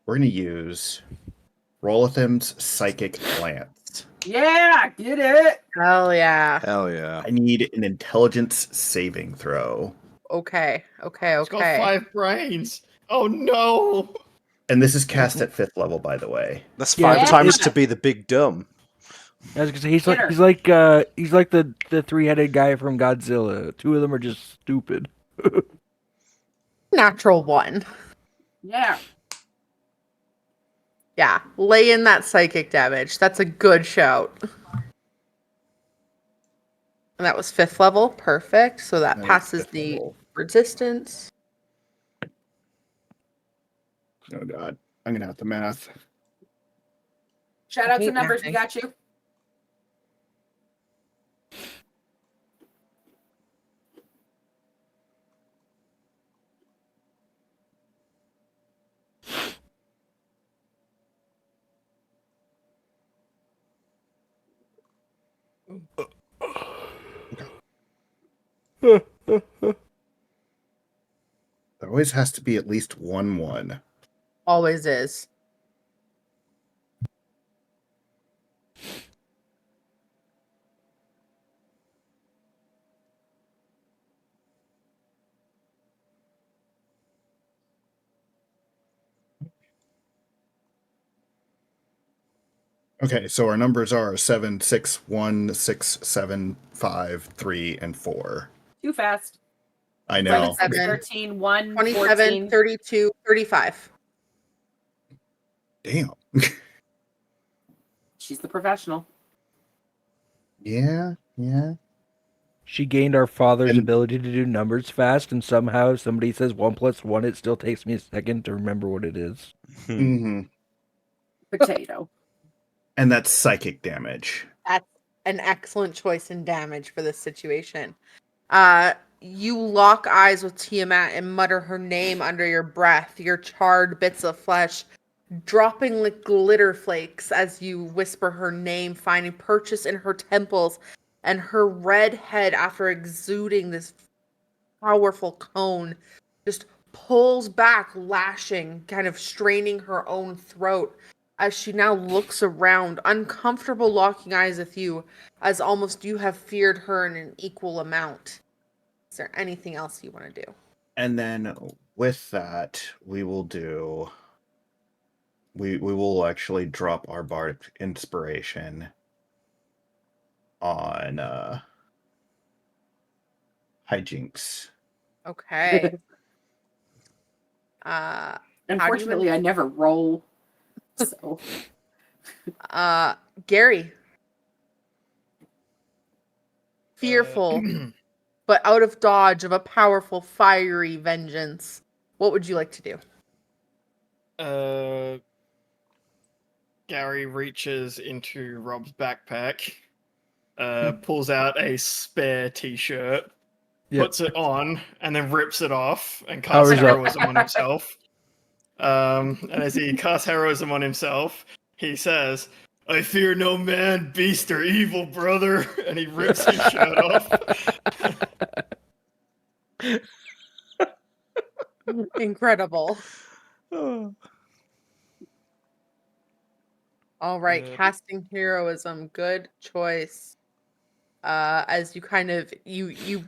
we're going to use Rolitham's Psychic Lance. Yeah, get it. Hell yeah. Hell yeah. I need an intelligence saving throw. Okay. It's got 5 brains. Oh no! And this is cast at 5th level, by the way. That's Yeah, 5 times yeah. to be the big dumb. I was gonna say Hitter. he's like the 3-headed guy from Godzilla. 2 of them are just stupid. Natural 1. Yeah. Yeah, lay in that psychic damage. That's a good shout. And that was 5th level. Perfect. So that That was passes 5th the level. resistance. Oh, God. I'm going to have to math. Shout out Hate to numbers. mathing. We got you. There always has to be at least 1-1. Always is. Okay, so our numbers are 7, 6, 1, 6, 7, 5, 3, and 4. Too fast. I know. 7, 6, 7, 13, 1, 27, 14. 32, 35. Damn. She's the professional. Yeah. She gained our father's And- ability to do numbers fast, and somehow somebody says 1 + 1. It still takes me a second to remember what it is. Mm-hmm. Potato. And that's psychic damage. That's an excellent choice in damage for this situation. You lock eyes with Tiamat and mutter her name under your breath. Your charred bits of flesh dropping like glitter flakes as you whisper her name, finding purchase in her temples, and her red head, after exuding this powerful cone, just pulls back, lashing, kind of straining her own throat as she now looks around, uncomfortable, locking eyes with you, as almost you have feared her in an equal amount. Is there anything else you want to do? And then with that, we will do. We will actually drop our Bard inspiration on hijinks. Okay. Unfortunately, I never roll. So Gary. Fearful, but out of dodge of a powerful, fiery vengeance. What would you like to do? Gary reaches into Rob's backpack, pulls out a spare t-shirt, Yep. puts it on, and then rips it off and Powers casts up. heroism on himself. And as he casts heroism on himself, he says, "I fear no man, beast, or evil, brother," and he rips his shirt off. Incredible. All right, casting heroism, good choice. As you kind of you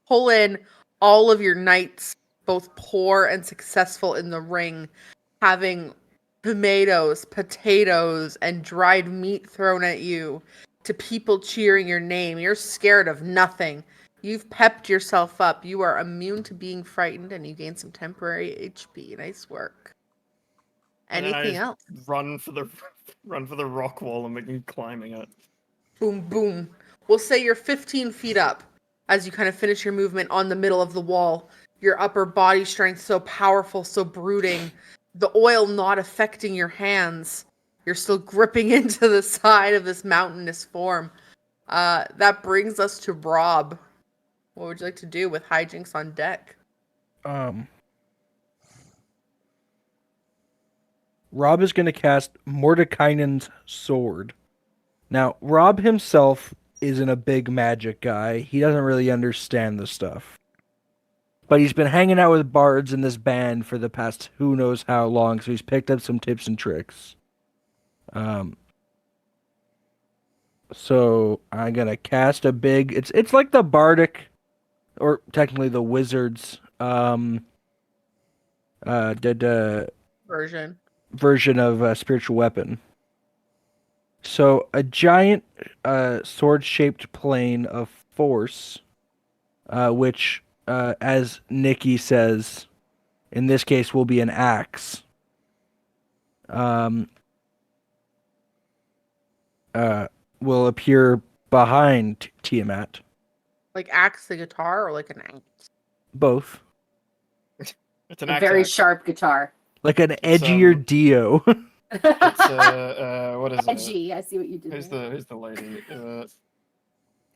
pull in all of your knights, both poor and successful in the ring, having tomatoes, potatoes, and dried meat thrown at you, to people cheering your name. You're scared of nothing. You've pepped yourself up. You are immune to being frightened, and you gain some temporary HP. Nice work. And then I Anything just else? Run for the rock wall and begin climbing it. Boom, boom. We'll say you're 15 feet up as you kind of finish your movement on the middle of the wall. Your upper body strength so powerful, so brooding. The oil not affecting your hands. You're still gripping into the side of this mountainous form. That brings us to Rob. What would you like to do with hijinks on deck? Rob is going to cast Mordekainen's Sword. Now, Rob himself isn't a big magic guy. He doesn't really understand the stuff. But he's been hanging out with bards in this band for the past who knows how long, so he's picked up some tips and tricks. So I'm going to cast a big... It's like the bardic, or technically the wizard's version of a spiritual weapon. So a giant sword-shaped plane of force, which, as Nikki says, in this case will be an axe. Will appear behind Tiamat. Like axe the guitar or like an axe? Both. It's an a axe very axe. sharp gutar. Like an edgier Dio. It's what is it? Edgy. I see what you did. Who's there. the lady?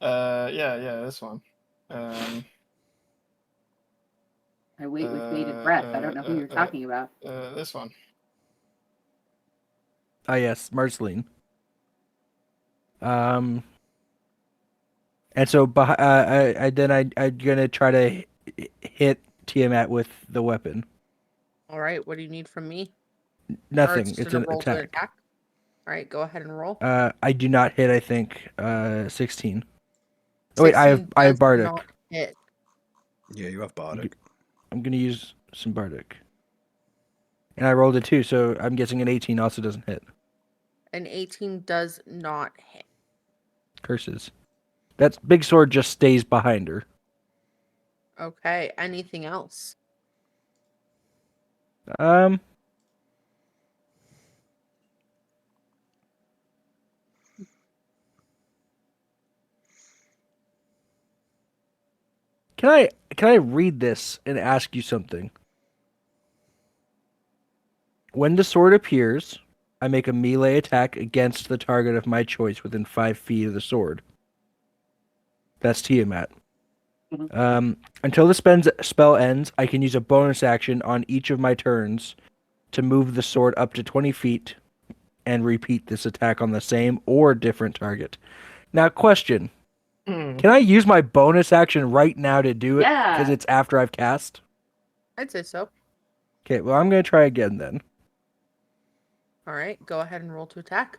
Yeah, this one. I wait with bated breath. I don't know who you're talking about. This one. Ah, yes, Marceline. And so I'm gonna try to hit Tiamat with the weapon. All right, what do you need from me? Nothing. It's It's gonna an roll to attack. All right, go ahead and roll. I do not hit. I think 16. Oh wait, I 16 have does bardic. not hit. Yeah, you have bardic. I'm gonna use some bardic. And I rolled a 2, so I'm guessing an 18 also doesn't hit. An 18 does not hit. Curses. That big sword just stays behind her. Okay, anything else? Can I read this and ask you something? When the sword appears, I make a melee attack against the target of my choice within 5 feet of the sword. That's Tiamat. Until the spell ends, I can use a bonus action on each of my turns to move the sword up to 20 feet and repeat this attack on the same or different target. Now, question. Can I use my bonus action right now to do it? Yeah. Because it's after I've cast? I'd say so. Okay, well, I'm going to try again then. All right, go ahead and roll to attack.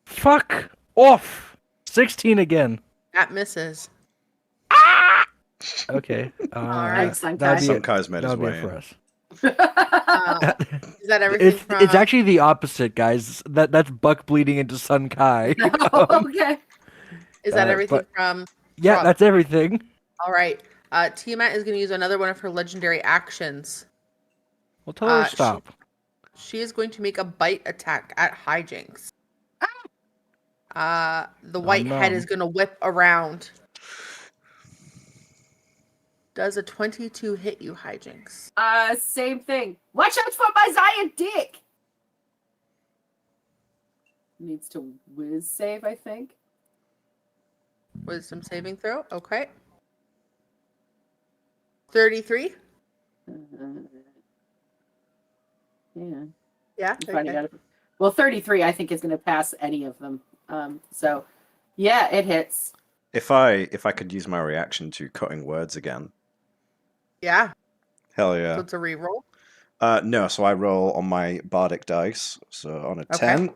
Fuck off! 16 again. That misses. Okay. right, Sunkai. that'd be it. Sunkai's made his That'll be way it for in. us. Is that everything from? It's actually the opposite, guys. That's Buck bleeding into Sun Kai. Okay. Is that everything but- from? Yeah, Rob? that's everything. All right. Tiamat is going to use another one of her legendary actions. Well, tell her to She- stop. She is going to make a bite attack at Hijinks. The white head nom. is going to whip around. Does a 22 hit you, Hijinks? Same thing. Watch out for my giant dick. Needs to whiz save, I think. Wisdom saving throw. Okay. 33. Yeah. Yeah. I'm finding Okay. out. Well, 33, I think, is going to pass any of them. So, yeah, it hits. If I could use my reaction to cutting words again, Yeah. hell So yeah. it's a reroll. No, so I roll on my bardic dice. So on a Okay. 10,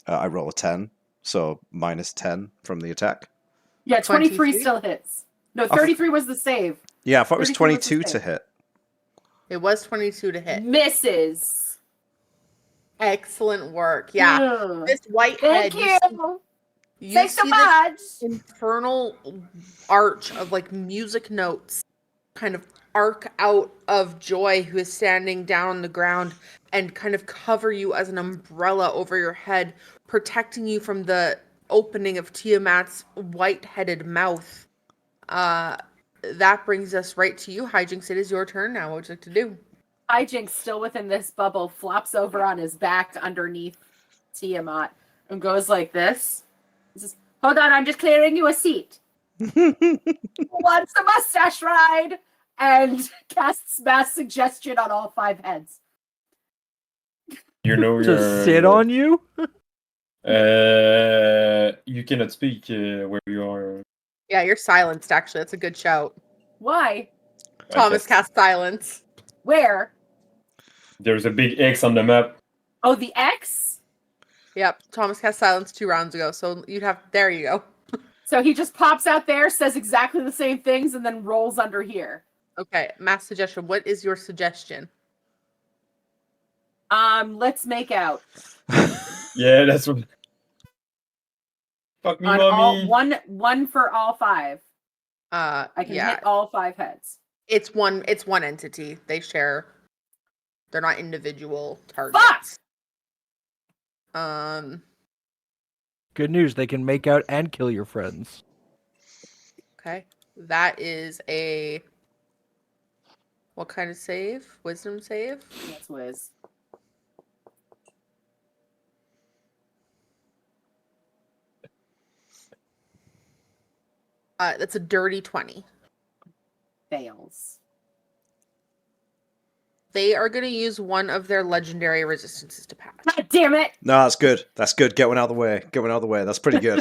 I roll a 10. So minus 10 from the attack. Yeah, 23 23? still hits. No, 33 was the save. Yeah, I thought it was 33 was the 22 to save. hit. It was 22 to hit. Misses. Excellent work. Yeah. Ugh. This white head. Thank you. You Thanks so see this much. infernal arch of like music notes kind of arc out of Joy, who is standing down on the ground, and kind of cover you as an umbrella over your head, protecting you from the opening of Tiamat's white-headed mouth. That brings us right to you, Hijinks. It is your turn now. What would you like to do? Hijinks, still within this bubble, flops over on his back underneath Tiamat and goes like this. He says, hold on, I'm just clearing you a seat. Wants a mustache ride? And casts mass suggestion on all 5 heads. You know To sit on you? You cannot speak where you are. Yeah, you're silenced, actually. That's a good shout. Why? Thomas cast silence. Where? There's a big X on the map. Oh, the X? Yep, Thomas cast silence 2 rounds ago, so you'd have... There you go. So he just pops out there, says exactly the same things, and then rolls under here. Okay, mass suggestion. What is your suggestion? Let's make out. Yeah, that's what. Fuck me, On mommy. all one for all 5. I can Yeah, hit all 5 heads. it's one entity. They share. They're not individual targets. Fuck! Good news, they can make out and kill your friends. Okay. That is a... What kind of save? Wisdom save? That's whiz. That's a dirty 20. Fails. They are going to use one of their legendary resistances to pass. God damn it! No, that's good. That's good. Get one out of the way. Get one out of the way. That's pretty good.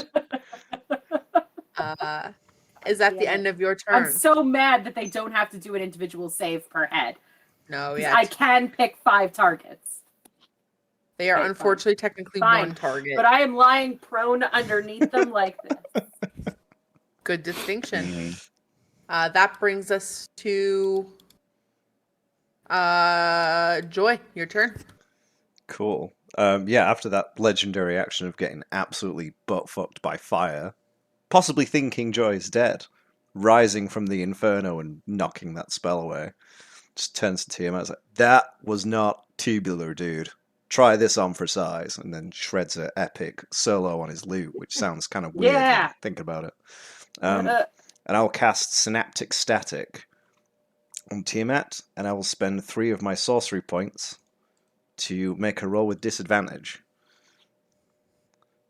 Is that the Damn end it. of your turn? I'm so mad that they don't have to do an individual save per head. No, 'Cause yeah. I can pick 5 targets. They are Okay, unfortunately technically Fine. one target. But I am lying prone underneath them like this. Good distinction. Mhm. That brings us to Joy. Your turn. Cool. Yeah, after that legendary action of getting absolutely butt fucked by fire, possibly thinking Joy's dead, rising from the inferno and knocking that spell away, just turns to Tiamat and is like, that was not tubular, dude. Try this on for size, and then shreds an epic solo on his lute, which sounds kind of weird when Yeah. you think about it. And I'll cast Synaptic Static on Tiamat, and I will spend 3 of my sorcery points to make a roll with disadvantage.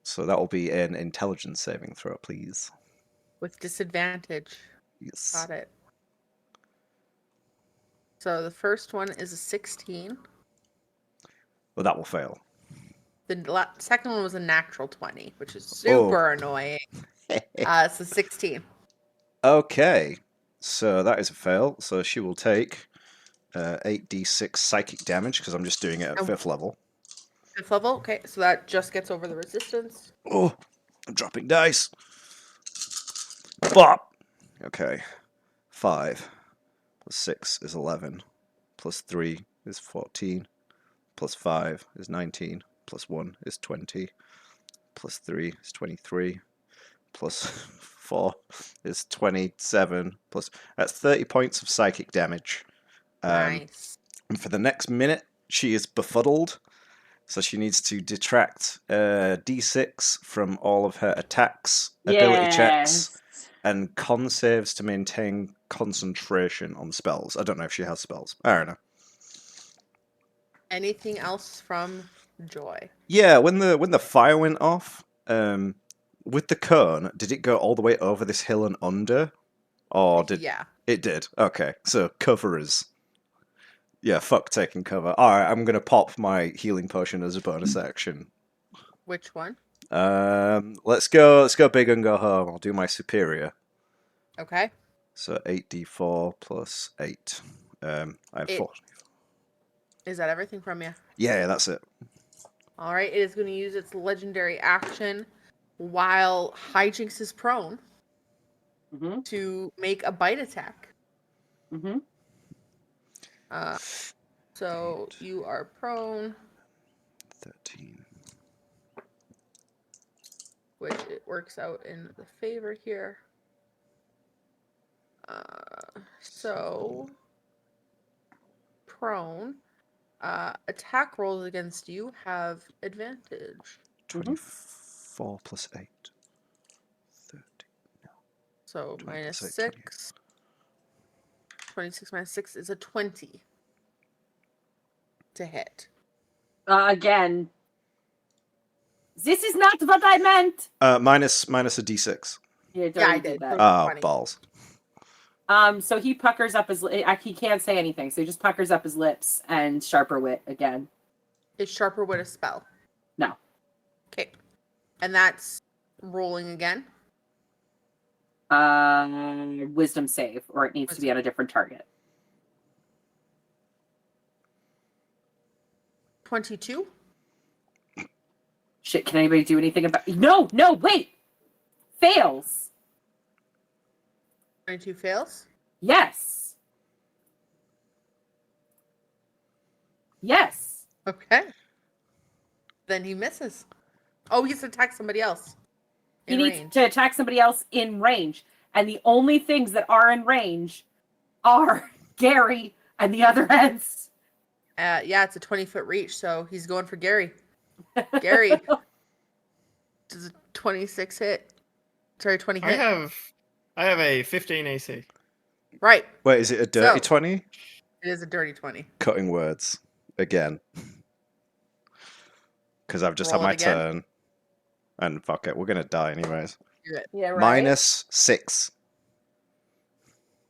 So that will be an intelligence saving throw, please. With disadvantage. Yes. Got it. So the first one is a 16. Well, that will fail. The second one was a natural 20, which is super Oh. annoying. So 16. Okay, so that is a fail. So she will take 8d6 psychic damage because I'm just doing it at Oh. 5th level. 5th level? Okay, so that just gets over the resistance. Oh, I'm dropping dice. Bop. Okay, 5 plus 6 is 11, plus 3 is 14, plus 5 is 19, plus 1 is 20, plus 3 is 23, plus 4 is 27, plus... That's 30 points of psychic damage. Nice. And for the next minute, she is befuddled, so she needs to detract d6 from all of her attacks, ability checks, and con saves to maintain concentration on spells. I don't know if she has spells. I don't know. Anything else from Joy? Yeah, when the fire went off, with the cone, did it go all the way over this hill and under? Or did Yeah. it did? Okay, so coverers. Yeah, fuck taking cover. Alright, I'm gonna pop my healing potion as a bonus action. Which one? Let's go big and go home. I'll do my superior. Okay. So 8d4 plus 8. I have 4. Is that everything from you? Yeah, that's it. All right. It is going to use its legendary action while Hijinks is prone Mm-hmm. to make a bite attack. Mm-hmm. So you are prone, 13. which it works out in the favor here. So prone. Attack rolls against you have advantage. 24 plus 8. 30. So 20 minus plus 8, 6. 26 minus 6 is a 20 to hit. Again. This is not what I meant. Minus a d6. Yeah, I did. that. Ah, 20. balls. So he puckers up his. He can't say anything, so he just puckers up his lips and sharper wit again. Is Sharper Wit a spell? No. Okay. And that's rolling again? Wisdom save, or it needs to be on a different target. 22? Shit, can anybody do anything about... No, wait! Fails! 22 fails? Yes! Yes! Okay. Then he misses. Oh, he has to attack somebody else. He needs to attack somebody else in range. And the only things that are in range are Gary and the other ends. Yeah, it's a 20-foot reach, so he's going for Gary. Gary. Does a 26 hit? Sorry, 20 hit. I have a 15 AC. Right. Wait, is it a dirty 20? It is a dirty 20. Cutting words. Again. Because I've just Roll had my it again. turn. And fuck it, we're gonna die anyways. You're good. Yeah, right. Minus 6.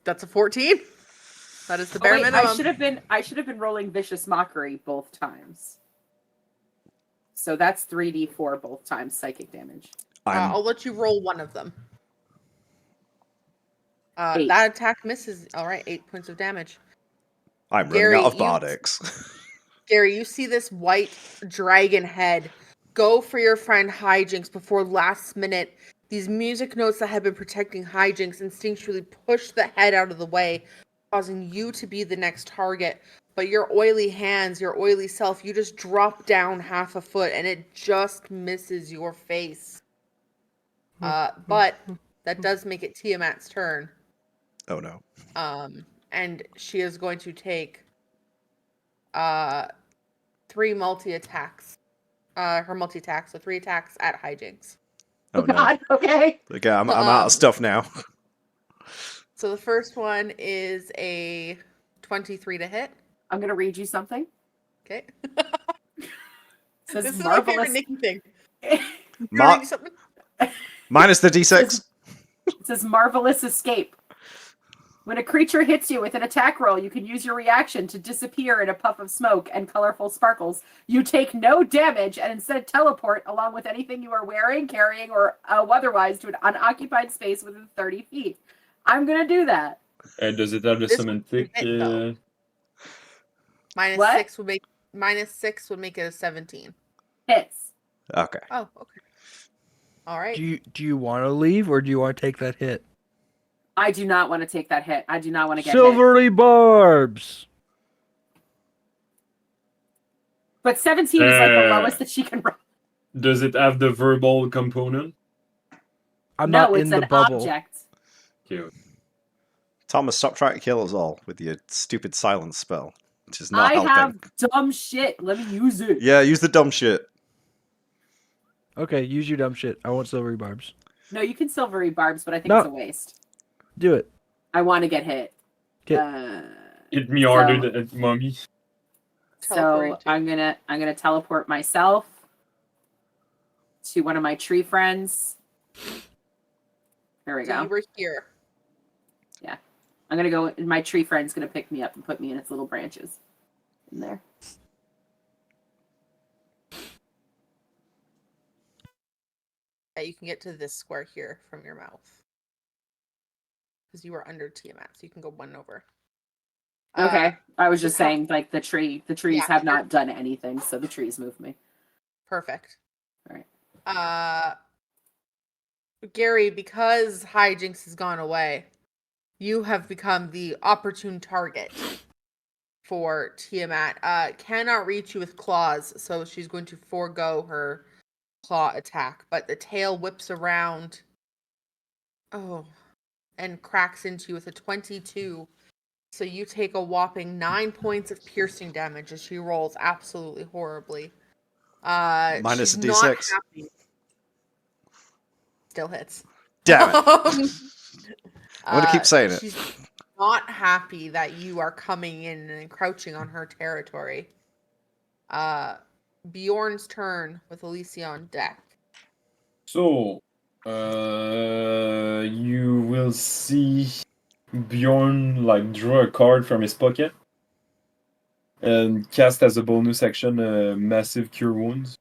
That's a 14. That is the bare Wait, minimum. I should have been rolling Vicious Mockery both times. So that's 3d4 both times psychic damage. I'll let you roll one of them. 8. That attack misses. All right, 8 points of damage. I'm Gary, running out of you- bardics. Gary, you see this white dragon head go for your friend Hijinks before last minute. These music notes that have been protecting Hijinks instinctually push the head out of the way, causing you to be the next target. But your oily hands, your oily self, you just drop down half a foot and it just misses your face. But that does make it Tiamat's turn. Oh no. And she is going to take 3 multi-attacks. Her multi-attack, so 3 attacks at Hijinks. Oh no. God, okay. Okay, I'm out of stuff now. So the first one is a 23 to hit. I'm going to read you something. Okay. It says This is my favorite marvelous. Nikki thing. Ma- Reading something? Minus the d6. It says marvelous escape. When a creature hits you with an attack roll, you can use your reaction to disappear in a puff of smoke and colorful sparkles. You take no damage and instead teleport along with anything you are wearing, carrying, or otherwise to an unoccupied space within 30 feet. I'm going to do that. Does it have the This semantic? hit, though. Minus What? 6 would make it a 17. Hits. Okay. Oh, okay. All right. Do you want to leave or do you want to take that hit? I do not want to take that hit. I do not want to get hit. Silvery barbs. But 17 is like the lowest that she can roll. Does it have the verbal component? I'm No, not it's in the an bubble. object. Cute. Thomas, stop trying to kill us all with your stupid silence spell, which is not I helping. have dumb shit. Let me use it. Yeah, use the dumb shit. Okay, use your dumb shit. I want silvery barbs. No, you can silvery barbs, but I think No. it's a waste. Do it. I want to get hit. Hit. Hit me harder than mommy. So Teleporting to- I'm gonna teleport myself to one of my tree friends. There we So go. you were here. I'm gonna go. My tree friend's gonna pick me up and put me in its little branches. In there. Yeah, you can get to this square here from your mouth. Because you were under Tiamat, so you can go one over. Okay. I was just the top- saying, like the trees Yeah, have not done anything, so the trees move me. Perfect. All right. Gary, because hijinks has gone away, you have become the opportune target for Tiamat. Cannot reach you with claws, so she's going to forego her claw attack. But the tail whips around. Oh, and cracks into you with a 22. So you take a whopping 9 points of piercing damage as she rolls absolutely horribly. Minus she's a not D6. happy. Still hits. Damn it. I'm gonna keep saying it. She's not happy that you are coming in and encroaching on her territory. Bjorn's turn with Alicia on deck. So, you will see Bjorn like draw a card from his pocket and cast as a bonus action a massive cure wounds,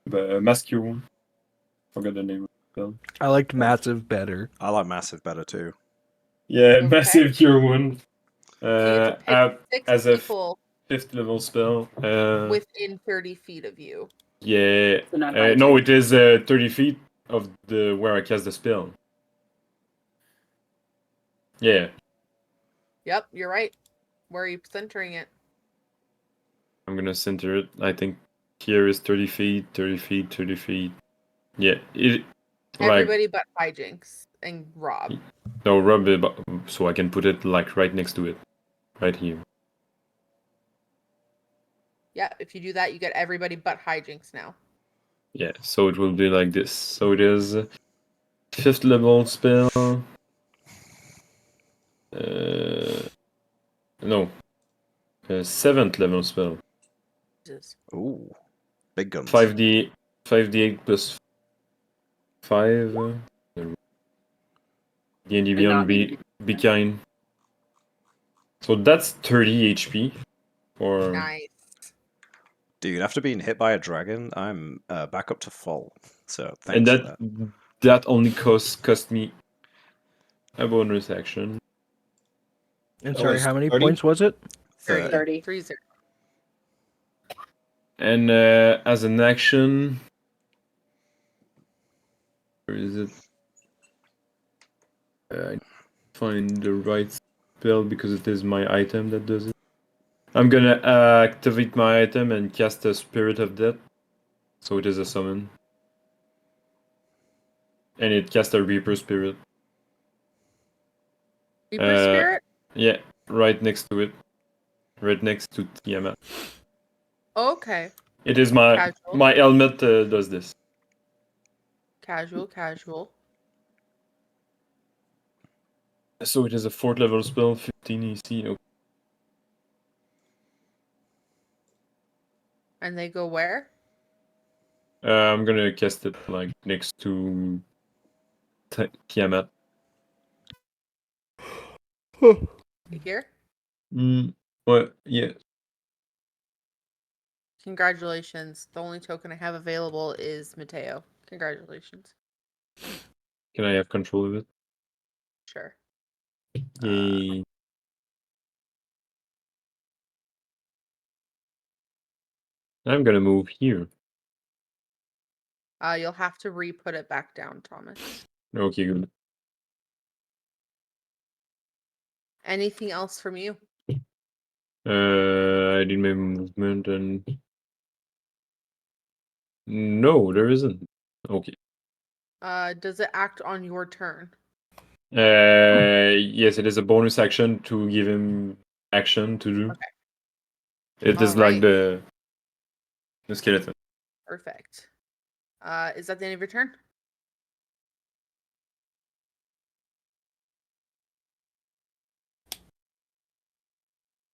mass cure wound. Forgot the name of the spell. I liked massive better. I like massive better too. Yeah, Okay. massive cure wound. You get to pick as six a people 5th level spell. within 30 feet of you. Yeah. So not No, hijinks. it is 30 feet of the where I cast the spell. Yeah. Yep, you're right. Where are you centering it? I'm gonna center it. I think here is 30 feet, 30 feet, 30 feet. Yeah, it like Everybody but hijinks and Rob. no rub it, so I can put it like right next to it, right here. Yeah, if you do that, you get everybody but hijinks now. Yeah, so it will be like this. So it is 5th level spell. No, 7th level spell. Jesus. Ooh, big guns. 5d8 plus 5. D&D Beyond, be kind. So that's 30 HP. Or Nice. Dude, after being hit by a dragon, I'm back up to full. So thanks and for that. that only cost me a bonus action. And That sorry, was how many 30? points was it? 30. 30. 30. And as an action, where is it? I find the right spell because it is my item that does it. I'm gonna activate my item and cast a Spirit of Death. So it is a summon. And it casts a Reaper Spirit. Reaper Spirit? Yeah, right next to it. Right next to Tiamat. Okay. It is my Casual. my helmet does this. Casual. So it is a 4th level spell, 15 EC. Okay. And they go where? I'm gonna cast it like next to Tiamat. You here? What? Yeah. Congratulations. The only token I have available is Mateo. Congratulations. Can I have control of it? Sure. Yay. I'm gonna move here. You'll have to re-put it back down, Thomas. Okay, good. Anything else from you? I did my movement and no, there isn't. Okay. Does it act on your turn? Yes, it is a bonus action to give him action to do. Okay. It is like the skeleton. Perfect. Is that the end of your turn?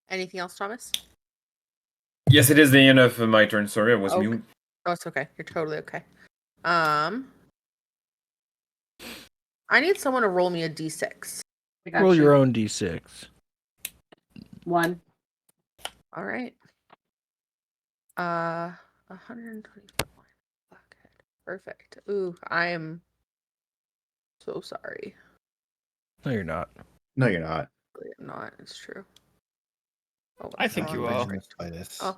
Anything else, Thomas? Yes, it is the end of my turn. Sorry, I was Okay. mute. Oh, it's okay. You're totally okay. I need someone to roll me a d6. I got Roll you. your own d6. 1. All right. 125 points. Okay. Perfect. Ooh, I am so sorry. No, you're not. No, you're not. Really am not. It's true. Oh, I think you are. Oh,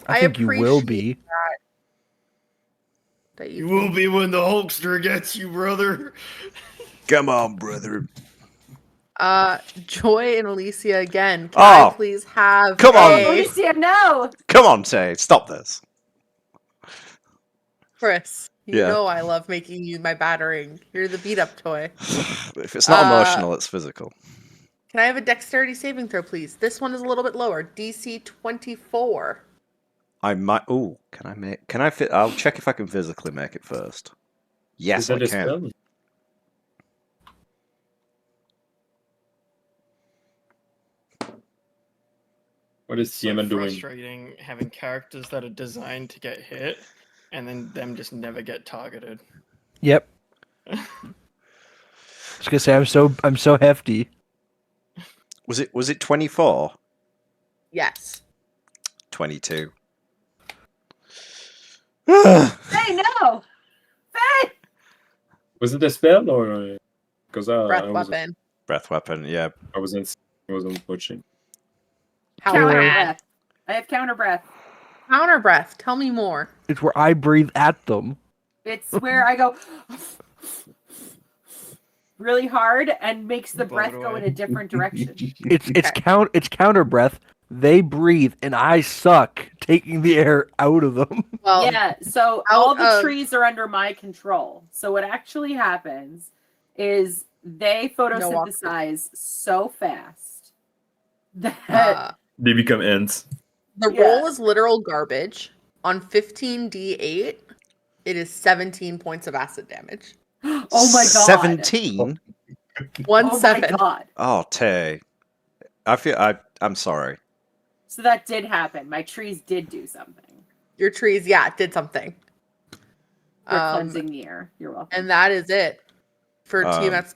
I think you will be. that You will be when the Hulkster gets you, brother. Come on, brother. Joy and Alicia again. Can I Oh, please have come on. Oh, Alicia, no! Come on, Tay. Stop this. Chris, you Yeah. know I love making you my battering. You're the beat up toy. If it's not emotional, it's physical. Can I have a dexterity saving throw, please? This one is a little bit lower. DC 24. I might. Oh, can I make? Can I fit? I'll check if I can physically make it first. Yes, Is I that a can. spell? What is So Siema doing? frustrating having characters that are designed to get hit and then them just never get targeted. Yep. I was gonna say I'm so hefty. Was it 24? Yes. 22. Hey, no! Hey! Was it a spell or because Breath I wasn't weapon. Breath weapon. Yeah. I wasn't watching. How Counter bad? breath. I have counter breath. Counter breath. Tell me more. It's where I breathe at them. It's where I go really hard and makes the Blow breath it go in away. a different direction. It's Okay. it's counter breath. They breathe and I suck, taking the air out of them. Well, Yeah, so out all the of- trees are under my control. So what actually happens is they photosynthesize so fast that They become ants. the Yeah. roll is literal garbage. On 15d8, it is 17 points of acid damage. oh my god. 17. 1 Oh 7. my god. Oh, Tay. I'm sorry. So that did happen. My trees did do something. Your trees, yeah, did something. For cleansing the air. You're welcome. And that is it for TMS.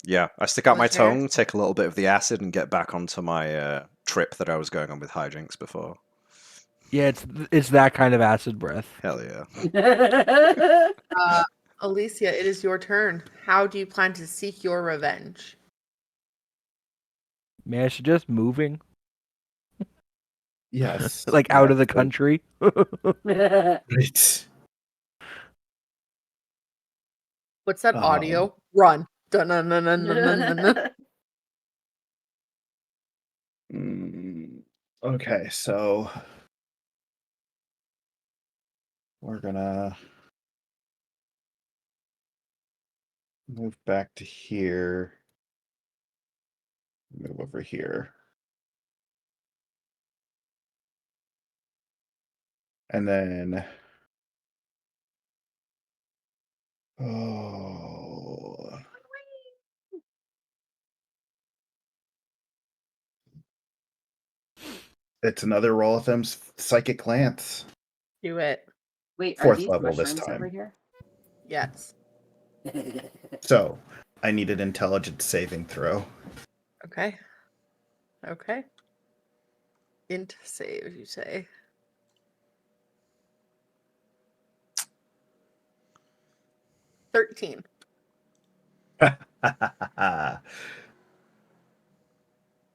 Yeah, I stick out my Listeners? tongue, take a little bit of the acid, and get back onto my trip that I was going on with hijinks before. Yeah, it's that kind of acid breath. Hell yeah. Alicia, it is your turn. How do you plan to seek your revenge? Man, I suggest moving Yes. like out of the country. Right. What's that audio? Run. Dun-dun-dun-dun-dun-dun-dun. Okay, so we're gonna move back to here. Move over here. And then it's another roll of them's psychic glance. Do it. Wait, are Fourth these level this mushrooms time. over here? Yes. So I need an intelligence saving throw. Okay. Okay. Int save, you say. $13.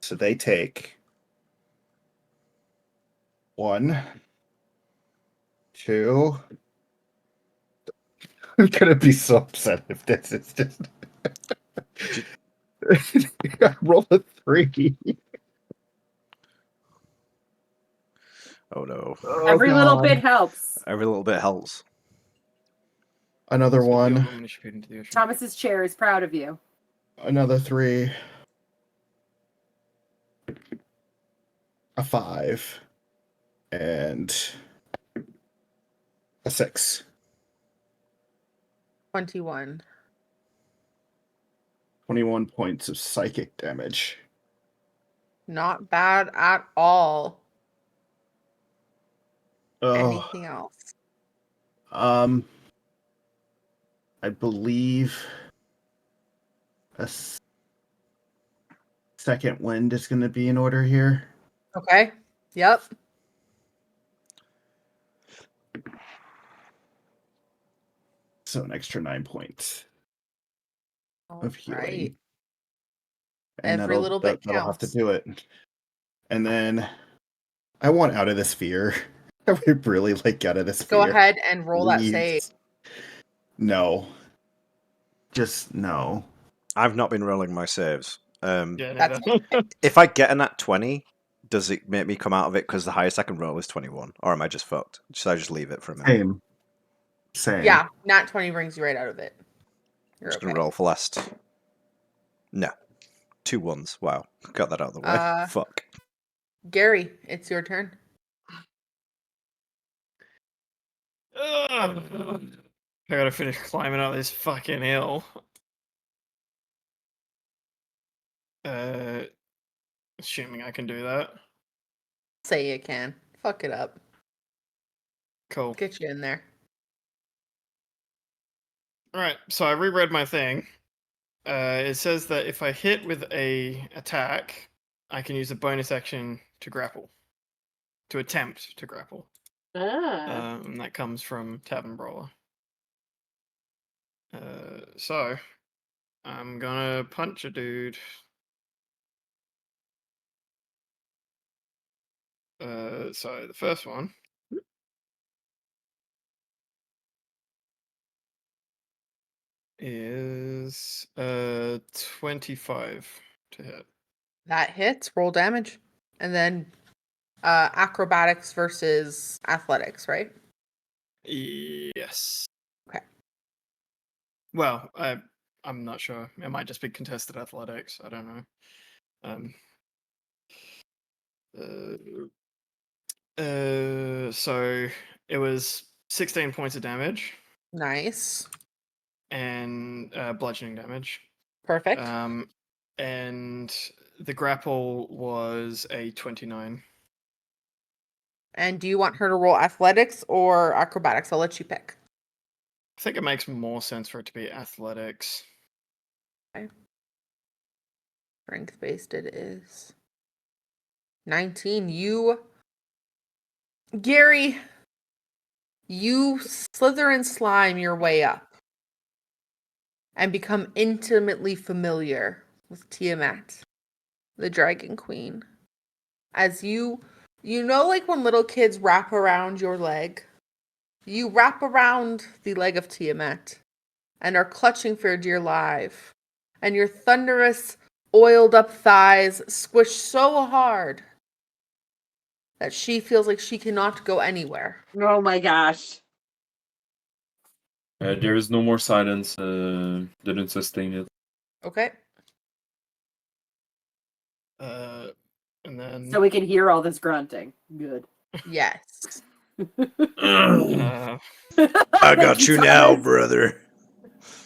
So they take 1, 2. I'm gonna be so upset if this is just. I roll a 3. Oh no. Oh, Every little bit God. helps. Every little bit helps. Another So the old 1. woman disappeared into the ocean. Thomas's chair is proud of you. Another 3. A 5. And a 6. 21. 21 points of psychic damage. Not bad at all. Oh, Anything else? I believe a second wind is going to be in order here. Okay. Yep. So an extra 9 points of healing. Right. And Every little bit that'll have to counts. do it. And then I want out of this sphere. I would really like out of this sphere. Go ahead and roll that Please. save. No. Just no. I've not been rolling my saves. Yeah, That's neither. If I get a nat 20, does it make me come out of it because the highest I can roll is 21? Or am I just fucked? Should I just leave it for a minute? Same. Yeah, nat 20 brings you right out of it. You're Just okay. gonna roll for last. No. 2 1s. Wow. Got that out of the way. Fuck. Gary, it's your turn. Ugh. I gotta finish climbing up this fucking hill. Assuming I can do that. Say you can. Fuck it up. Cool. Get you in there. Alright, so I reread my thing. It says that if I hit with a attack, I can use a bonus action to grapple. To attempt to grapple. And that comes from Tavern Brawler. So I'm gonna punch a dude. So the first one is 25 to hit. That hits. Roll damage. And then acrobatics versus athletics, right? Yes. Okay. Well, I'm not sure. It might just be contested athletics. I don't know. So it was 16 points of damage Nice. and bludgeoning damage. Perfect. And the grapple was a 29. And do you want her to roll athletics or acrobatics? I'll let you pick. I think it makes more sense for it to be athletics. Strength based it is. 19. Gary, you slither and slime your way up and become intimately familiar with Tiamat, the Dragon Queen. As you know, like when little kids wrap around your leg, you wrap around the leg of Tiamat and are clutching for your dear life, and your thunderous, oiled up thighs squish so hard that she feels like she cannot go anywhere. Oh my gosh. There is no more silence. Didn't sustain it. Okay? And then So we can hear all this grunting. Good. Yes. I got you now, brother.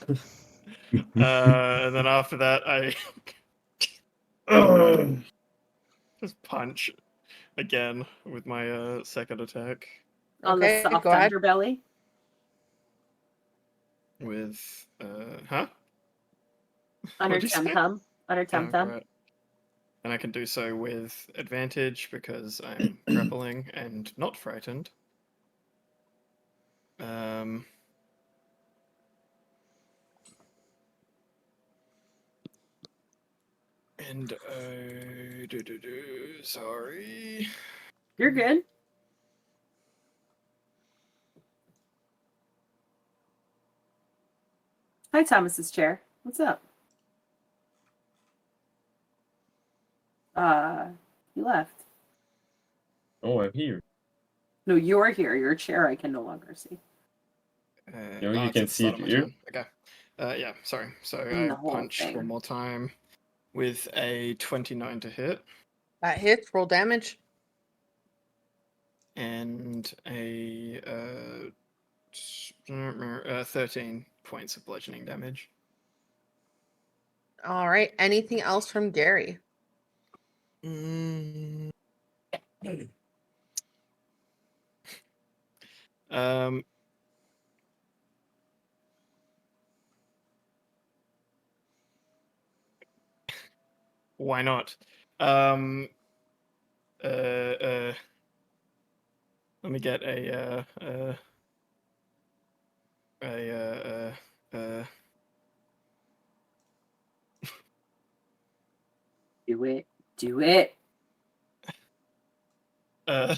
and then after that, I just punch again with my second attack On Okay, the soft go ahead. underbelly. with huh? Under What'd you say? tum tum. Under tum Oh, tum. right. And I can do so with advantage because I'm grappling and not frightened. And sorry. You're good. Hi, Thomas's chair. What's up? He left. Oh, I'm here. No, you're here. Your chair I can no longer see. You it's can at the see start it of my here? turn. Okay. Yeah, sorry. So The I whole punch thing. one more time with a 29 to hit That hits. Roll damage. and a 13 points of bludgeoning damage. All right. Anything else from Gary? Um, why not? Let me get Do it. Do it. uh,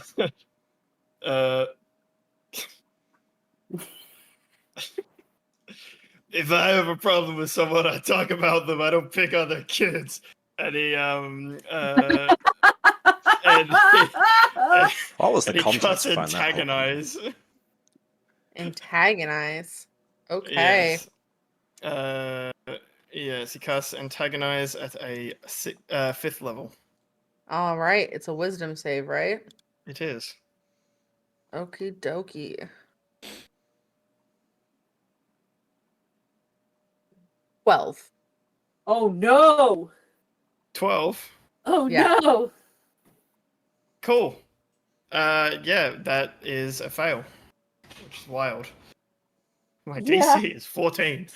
if I have a problem with someone, I talk about them. I don't pick on their kids. And he and What was the and he context casts behind that? antagonize. Antagonize. Okay. Yes. Yes, he casts antagonize at a 5th level. All right. It's a wisdom save, right? It is. Okie dokie. 12. Oh no! 12. Oh Yeah. no! Cool. Yeah, that is a fail, which is wild. My Yeah. DC is 14.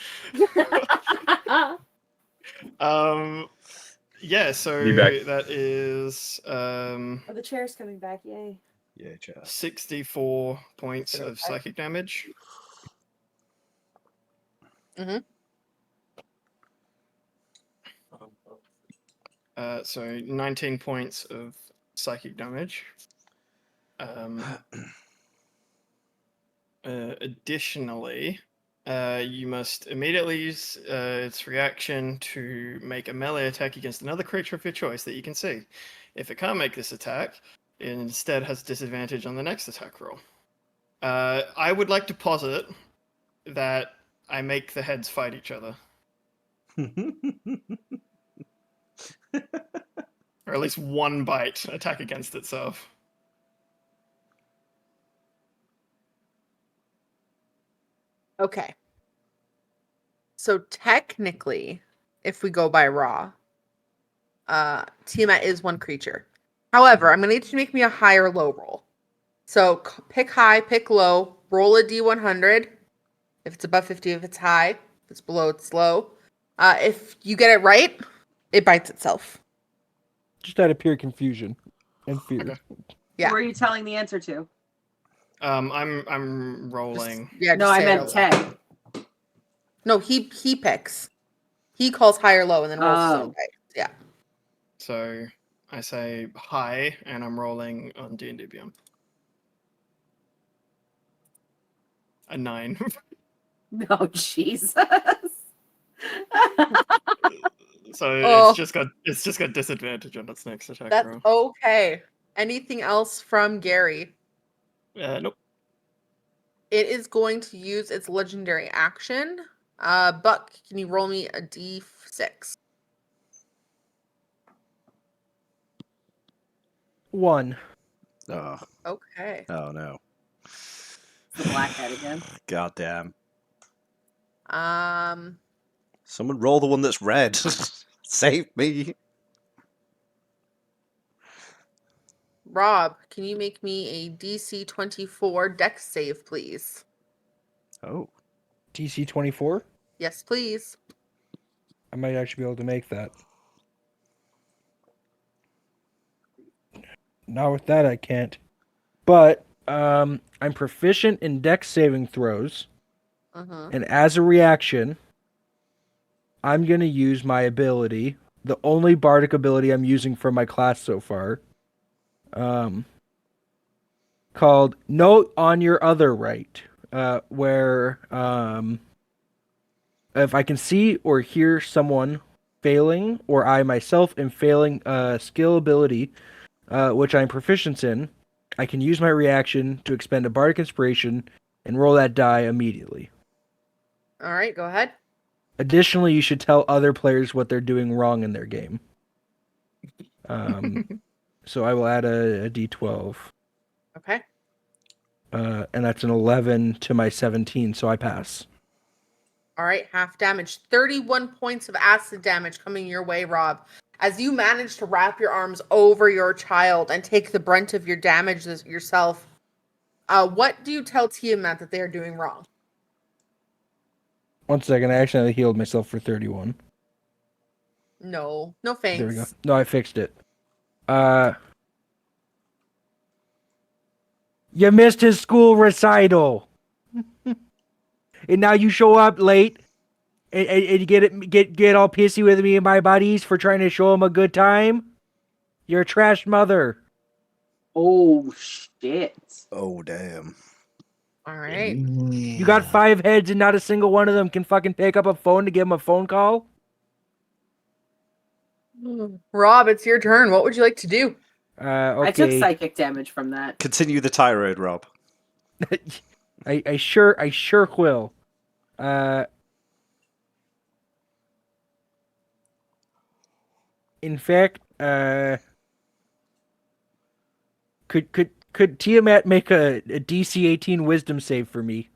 Yeah, so Be back. that is Oh, the chair's coming back. Yay. Yeah, chat. 64 points of psychic damage. Mhm. So 19 points of psychic damage. Additionally, you must immediately use its reaction to make a melee attack against another creature of your choice that you can see. If it can't make this attack, it instead has disadvantage on the next attack roll. I would like to posit that I make the heads fight each other, or at least one bite attack against itself. Okay. So technically, if we go by raw, Tiamat is one creature. However, I'm gonna need you to make me a high or low roll. So pick high, pick low, roll a d100. If it's above 50, if it's high. If it's below, it's low. If you get it right, it bites itself. Just out of pure confusion and fear. Okay. Yeah. Who are you telling the answer to? I'm Just, rolling. yeah. No, just I say it meant out loud. Ted. No, he picks. He calls high or low and then rolls his own Oh. dice. Yeah. So I say high, and I'm rolling on D&D Beyond. A 9. No, Jesus. So Oh. it's just got disadvantage on its next attack That's roll. okay. Anything else from Gary? Nope. It is going to use its legendary action. Buck, can you roll me a d6? 1. Oh, Okay. oh no. The blackhead again. God damn. Um, Someone roll the one that's red. Save me. Rob, can you make me a DC 24 dex save, please? Oh. DC 24? Yes, please. I might actually be able to make that. Not with that, I can't. But I'm proficient in dex saving throws, and as a reaction, I'm gonna use my ability, the only bardic ability I'm using for my class so far, called Note on Your Other Right, where if I can see or hear someone failing, or I myself am failing a skill ability, which I'm proficient in, I can use my reaction to expend a bardic inspiration and roll that die immediately. All right, go ahead. Additionally, you should tell other players what they're doing wrong in their game. So I will add a d12. Okay. And that's an 11 to my 17, so I pass. All right, half damage. 31 points of acid damage coming your way, Rob. As you manage to wrap your arms over your child and take the brunt of your damage yourself, what do you tell Tiamat that they are doing wrong? 1 second, I accidentally healed myself for 31. No There we go. thanks. No, I fixed it. You missed his school recital. And now you show up late and you get all pissy with me and my buddies for trying to show him a good time. You're a trash mother. Oh shit! Oh, damn. All right. You got 5 heads and not a single one of them can fucking pick up a phone to give him a phone call? Rob, it's your turn. What would you like to do? Okay. I took psychic damage from that. Continue the tirade, Rob. I sure will. In fact, could Tiamat make a DC 18 Wisdom save for me?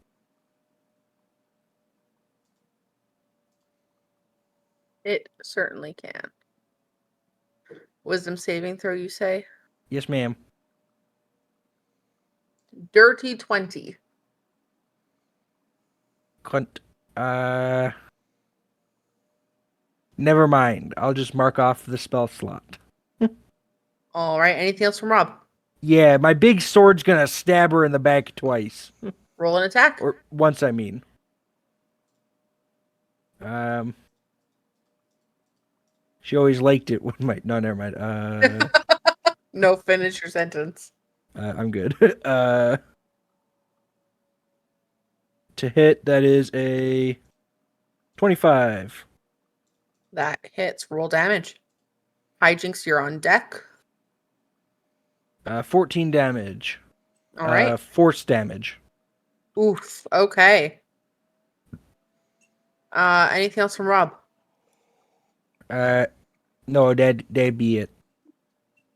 It certainly can. Wisdom saving throw, you say? Yes, ma'am. Dirty 20. Cunt. Never mind. I'll just mark off the spell slot. All right. Anything else from Rob? Yeah, my big sword's gonna stab her in the back twice. Roll an attack. Or once, I mean. She always liked it when my... No, never mind. No, finish your sentence. I'm good. To hit, that is a 25. That hits. Roll damage. Hijinks, you're on deck. 14 damage. All right. Force damage. Oof. Okay. Anything else from Rob? No, that'd be it.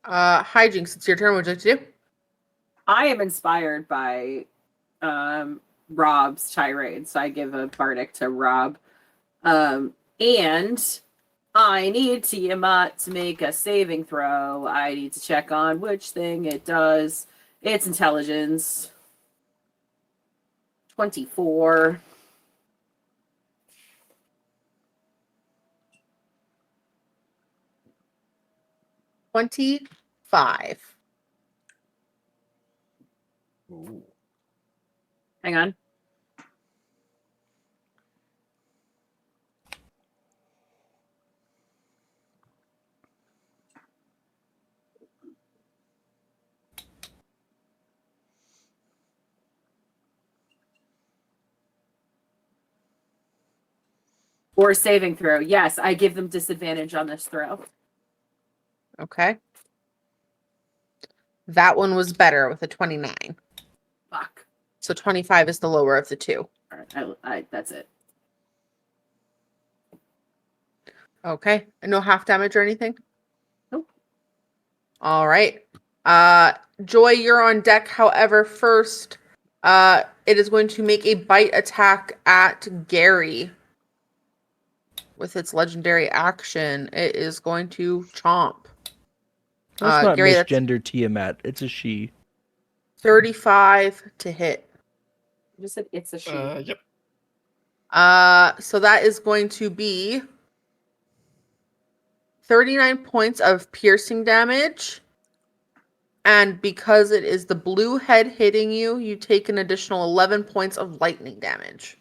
Hijinks, it's your turn. What would you like to do? I am inspired by Rob's tirade, so I give a bardic to Rob. And I need Tiamat to make a saving throw. I need to check on which thing it does. It's intelligence. 24. $25. Ooh. Hang on. Or saving throw. Yes, I give them disadvantage on this throw. Okay. That one was better with a 29. Fuck. So 25 is the lower of the two. All right, that's it. Okay. And no half damage or anything? Nope. All right. Joy, you're on deck. However, first, it is going to make a bite attack at Gary. With its legendary action, it is going to chomp. Let's not Gary, that's misgender Tiamat. It's a she. 35 to hit. You just said it's a she. Yep. So that is going to be 39 points of piercing damage. And because it is the blue head hitting you, you take an additional 11 points of lightning damage.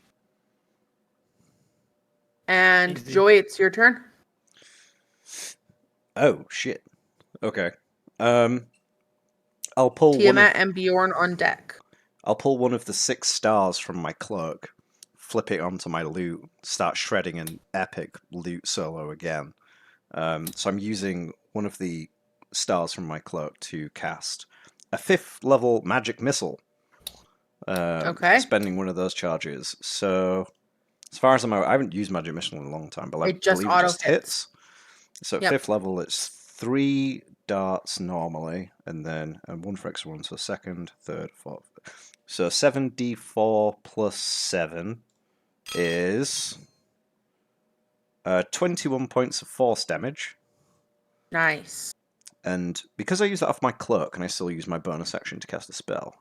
And Easy. Joy, it's your turn. Oh shit. Okay. I'll pull Tiamat and Bjorn on deck. I'll pull one of the 6 stars from my cloak, flip it onto my lute, start shredding an epic lute solo again. So I'm using one of the stars from my cloak to cast a 5th level magic missile. Okay. Spending one of those charges. So, as far as I'm aware, I haven't used magic missile in a long time, but I It just believe it auto just hits. So at Yep. 5th level, it's 3 darts normally, and then one for extra one, so second, third, fourth. So 7d4 plus 7 is 21 points of force damage. Nice. And because I use that off my cloak, can I still use my bonus action to cast a spell?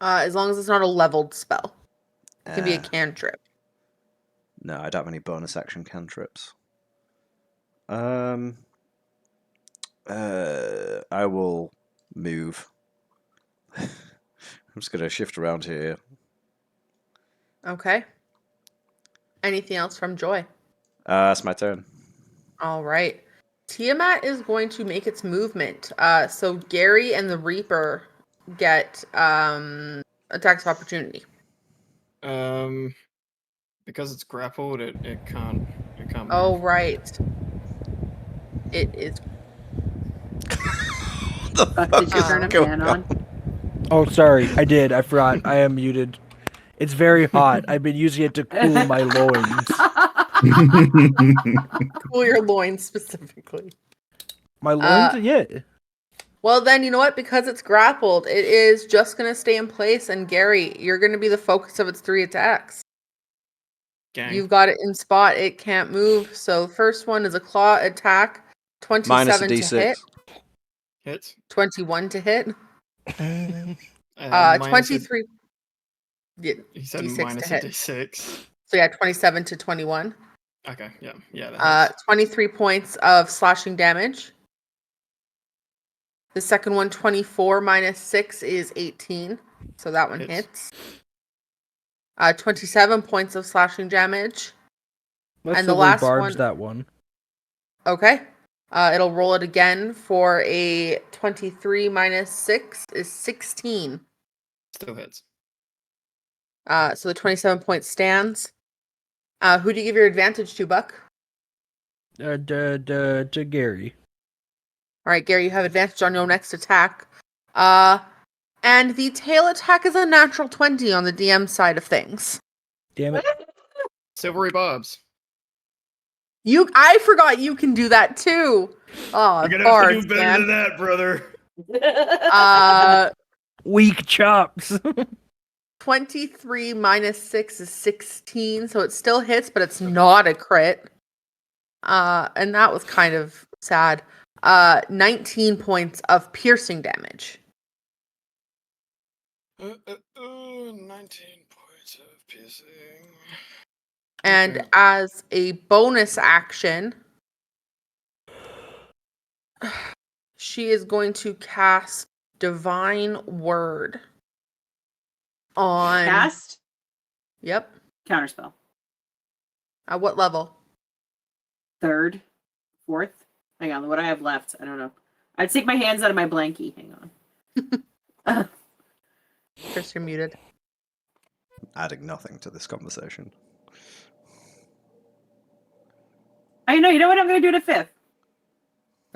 As long as it's not a leveled spell. It can be a Uh, cantrip. No, I don't have any bonus action cantrips. I will move. I'm just gonna shift around here. Okay. Anything else from Joy? It's my turn. All right. Tiamat is going to make its movement. So Gary and the Reaper get attacks of opportunity. Because it's grappled, it can't move. Oh right. It is. The Fuck, fuck did you is turn a going fan on? Oh, sorry. I did. I forgot. I am muted. It's very hot. I've been using it to cool my loins. Cool your loins specifically. My loins? Yeah. Well, then, you know what? Because it's grappled, it is just going to stay in place. And Gary, you're going to be the focus of its 3 attacks. Gang. You've got it in spot. It can't move. So first one is a claw attack. Minus a 27 to d6. hit. Hits. 21 to hit. Minus 23. Yeah, he said D6 minus to a hit. d6. So yeah, 27 to 21. Okay, yeah, that hits. 23 points of slashing damage. The second one, 24 minus 6 is 18. So that one hits. 27 points of slashing damage. Let's And the silver last barbs one- that one. Okay. It'll roll it again for a 23 minus 6 is 16. Still hits. So the 27 points stands. Who do you give your advantage to, Buck? To Gary. All right, Gary, you have advantage on your next attack. And the tail attack is a natural 20 on the DM side of things. Damn it. Silvery barbs. I forgot you can do that too. Oh, Bards, man. that, brother. Weak chops. 23 minus 6 is 16, so it still hits, but it's not a crit. And that was kind of sad. 19 points of piercing damage. 19 points of piercing. And Okay. as a bonus action, she is going to cast Divine Word on. Cast? Yep. Counterspell. At what level? 3rd? 4th? Hang on, what do I have left? I don't know. I'd take my hands out of my blankie. Hang on. Chris, you're muted. Adding nothing to this conversation. I know, you know what? I'm going to do it at 5th.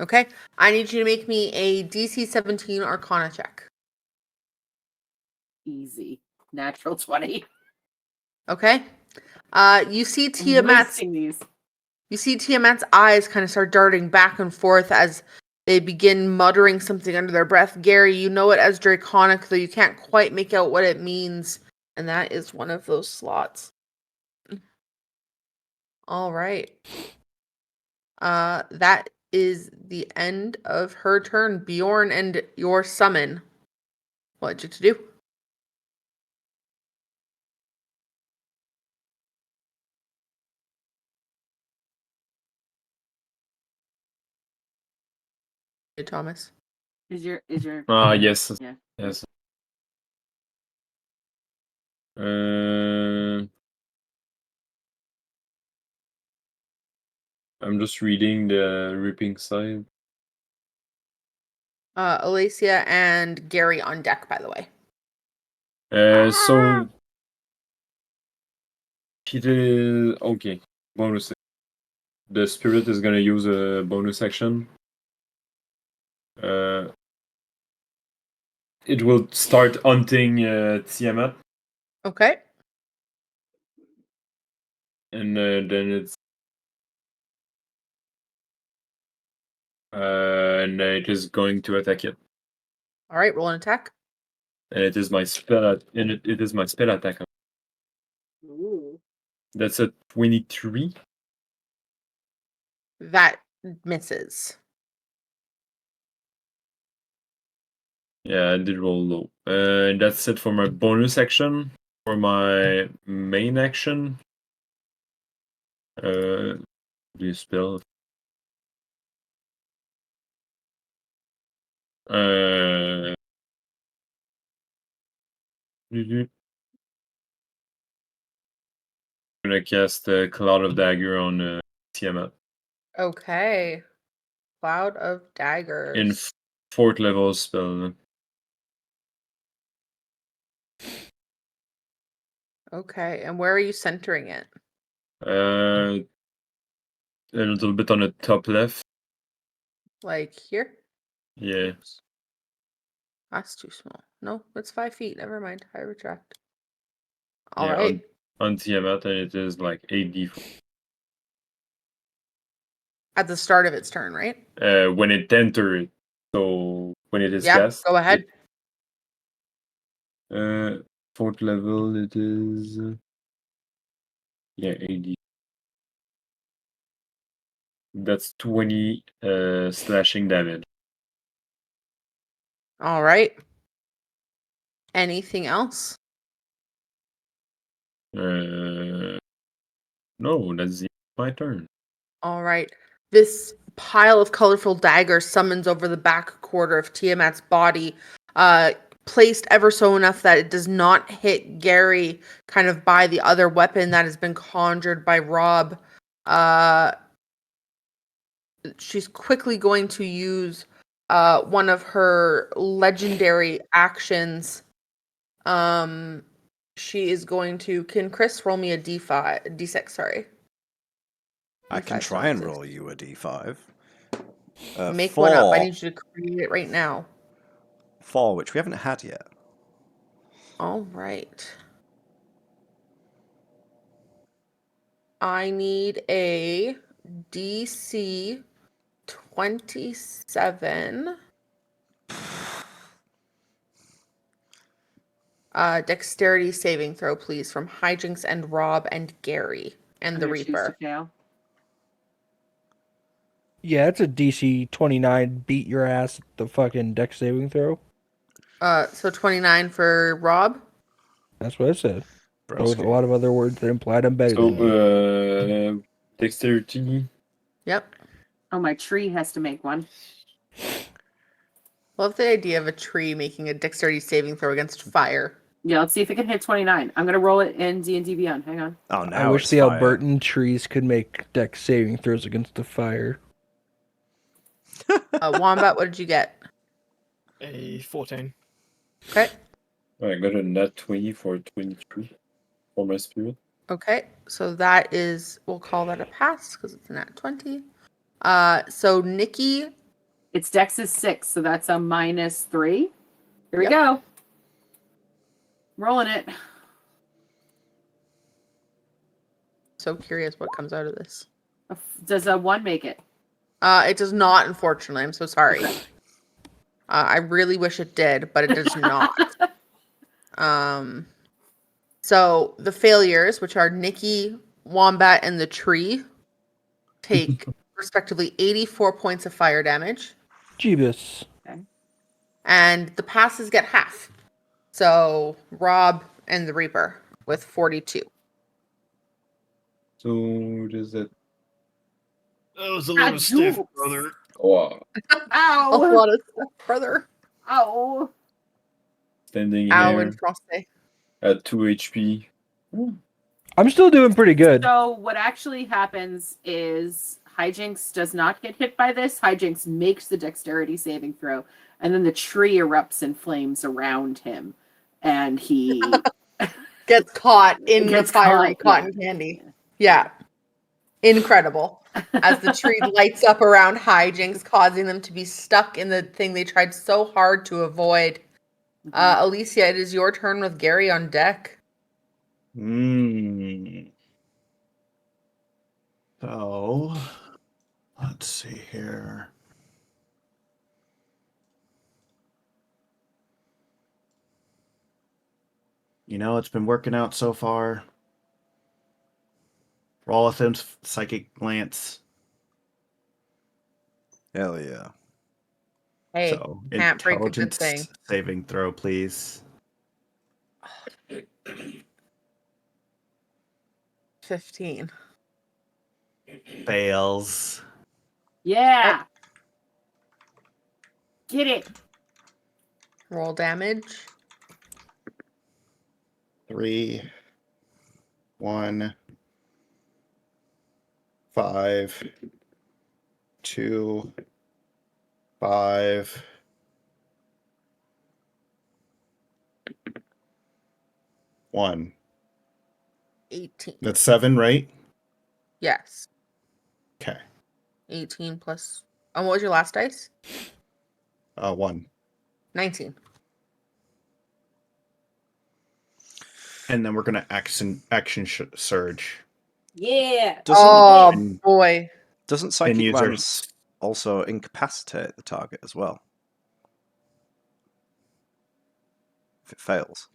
Okay. I need you to make me a DC 17 Arcana check. Easy. Natural 20. Okay. You see I'm Tiamat's wasting these. eyes kind of start darting back and forth as they begin muttering something under their breath. Gary, you know it as Draconic, though you can't quite make out what it means. And that is one of those slots. All right. That is the end of her turn. Bjorn and your summon. What did you do? Hey, Thomas. Is your Yes. Yeah. Yes. I'm just reading the ripping side. Alacia and Gary on deck, by the way. So it is okay. Bonus. The spirit is gonna use a bonus action. It will start hunting Tiamat, Okay. and then it's and it is going to attack it. All right, roll an attack. And it is my spell. It is my spell attack. Ooh. That's a 23. That misses. Yeah, I did roll low. And that's it for my bonus action. For my main action, do you spell? I'm gonna cast a Cloud of Dagger on Tiamat Okay. Cloud of in daggers. 4th level spell. Okay, and where are you centering it? A little bit on the top left. Like here? Yeah. That's too small. No, it's 5 feet. Never mind. I retract. All Yeah, right. on Tiamat, and it is like 8d4. At the start of its turn, right? When it enters, so when it is Yeah, cast. go ahead. 4th level, it is. Yeah, 8d. That's 20 slashing damage. All right. Anything else? No, that's my turn. All right. This pile of colorful daggers summons over the back quarter of Tiamat's body, placed ever so enough that it does not hit Gary kind of by the other weapon that has been conjured by Rob. She's quickly going to use one of her legendary actions. She is going to. Can Chris roll me a d6? Sorry. I can D5, try and 6. roll you a d5. Make 4. one up. I need you to create it right now. 4, which we haven't had yet. All right. I need a DC 27. Dexterity saving throw, please, from Hijinks and Rob and Gary and I'm the gonna choose to Reaper. fail. Yeah, it's a DC 29. Beat your ass. The fucking dex saving throw. So 29 for Rob. That's what I said. But with a Broski. lot of other words that implied I'm better than you. So, dexterity. Yep. Oh, my tree has to make one. Love the idea of a tree making a dexterity saving throw against fire. Yeah, let's see if it can hit 29. I'm gonna roll it in D&D Beyond. Hang on. Oh, now I wish it's the fire. Albertan trees could make dex saving throws against the fire. Wombat, what did you get? A 14. Okay. I got a nat 20 for 23 for my spirit. Okay. So that is, we'll call that a pass because it's an at 20. So Nikki. Its dex is 6, so that's a -3. Here we Yep. go. Rolling it. So curious what comes out of this. Does a 1 make it? It does not, unfortunately. I'm so sorry. I really wish it did, but it does not. So the failures, which are Nikki, Wombat, and the tree, take respectively 84 points of fire damage, Jeebus. and the passes get half. So Rob and the Reaper with 42. So, does that. That was a little stiff, brother. Wow. A Ow! lot of stuff, brother. Ow! Standing Ow here and frosty. at 2 HP. I'm still doing pretty good. So what actually happens is Hijinks does not get hit by this. Hijinks makes the dexterity saving throw, and then the tree erupts in flames around him, and he Gets caught in gets the fiery caught, cotton candy. Yeah. Incredible. As the tree lights up around Hijinks, causing them to be stuck in the thing they tried so hard to avoid. Alicia, it is your turn with Gary on deck. So, let's see here. You know, it's been working out so far. Roll with him, psychic glance. Hell yeah. Hey, So, can't break a good intelligence thing. saving throw, please. 15. Fails. Yeah. Get it. Roll damage. 3, 1, 5, 2, 5. One. 18. That's 7, right? Yes. Okay. 18 plus. And what was your last dice? 1. 19. And then we're gonna action surge. Yeah. Oh, And- boy. Doesn't And Psychic use our- Lance also incapacitate the target as well? If it fails.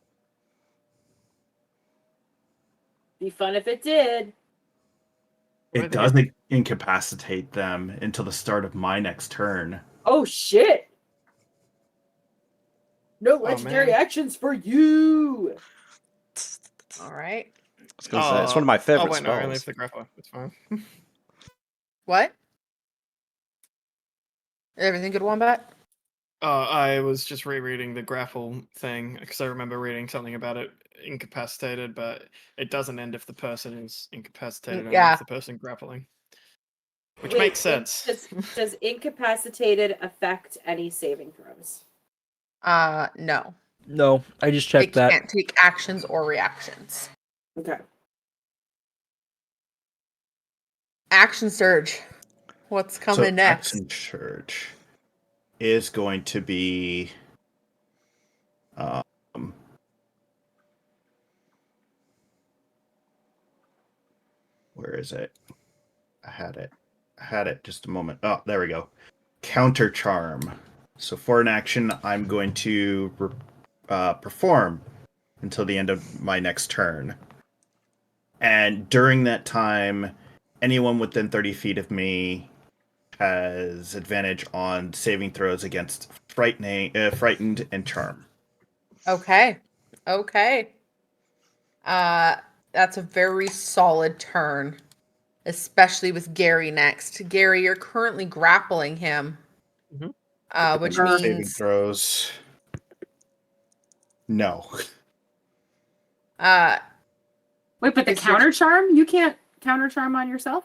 Be fun if it did. It doesn't incapacitate them until the start of my next turn. Oh shit. No Oh, legendary man. actions for you. All right. I was going to say, it's one of my favorite wait, no, only spells. for the grapple. It's fine. What? Everything good, Wombat? I was just rereading the grapple thing because I remember reading something about it incapacitated, but it doesn't end if the person is incapacitated, only yeah. if the person grappling. Which Wait, makes sense. Does incapacitated affect any saving throws? No. No, I just checked It that. can't take actions or reactions. Okay. Action surge. What's coming So next? action surge is going to be where is it? I had it just a moment. Oh, there we go. Counter charm. So for an action, I'm going to perform until the end of my next turn. And during that time, anyone within 30 feet of me has advantage on saving throws against frightened and charm. Okay. Okay. That's a very solid turn. Especially with Gary next. Gary, you're currently grappling him. Which Saving means throws. No. Wait, but the Is your- counter charm? You can't counter charm on yourself?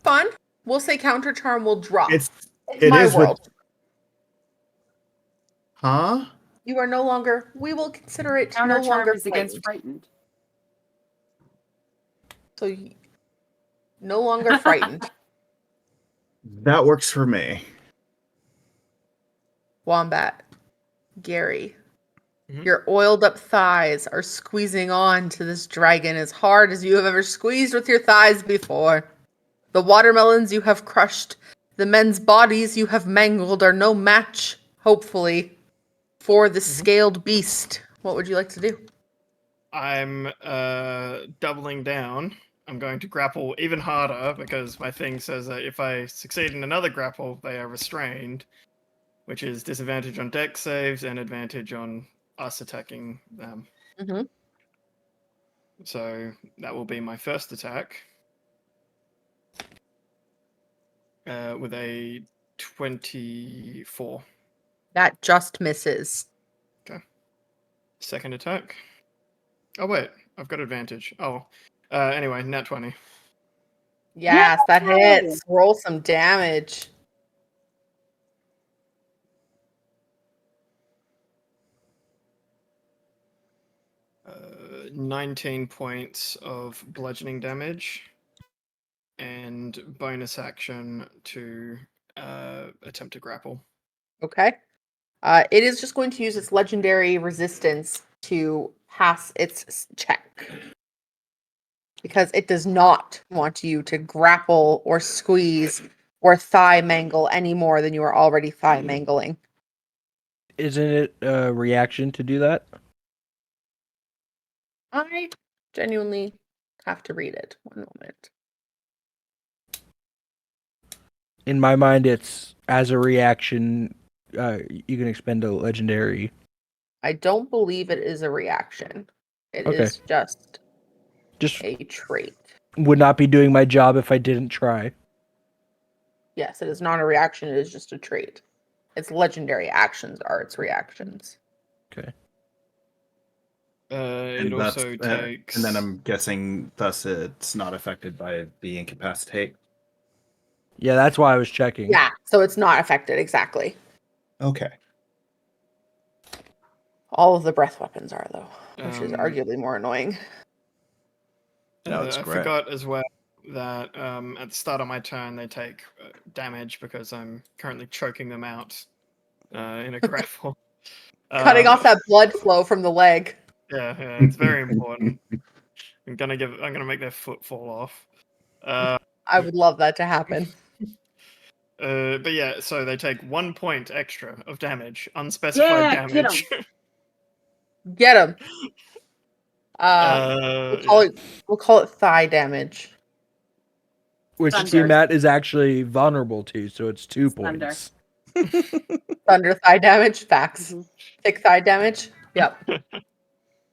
fun. We'll say counter charm will drop. It my is world. Huh? You are no longer. We will consider it Counter no charm longer is against frightened. frightened. So no longer frightened. That works for me. Wombat, Gary, Mhm. your oiled up thighs are squeezing on to this dragon as hard as you have ever squeezed with your thighs before. The watermelons you have crushed, the men's bodies you have mangled are no match, hopefully, for the scaled beast. What would you like to do? I'm doubling down. I'm going to grapple even harder because my thing says that if I succeed in another grapple, they are restrained, which is disadvantage on dex saves and advantage on us attacking them. Mm-hmm. So that will be my first attack. with a 24. That just misses. Second attack. Oh wait, I've got advantage. Oh, anyway, nat 20. Yes, that Yay! hits. Roll some damage. Uh, 19 points of bludgeoning damage, and bonus action to attempt to grapple. Okay. It is just going to use its legendary resistance to pass its check. Because it does not want you to grapple or squeeze or thigh mangle any more than you are already thigh mangling. Isn't it a reaction to do that? I genuinely have to read it. One moment. In my mind, it's as a reaction, you can expend a legendary. I don't believe it is a reaction. It Okay. is just Just a trait. would not be doing my job if I didn't try. Yes, it is not a reaction, it is just a trait. Its legendary actions are its reactions. Okay. It also takes. and then I'm guessing thus it's not affected by the incapacitate. Yeah, that's why I was checking. Yeah, so it's not affected, exactly. Okay. All of the breath weapons are, though, which is Um, arguably more annoying. No, it's I great. forgot as well that at the start of my turn they take damage because I'm currently choking them out in a grapple. Cutting off that blood flow from the leg. Yeah, it's very important. I'm gonna make their foot fall off. I would love that to happen. But yeah, so they take 1 point extra of damage, unspecified Yeah, get 'em. damage. Get him. Yeah. We'll call it thigh damage. Which Thunder. Tiamat is actually vulnerable to, so it's 2 Thunder. points. Thunder thigh damage. Facts. Mhm. Thick thigh damage. Yep.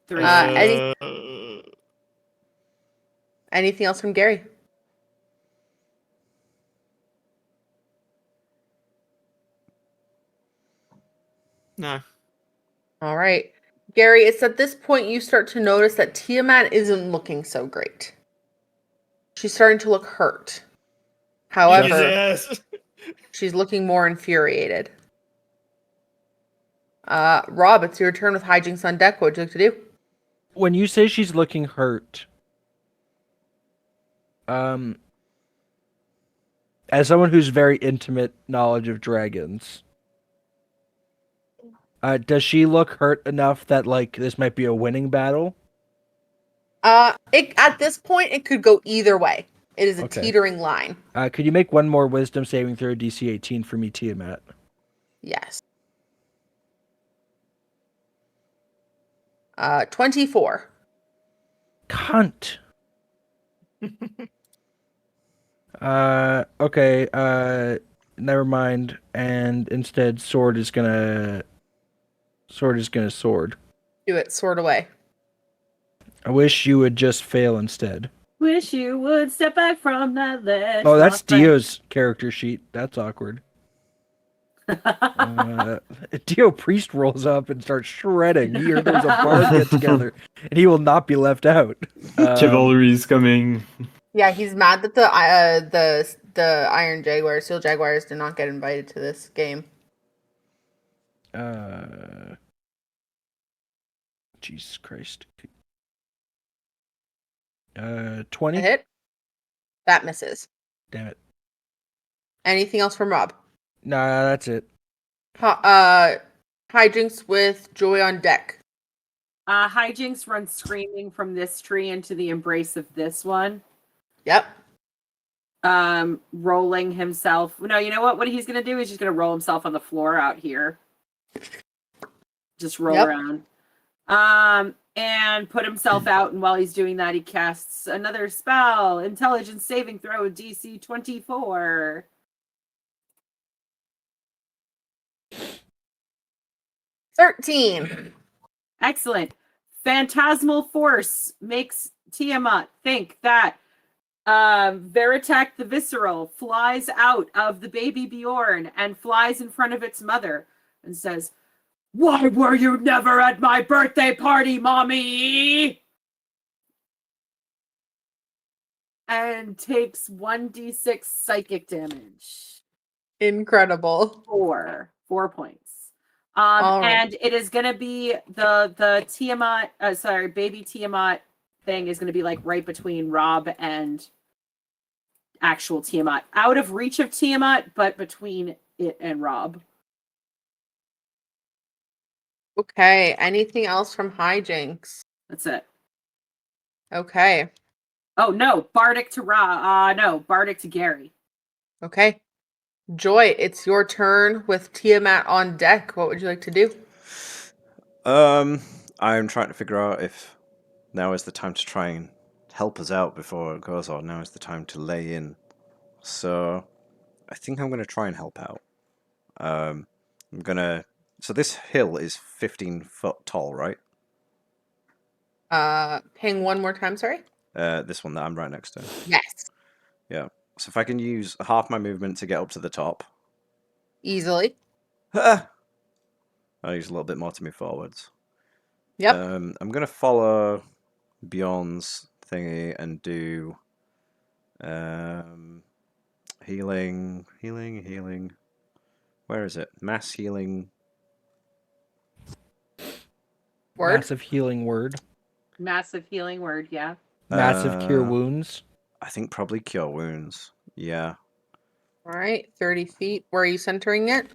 3 Anything else from Gary? No. All right. Gary, it's at this point you start to notice that Tiamat isn't looking so great. She's starting to look hurt. However, Yes. she's looking more infuriated. Rob, it's your turn with hijinks on deck. What would you like to do? When you say she's looking hurt, as someone who's very intimate knowledge of dragons, does she look hurt enough that like this might be a winning battle? At this point, it could go either way. It is a Okay. teetering line. Could you make one more wisdom saving throw DC 18 for me, Tiamat? Yes. 24. Cunt. Okay, never mind. And instead, sword is gonna sword. Do it. Sword away. I wish you would just fail instead. Wish you would step back from that ledge. Oh, that's my friend. Dio's character sheet. That's awkward. Dio Priest rolls up and starts shredding. He heard there was a bard get together, and he will not be left out. Cavalry is coming. Yeah, he's mad that the Iron Jaguars, Steel Jaguars, did not get invited to this game. Jesus Christ. A 20? hit. That misses. Damn it. Anything else from Rob? Nah, that's it. Hijinks with Joy on deck. Hijinks runs screaming from this tree into the embrace of this one. Yep. Rolling himself. No, you know what? What he's gonna do is just gonna roll himself on the floor out here. Just roll Yep. around. And put himself out, and while he's doing that, he casts another spell. Intelligence saving throw, DC 24. $13. Excellent. Phantasmal force makes Tiamat think that Veritak the Visceral flies out of the baby Bjorn and flies in front of its mother and says, "Why were you never at my birthday party, Mommy?" And takes 1d6 psychic damage. Incredible. 4 points. All right. And it is gonna be the Tiamat, baby Tiamat thing is gonna be like right between Rob and actual Tiamat. Out of reach of Tiamat, but between it and Rob. Okay. Anything else from hijinks? That's it. Okay. Oh no, Bardic to Rob. No, Bardic to Gary. Okay. Joy, it's your turn with Tiamat on deck. What would you like to do? I'm trying to figure out if now is the time to try and help us out before it goes, or now is the time to lay in. So, I think I'm going to try and help out. So this hill is 15 foot tall, right? Ping one more time, sorry? This one that I'm right next to. Yes. Yeah. So if I can use half my movement to get up to the top. Easily. I'll use a little bit more to move forwards. Yep. I'm going to follow Bjorn's thingy and do healing. Where is it? Mass healing. Word. Massive healing word. Massive healing word, yeah. Massive cure Uh, wounds. I think probably cure wounds. Yeah. All right. 30 feet. Where are you centering it?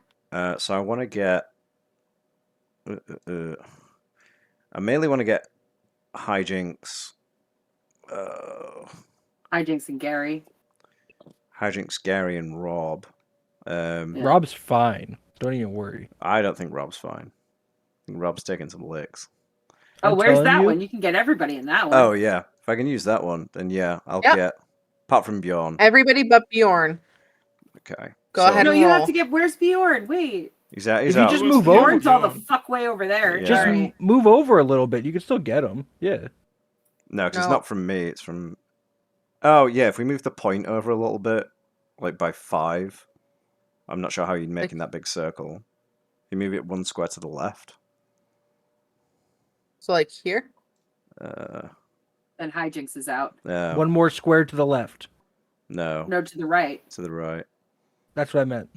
So I want to get. I mainly want to get hijinks. Hijinks and Gary. Hijinks, Gary, and Rob. Yeah. Rob's fine. Don't even worry. I don't think Rob's fine. I think Rob's taking some licks. Oh, I'm where's telling that you. one? You can get everybody in that one. Oh yeah, if I can use that one, then yeah, I'll Yep. get. Apart from Bjorn. Everybody but Bjorn. Okay. Go ahead No, and you roll. have to get. Where's Bjorn? Wait. He's out. He's If you out. just What's move the over- Bjorn's all the Bjorn? fuck way over there. Yeah. Just Sorry. move over a little bit. You can still get him. Yeah. No, because it's No. not from me. It's from. Oh yeah, if we move the point over a little bit, like by 5, I'm not sure how you'd make in that big circle. You move it 1 square to the left. So like here? And hijinks is out. No. One more square to the left. No. No, to the right. To the right. That's what I meant.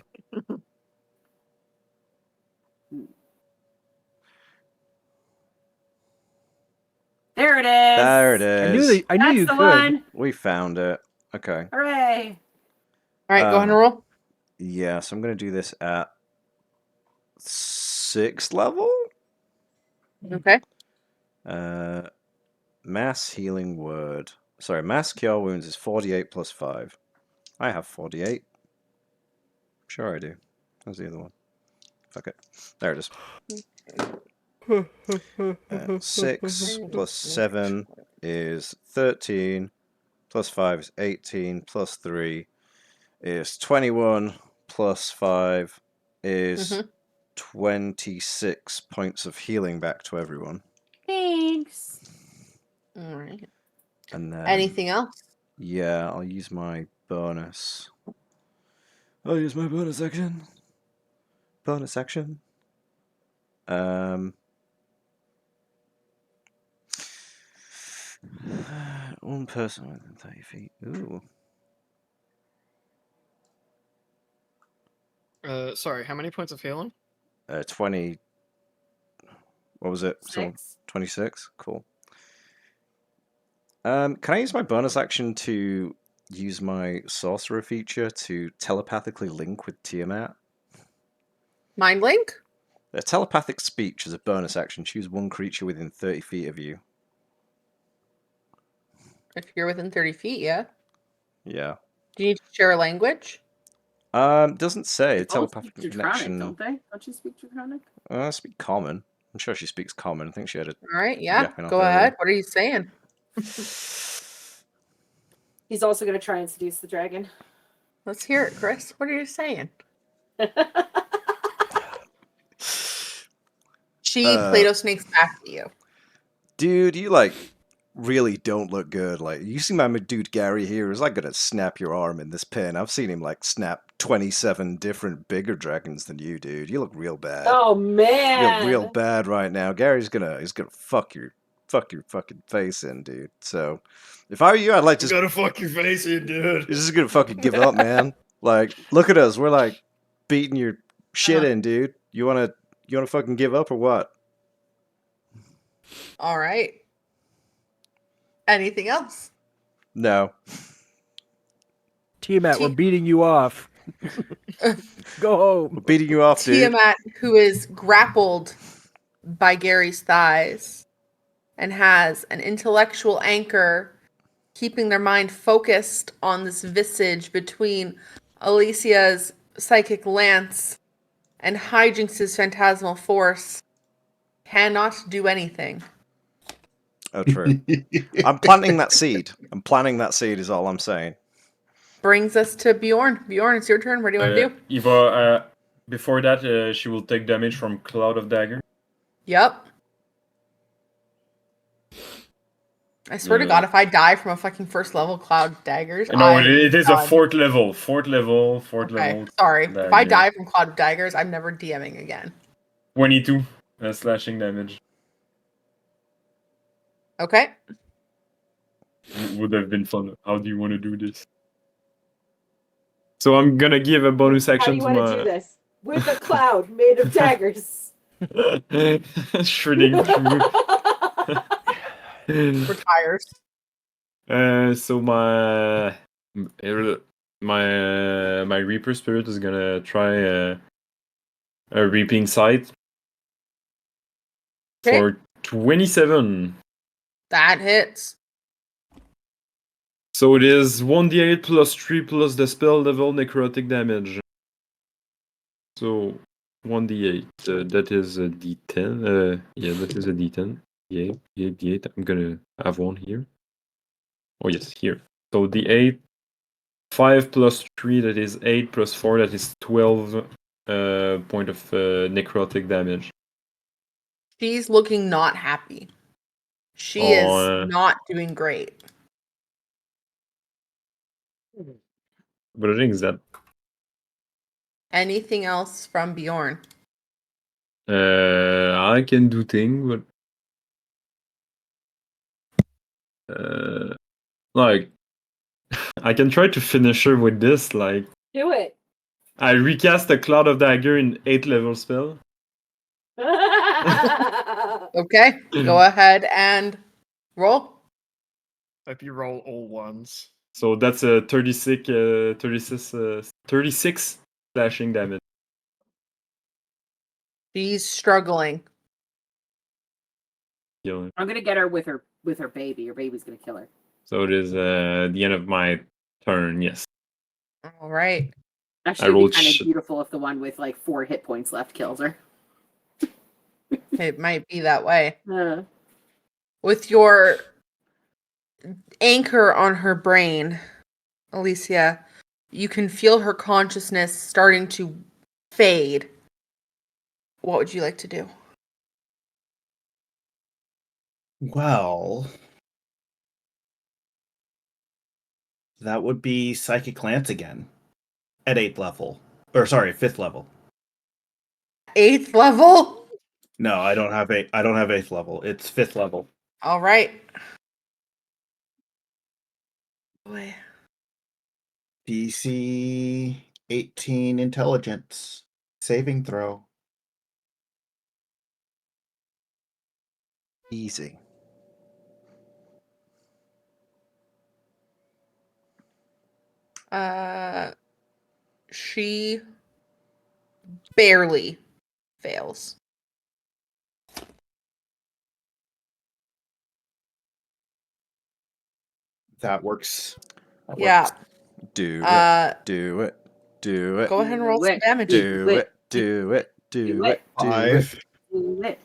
There it is. There it is. I knew That's you the could. one. We found it. Okay. Hooray. All right, go ahead and roll. Yeah, so I'm going to do this at 6th level. Okay. Mass healing word. Sorry, mass cure wounds is 48 plus 5. I have 48. Sure I do. How's the other one? Fuck it. There it is. 6 plus 7 is 13. Plus 5 is 18. Plus 3 is 21. Plus 5 is 26 points of healing back to everyone. Thanks. All right. And then, Anything else? yeah, I'll use my bonus. I'll use my bonus action. Bonus action. One person within 30 feet. Ooh. Sorry, how many points of healing? 20. What was it? So 6. 26? Cool. Can I use my bonus action to use my sorcerer feature to telepathically link with Tiamat? Mind link? A telepathic speech is a bonus action. Choose one creature within 30 feet of you. If you're within 30 feet, yeah. Yeah. Do you need to share a language? Doesn't say. They both speak Telepathic Draconic, connection. don't they? Don't you speak Draconic? Speak common. I'm sure she speaks common. I think she had a. All right, yeah. Yapping off Go earlier. ahead. What are you saying? He's also going to try and seduce the dragon. Let's hear it, Chris. What are you saying? She Plato snakes back at you. Dude, you like really don't look good. Like, you see my dude Gary here is like gonna snap your arm in this pin. I've seen him like snap 27 different bigger dragons than you, dude. You look real bad. Oh You man. look real bad right now. Gary's gonna fuck your fucking face in, dude. So if I were you, I'd like You to gotta fuck your face in, dude. you're just gonna fucking give up, man. Like, look at us. We're like beating your shit in, dude. You wanna fucking give up or what? All right. Anything else? No. Tiamat, we're Ti- beating you off. Go home. We're beating you off, dude. Tiamat, who is grappled by Gary's thighs and has an intellectual anchor keeping their mind focused on this visage between Alicia's psychic lance and Hijinx's phantasmal force, cannot do anything. Oh, true. I'm planting that seed. I'm planting that seed is all I'm saying. Brings us to Bjorn. Bjorn, it's your turn. What do you want to do? Eva, before that, she will take damage from Cloud of Dagger. Yep. I swear to God, if I die from a fucking first level cloud daggers, No, it is a done. fourth level. Okay, sorry. If I dagger. die from cloud daggers, I'm never DMing again. 22 slashing damage. Okay. Would have been fun. How do you want to do this? So I'm gonna give a bonus How do action you to want to do this? With a cloud made of daggers. my shredding through. Retires. So my Reaper Spirit is gonna try a Reaping Sight Okay. for 27. That hits. So it is 1d8 plus 3 plus the spell level necrotic damage. So 1d8. That is a d10. Yeah, that is a d10. D8. I'm gonna have one here. Oh yes, here. So d8. 5 plus 3, that is 8 plus 4, that is 12 point of necrotic damage. She's looking not happy. She is not doing great. But I think is that Anything else from Bjorn? I can do things, but like I can try to finish her with this. Like Do it. I recast a Cloud of Dagger in 8th level spell. Okay, go ahead and roll. Hope you roll all ones. So that's a 36 slashing damage. She's struggling. Yeah. I'm gonna get her with her baby. Her baby's gonna kill her. So it is the end of my turn. Yes. All right. Actually, it'd be kind of beautiful if the one with like 4 hit points left kills her. It might be that way. Uh. With your anchor on her brain, Alicia, you can feel her consciousness starting to fade. What would you like to do? Well, that would be Psychic Lance again at 8th level. Or sorry, 5th level. 8th level? No, I don't have 8th level. It's 5th level. All right. Boy. DC 18 intelligence saving throw. Easy. She barely fails. That works. Yeah. Do it. Do it. Do it. Go ahead and roll some damage. Do it. Do it. Do it. Do it. 5. Do it.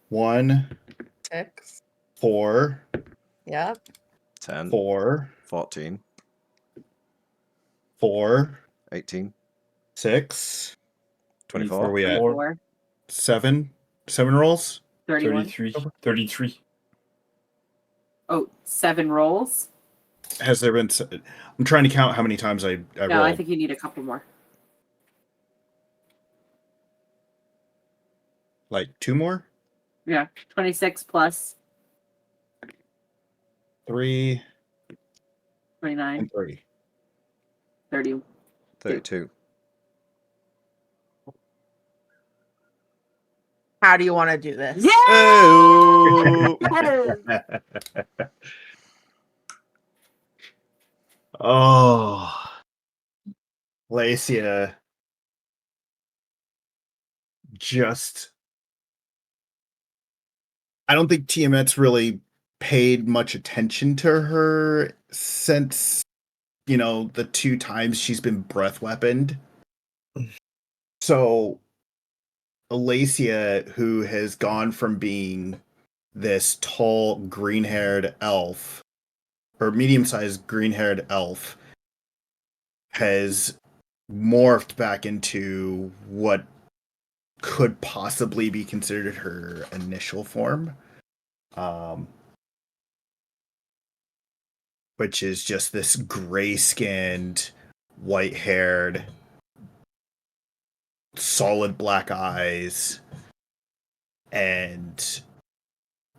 1. 6. 4. Yep. 10. 4. 14. 4. 18. 6. 24. We at 4. 7. 7 rolls. 31. 33. 7 rolls. Has there been? I'm trying to count how many times I No, rolled. I think you need a couple more. Like 2 more, Yeah, 26 plus 3 29, and 3. 30. 32. How do you want to do this? Yeah! Oh! Oh, Lacia just. I don't think Tiamat's really paid much attention to her since, the 2 times she's been breath weaponed. So, Alacia, who has gone from being this tall, green-haired elf, or medium-sized green-haired elf, has morphed back into what could possibly be considered her initial form, which is just this gray-skinned, white-haired, solid black eyes, and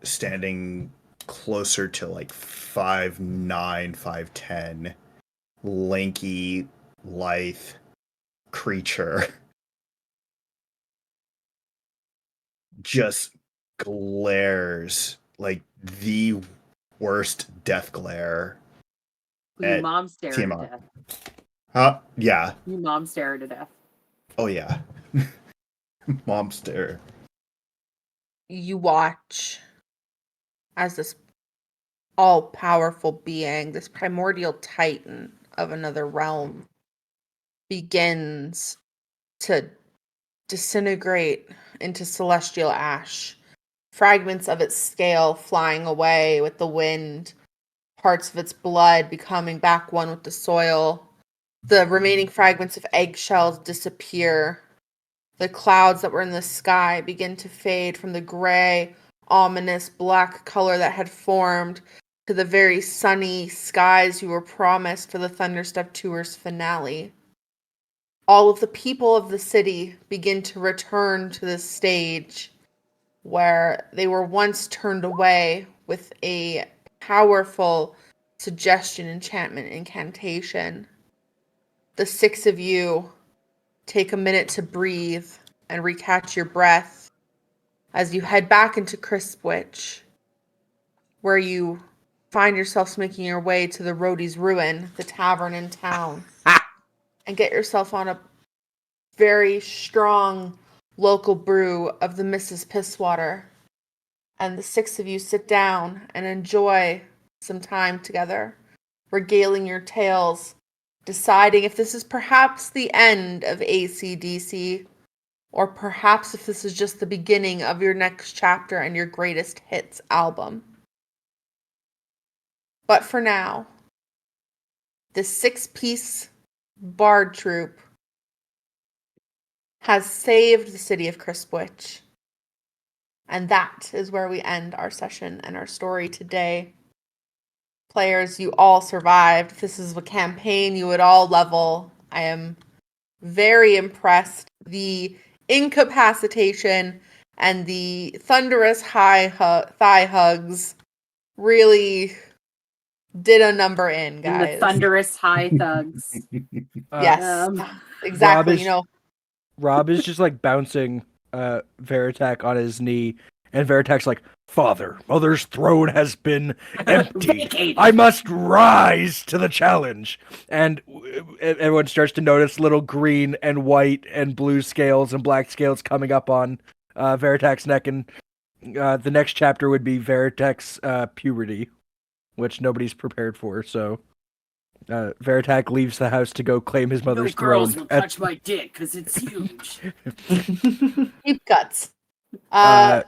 standing closer to like 5'9", 5'10", lanky, lithe creature. Just glares like the worst death glare. You mom stare to Tiamat. death. Yeah. You mom stare to death. Oh, yeah. Mom stare. You watch as this all-powerful being, this primordial titan of another realm, begins to disintegrate into celestial ash. Fragments of its scale flying away with the wind, parts of its blood becoming back one with the soil. The remaining fragments of eggshells disappear. The clouds that were in the sky begin to fade from the gray, ominous black color that had formed to the very sunny skies you were promised for the Thunderstep Tour's finale. All of the people of the city begin to return to the stage where they were once turned away with a powerful suggestion, enchantment, incantation. The 6 of you take a minute to breathe and recatch your breath as you head back into Crispwich, where you find yourselves making your way to the Roadie's Ruin, the tavern in town, and get yourself on a very strong local brew of the Mrs. Pisswater. And the 6 of you sit down and enjoy some time together, regaling your tales, deciding if this is perhaps the end of AC/DC, or perhaps if this is just the beginning of your next chapter and your greatest hits album. But for now, the 6-piece bard troupe has saved the city of Crispwich. And that is where we end our session and our story today. Players, you all survived. This is a campaign you would all level. I am very impressed. The incapacitation and the thunderous thigh hugs really did a number in, And guys. the thunderous high thugs. Yes, Um, exactly. Rob is just like bouncing Veritak on his knee, and Veritak's like, "Father, Mother's throne has been emptied. Vacated. I must rise to the challenge." And everyone starts to notice little green and white and blue scales and black scales coming up on Veritak's neck, and the next chapter would be Veritak's puberty, which nobody's prepared for. So Veritak leaves the house to go claim his no mother's girls throne. will touch my dick because it's huge. Deep guts. Yeah.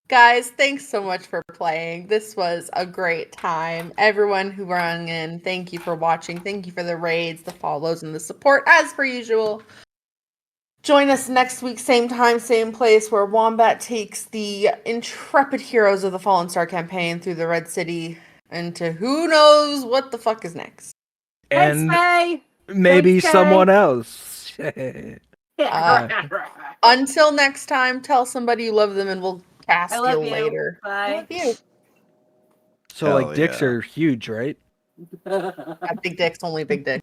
Guys, thanks so much for playing. This was a great time. Everyone who rung in, thank you for watching. Thank you for the raids, the follows, and the support, as per usual. Join us next week, same time, same place, where Wombat takes the intrepid heroes of the Fallen Star campaign through the Red City into who knows what the fuck is next. And Thanks, maybe Thanks, someone else. Faye. Until next time, tell somebody you love them and we'll cast I love you you. later. I Bye. love you. So, like, Hell dicks yeah. are huge, right? Big dicks, only big dicks.